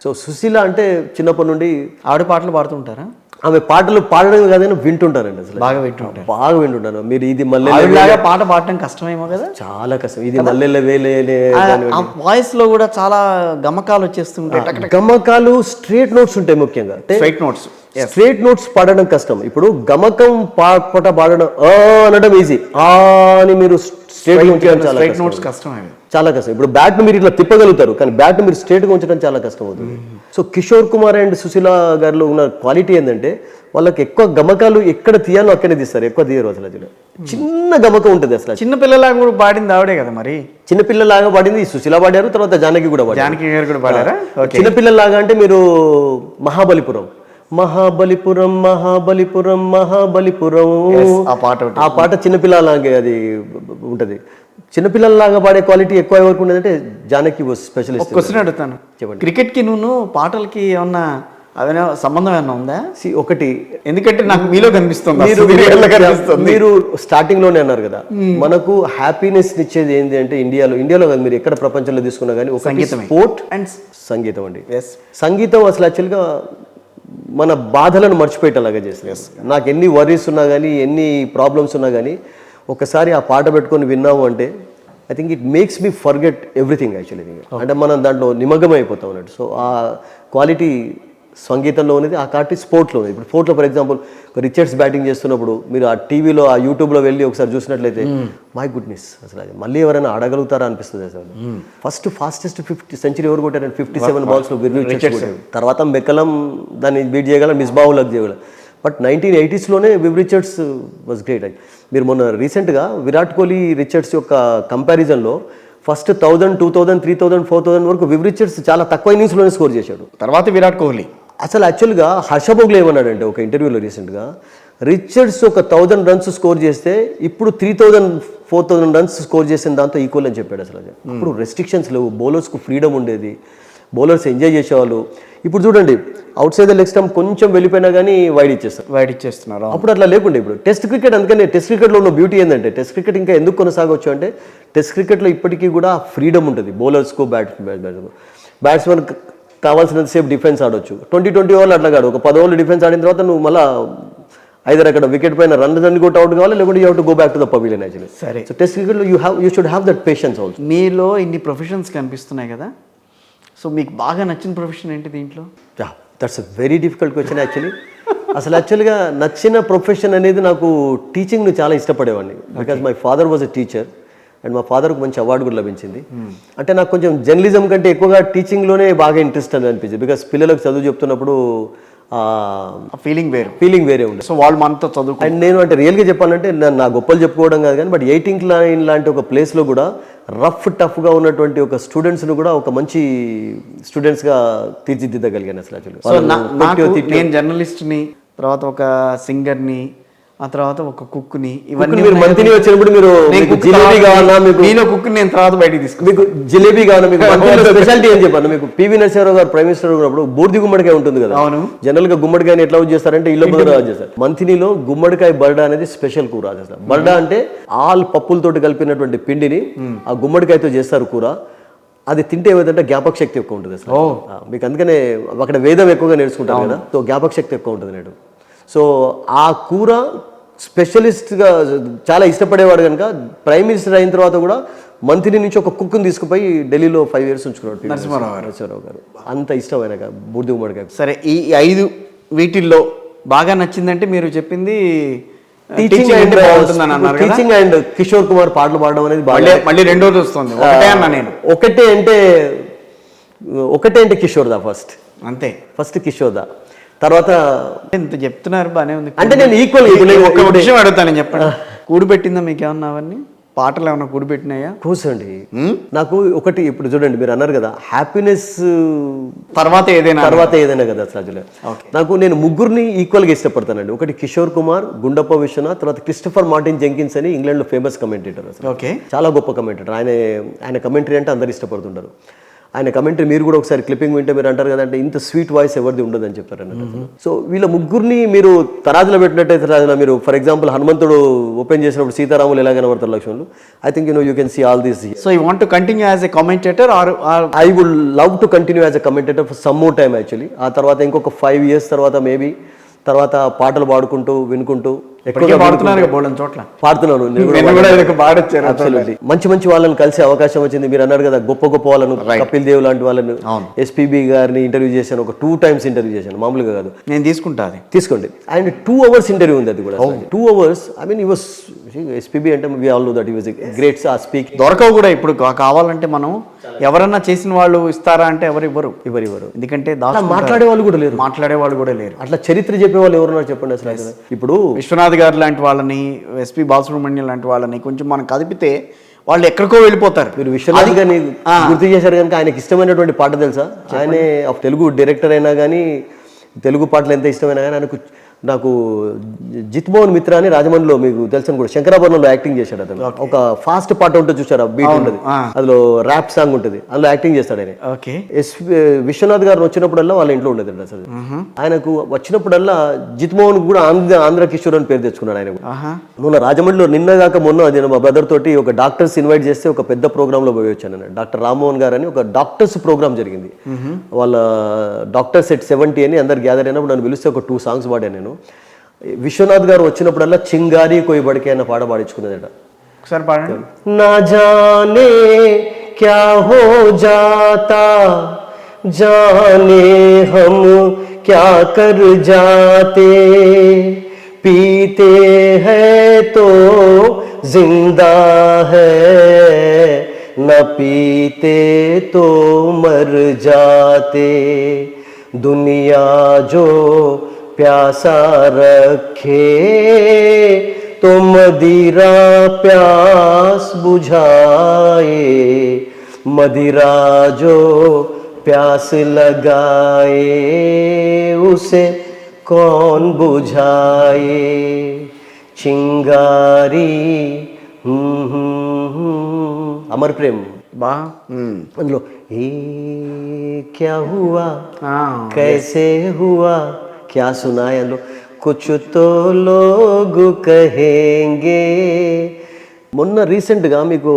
సో సుశీల అంటే చిన్నప్పటి నుండి ఆవిడ పాటలు పాడుతుంటారా? ఆమె పాటలు పాడడం కాదని వింటుంటారండి అసలు, బాగా వింటుంటారు. బాగా వింటుంటాను. మీరు ఇది మళ్ళీ పాట పాడటం కష్టమేమో కదా, చాలా కష్టం. ఇది మల్లెల వేలే ఆ వాయిస్ లో కూడా చాలా గమకాలు వచ్చేస్తుంటాయి, గమకాలు స్ట్రేట్ నోట్స్ ఉంటాయి ముఖ్యంగా. స్ట్రైట్ నోట్స్, స్ట్రేట్ నోట్స్ పాడడం కష్టం. ఇప్పుడు గమకం పాట పాడడం అనడం ఈజీ, అని మీరు స్ట్రేట్ నోట్స్ కష్టం, చాలా కష్టం. ఇప్పుడు బ్యాట్ మీరు ఇట్లా తిప్పగలుగుతారు, కానీ బ్యాట్ మీరు స్ట్రేట్ గా ఉంచడం చాలా కష్టం అవుతుంది. సో కిషోర్ కుమార్ అండ్ సుశీల గారిలో ఉన్న క్వాలిటీ ఏంటంటే వాళ్ళకి ఎక్కువ గమకాలు ఎక్కడ తీయాలో అక్కడే తీస్తారు, ఎక్కువ తీయరు అసలు. చిన్న గమకం ఉంటుంది అసలు. చిన్న పిల్లలాగా కూడా పాడింది ఆవిడే కదా మరి. చిన్నపిల్లలాగా పాడింది సుశీల పాడారు, తర్వాత జానకి కూడా పాడారు. జానకి గారు కూడా పాడారా? చిన్నపిల్లలాగా అంటే మీరు మహాబలిపురం మహాబలిపురం మహాబలిపురం మహాబలిపురం ఆ పాట చిన్నపిల్లలాగే అది ఉంటుంది. చిన్నపిల్లల్లాగా పాడే క్వాలిటీ ఎక్కువ ఎవరికి ఉండదంటే జానకి స్పెషలిస్ట్. క్వశ్చన్ అడుగుతాను, క్రికెట్ కి నువ్వు పాటలకి ఏమన్నా అదేనా సంబంధం ఏమన్నా ఉందా? ఒకటి, ఎందుకంటే నాకు మీలో కనిపిస్తుంది, మీరు స్టార్టింగ్ లోనే అన్నారు కదా, మనకు హ్యాపీనెస్ ఇచ్చేది ఏంటి అంటే ఇండియాలో కాదు, మీరు ఎక్కడ ప్రపంచంలో తీసుకున్నా కానీ ఒక స్పోర్ట్ అండ్ సంగీతం అండి. సంగీతం అసలు యాక్చువల్గా మన బాధలను మర్చిపోయేటలాగా చేస్తుంది. నాకు ఎన్ని వరీస్ ఉన్నా కానీ ఎన్ని ప్రాబ్లమ్స్ ఉన్నా కానీ ఒకసారి ఆ పాట పెట్టుకొని విన్నాము అంటే I think it makes me forget everything actually. అంటే మనం దాంట్లో నిమగ్నం అయిపోతాం అన్నట్టు. సో ఆ క్వాలిటీ సంగీతంలో ఉన్నది, ఆ క్వాలిటీ స్పోర్ట్లో ఉంది. ఇప్పుడు స్పోర్ట్లో ఫర్ ఎగ్జాంపుల్ రిచర్డ్స్ బ్యాటింగ్ చేస్తున్నప్పుడు మీరు ఆ టీవీలో ఆ యూట్యూబ్లో వెళ్ళి ఒకసారి చూసినట్లయితే మై గుడ్నెస్ అసలు అది మళ్ళీ ఎవరైనా ఆడగలుగుతారా అనిపిస్తుంది అసలు. ఫాస్టెస్ట్ 50th century ఎవరు కొట్టారంటే 57 balls రిచర్డ్స్. తర్వాత మెక్కలం దాన్ని బీట్ చేయగల, మిస్బాహులకు చేయగల. But 1980s Viv Richards was great. మీరు మొన్న రీసెంట్గా విరాట్ కోహ్లీ రిచర్డ్స్ యొక్క కంపారిజన్లో ఫస్ట్ 1000, 2000, 3000, 4000 వరకు వివ్ రిచర్డ్స్ చాలా తక్కువ ఇన్నింగ్స్లోనే స్కోర్ చేశాడు. తర్వాత విరాట్ కోహ్లీ అసలు యాక్చువల్గా హర్ష భోగ్లే ఏమన్నాడంటే ఒక ఇంటర్వ్యూలో రీసెంట్గా, రిచర్డ్స్ ఒక 1000 runs స్కోర్ చేస్తే ఇప్పుడు 3000, 4000 runs స్కోర్ చేసిన దాంతో ఈక్వల్ అని చెప్పాడు అసలు. అప్పుడు రెస్ట్రిక్షన్స్ లేవు, బౌలర్స్కు ఫ్రీడమ్ ఉండేది, బౌలర్స్ ఎంజాయ్ చేసేవాళ్ళు. ఇప్పుడు చూడండి out side the leg stump కొంచెం వెళ్ళిపోయినా కానీ వైడ్ ఇచ్చేస్తున్నారు. అప్పుడు అట్లా లేకుండే. ఇప్పుడు టెస్ట్ క్రికెట్, అందుకనే టెస్ట్ క్రికెట్లో ఉన్న బ్యూటీ ఏంటంటే టెస్ట్ క్రికెట్ ఇంకా ఎందుకు కొనసాగవచ్చు అంటే టెస్ట్ క్రికెట్లో ఇప్పటికీ కూడా ఫ్రీడమ్ ఉంటుంది బౌలర్స్కు, బ్యాట్స్మెన్ కావాల్సినంతసేపు డిఫెన్స్ ఆడొచ్చు. 20 ఓవర్లు అట్లా కాదు, ఒక 10 ఓవర్లు డిఫెన్స్ ఆడిన తర్వాత నువ్వు మళ్ళీ ఐదర్ అక్కడ వికెట్ పైన రన్ కొట్టి అవుట్ కావాలి, లేకుంటే you have to go back to the pavilion actually. సరే, సో టెస్ట్ క్రికెట్లో you should have that patience also. మీలో ఇన్ని ప్రొఫెషన్స్ కనిపిస్తున్నాయి కదా, సో మీకు బాగా నచ్చిన ప్రొఫెషన్ ఏంటి దీంట్లో? That's a very difficult question actually. అసలు యాక్చువల్గా నచ్చిన ప్రొఫెషన్ అనేది నాకు టీచింగ్ను చాలా ఇష్టపడేవాడిని. Because my father was a teacher and మా ఫాదర్కి మంచి అవార్డు కూడా లభించింది. అంటే నాకు కొంచెం జర్నలిజం కంటే ఎక్కువగా టీచింగ్లోనే బాగా ఇంట్రెస్ట్ అని అనిపించింది. బికాజ్ పిల్లలకు చదువు చెప్తున్నప్పుడు ఫీలింగ్ వేరే ఉంది. సో వాళ్ళు మనతో చదువు. అండ్ నేను అంటే రియల్గా చెప్పాలంటే నా గొప్పలు చెప్పుకోవడం కాదు కానీ, బట్ 18th line లాంటి ఒక ప్లేస్లో కూడా టఫ్గా ఉన్నటువంటి ఒక స్టూడెంట్స్ను కూడా ఒక మంచి స్టూడెంట్స్గా తీర్చిదిద్దగలిగాను అసలు. నేను జర్నలిస్ట్ని, తర్వాత ఒక సింగర్ని, ఆ తర్వాత ఒక కుక్ని, ఇవన్నీ మీరు మంత్లీ వచ్చినప్పుడు మీరు జిలేబీ కావాలా, మీలో కుక్ నేను తర్వాత బయటికి తీసుకుని మీకు జిలేబీ కావాలా, మీకు స్పెషాలిటీ ఏం చెప్పాను. మీకు పివి నరసింహారావు గారు ప్రైమ్ మినిస్టర్ ఉన్నప్పుడు బూర్ది గుమ్మడికాయ ఉంటుంది కదా. అవును, జనరల్ గా గుమ్మడికాయని ఎట్లా చేస్తారంటే ఇళ్ళ బదులు చేస్తారు. మంతినిలో గుమ్మడికాయ బర్డా అనేది స్పెషల్ కూర చేస్తారు. బర్డా అంటే ఆల్ పప్పులతోటి కలిపినటువంటి పిండిని ఆ గుమ్మడికాయతో చేస్తారు కూర. అది తింటే ఏమైందంటే జ్ఞాపక శక్తి ఎక్కువ ఉంటుంది అసలు మీకు. అందుకనే అక్కడ వేదం ఎక్కువగా నేర్చుకుంటారు కదా, సో జ్ఞాపక శక్తి ఎక్కువ ఉంటుంది నేడు. సో ఆ కూర స్పెషలిస్ట్గా చాలా ఇష్టపడేవాడు కనుక ప్రైమ్ మినిస్టర్ అయిన తర్వాత కూడా మంత్రి నుంచి ఒక కుక్ని తీసుకుపోయి ఢిల్లీలో 5 years ఉంచుకున్నాడు నరసింహారావు గారు. అంత ఇష్టం ఆయన బూర్ది గుమ్మడికాయ. సరే, ఈ 5 వీటిల్లో బాగా నచ్చిందంటే మీరు చెప్పింది టీచింగ్ అండ్ కిషోర్ కుమార్ పాటలు పాడడం అనేది మళ్ళీ రెండోది వస్తుంది. ఒకటే అంటే కిషోర్ దా ఫస్ట్, అంతే. ఫస్ట్ కిషోర్ దా, తర్వాత ఇంత చెప్తున్నారు బానే ఉంది. అంటే నేను ఈక్వల్ ఒక విషయం అడుగుతాను, చెప్పండి. కూడు పెట్టిందా మీకు ఏమన్నా అవన్నీ? పాటలు ఏమైనా కూడిపెట్టినాయా? కూర్చోండి. నాకు ఒకటి ఇప్పుడు చూడండి, మీరు అన్నారు కదా హ్యాపీనెస్ తర్వాత ఏదైనా కదా అసలు. నాకు నేను ముగ్గురిని ఈక్వల్గా ఇష్టపడతానండి. ఒకటి కిషోర్ కుమార్, గుండప్ప విశ్వనాథ్, తర్వాత క్రిస్టఫర్ మార్టిన్ జెంకిన్స్ అని ఇంగ్లాండ్లో ఫేమస్ కమెంటేటర్ అసలు. ఓకే, చాలా గొప్ప కమెంటేటర్. ఆయన కమెంటరీ అంటే అందరు ఇష్టపడుతుంటారు. ఆయన కమెంటరీ మీరు కూడా ఒకసారి క్లిప్పింగ్ వింటే మీరు అంటారు కదంటే ఇంత స్వీట్ వాయిస్ ఎవరిది ఉండదు అని చెప్పారు అన్నట్టు. సో వీళ్ళ ముగ్గురిని మీరు తరాజులో పెట్టినట్టయితే తరాజులో మీరు ఫర్ ఎగ్జాంపుల్ హనుమంతుడు ఓపెన్ చేసినప్పుడు సీతారాములు ఎలా కనబడతారు లక్ష్మణులు, I think you can see all these. So you want to continue as a commentator or? I would love to continue as a commentator for some more time actually. ఆ తర్వాత ఇంకొక 5 years తర్వాత maybe తర్వాత పాటలు పాడుకుంటూ వినుకుంటూ పాడుతున్నాను. మంచి మంచి వాళ్ళని కలిసే అవకాశం వచ్చింది. మీరు అన్నారు కదా గొప్ప గొప్ప వాళ్ళను, కపిల్ దేవ్ లాంటి వాళ్ళను, ఎస్పీబీ గారిని ఇంటర్వ్యూ చేశాను. ఒక 2 times ఇంటర్వ్యూ చేశాను, మామూలుగా కాదు. నేను తీసుకుంటా, తీసుకోండి. అండ్ 2 hours ఇంటర్వ్యూ ఉంది అది కూడా. 2 hours. I mean was SPB అంటే we all know that he was a great speak. దొరకవు కూడా ఇప్పుడు కావాలంటే మనం ఎవరన్నా చేసిన వాళ్ళు ఇస్తారా అంటే ఎవరు ఇవ్వరు. ఎందుకంటే మాట్లాడే వాళ్ళు కూడా లేరు. అట్లా చరిత్ర చెప్పే వాళ్ళు ఎవరున్నారు చెప్పండి అసలు. ఇప్పుడు విశ్వనాథ్ గారు లాంటి వాళ్ళని, ఎస్పి బాలసుబ్రహ్మణ్యం లాంటి వాళ్ళని కొంచెం మనం కదిపితే వాళ్ళు ఎక్కడికో వెళ్ళిపోతారు. మీరు విశ్వనాథ్ గారిని గుర్తు చేశారు కనుక ఆయనకి ఇష్టమైనటువంటి పాట తెలుసా? ఆయనే తెలుగు డైరెక్టర్ అయినా కానీ తెలుగు పాటలు ఎంత ఇష్టమైనా కానీ నాకు జిత్మోహన్ మిత్రా అని రాజమండ్రిలో మీకు తెలుసు కూడా శంకరాభరణంలో యాక్టింగ్ చేశాడు అతను. ఒక ఫాస్ట్ పాట ఉంటుంది చూసారా, బీట్ ఉంటుంది, అందులో ర్యాప్ సాంగ్ ఉంటుంది, అందులో యాక్టింగ్ చేస్తాడు ఆయన. విశ్వనాథ్ గారు వచ్చినప్పుడల్లా వాళ్ళ ఇంట్లో ఉండేది అసలు. ఆయనకు వచ్చినప్పుడల్లా జిత్మోహన్ కూడా ఆంధ్ర కిషోర్ అని పేరు తెచ్చుకున్నాడు ఆయన. మొన్న రాజమండ్రిలో నిన్నగాక మొన్న అది మా బ్రదర్ తోటి ఒక డాక్టర్స్ ఇన్వైట్ చేస్తే ఒక పెద్ద ప్రోగ్రామ్ లో పోయి వచ్చాను. డాక్టర్ రామ్మోహన్ గారు అని ఒక డాక్టర్స్ ప్రోగ్రామ్ జరిగింది. వాళ్ళ డాక్టర్స్ ఎట్ 70 అని అందరు గ్యాదర్ అయినప్పుడు నన్ను పిలిస్తే ఒక 2 songs పాడాను నేను. విశ్వనాథ్ గారు వచ్చినప్పుడల్లా చింగారి కోయి బడికే అన్న పాట పాడించుకునేదట. ఒకసారి పాడండి. నా జానే క్యా హో జాతా జానే హమ్ క్యా కర్ జాతే పీతే హై తో జిందా హై न पीते तो मर जाते दुनिया जो प्यासा रखे तो मदिरा प्यास बुझाए मदिरा जो प्यास लगाए उसे कौन बुझाए चिंगारी अमर प्रेम बा అందులో ఏ क्या हुआ कैसे हुआ क्या सुनाए అందులో कुछ तो लोग कहेंगे. మొన్న రీసెంట్గా మీకు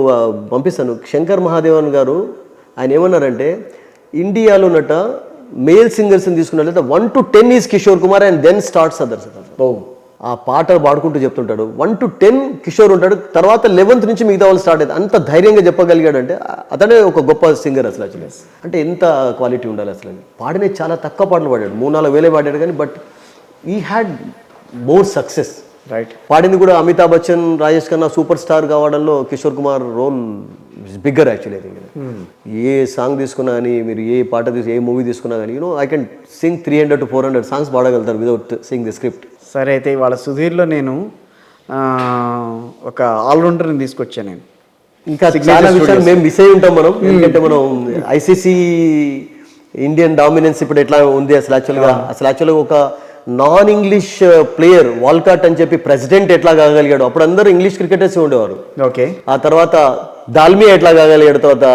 పంపిస్తాను. శంకర్ మహాదేవన్ గారు ఆయన ఏమన్నారంటే ఇండియాలో ఉన్నట మేల్ సింగర్స్ని తీసుకున్నట్లయితే 1 to 10 is Kishore Kumar and then starts others. ఆ పాటలు పాడుకుంటూ చెప్తుంటాడు. 1 to 10 కిషోర్ ఉంటాడు, తర్వాత 11th నుంచి మిగతా వాళ్ళు స్టార్ట్ అవుతుంది. అంత ధైర్యంగా చెప్పగలిగాడు అంటే అతనే ఒక గొప్ప సింగర్ అసలు. యాక్చువల్లీ అంటే ఎంత క్వాలిటీ ఉండాలి అసలు. పాడినే చాలా తక్కువ పాటలు పాడాడు, 3-4 వేలే పాడాడు కానీ బట్ ఈ హ్యాడ్ మోర్ సక్సెస్. రైట్. పాడింది కూడా అమితాబ్ బచ్చన్, రాజేష్ ఖన్నా సూపర్ స్టార్ కావడంలో Kishore Kumar role bigger actually. ఏ సాంగ్ తీసుకున్నా కానీ మీరు ఏ పాట ఏ మూవీ తీసుకున్నా కానీ I can sing 300 to 400 songs పాడగలుగుతారు వితౌట్ సింగ్ ది స్క్రిప్ట్. సరే, అయితే ఇవాళ సుధీర్లో నేను ఒక ఆల్రౌండర్ని తీసుకొచ్చాను. నేను ఇంకా చాలా విషయాలు మేము మిస్ అయి ఉంటాం మనం. ఎందుకంటే మనం ఐసీసీ ఇండియన్ డామినెన్స్ ఇప్పుడు ఎట్లా ఉంది అసలు యాక్చువల్గా ఒక నాన్ ఇంగ్లీష్ ప్లేయర్ వాల్కాట్ అని చెప్పి ప్రెసిడెంట్ ఎట్లా కాగలిగాడు. అప్పుడు అందరూ ఇంగ్లీష్ క్రికెటర్స్ ఉండేవారు. ఓకే. ఆ తర్వాత దాల్మియా ఎట్లా కాగలిగాడు, తర్వాత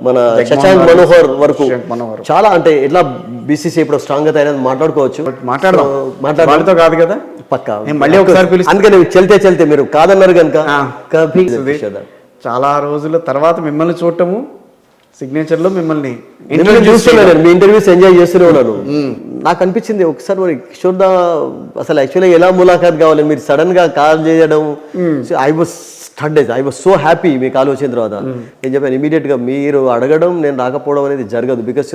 మన శశాంక్ మనోహర్ వరకు చాలా అంటే ఎట్లా బీసీసీ ఇప్పుడు స్ట్రాంగ్ గా తయారైంది మాట్లాడుకోవచ్చు. మాట్లాడతో కాదు కదా పక్కా మళ్ళీ ఒకసారి. అందుకని చెల్తే మీరు కాదన్నారు కనుక చాలా రోజుల తర్వాత మిమ్మల్ని చూడటము, సిగ్నేచర్ లో మిమ్మల్ని చూస్తున్నాను, మీ ఇంటర్వ్యూస్ ఎంజాయ్ చేస్తూనే ఉన్నాను. నాకు అనిపించింది ఒకసారి మరి కిషోర్ దా అసలు యాక్చువల్గా ఎలా ములాఖాత్ కావాలి, మీరు సడన్ గా కాల్ చేయడం. I was so happy me call వచ్చిన తర్వాత. నేను చెప్పాను ఇమీడియట్గా మీరు అడగడం నేను రాకపోవడం అనేది జరగదు. బికాస్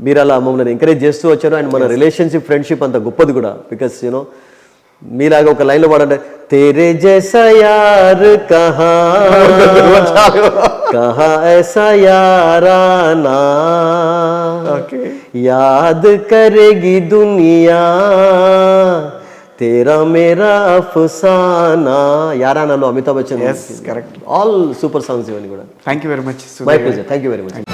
మీరు అలా మమ్మల్ని ఎంకరేజ్ చేస్తూ వచ్చారు. అండ్ మన రిలేషన్షిప్ ఫ్రెండ్షిప్ అంత గొప్పది కూడా. బికాస్ మీలాగా ఒక లైన్లో పాడంటే तेरे जैसा यार कहाँ ऐसा याराना याद करेगी दुनिया తేరా మేరా అఫ్సానా, యారానాలో Amitabh Bachchan, yes correct. All super songs ఇవన్నీ కూడా. Thank you very much. My pleasure, thank you very much.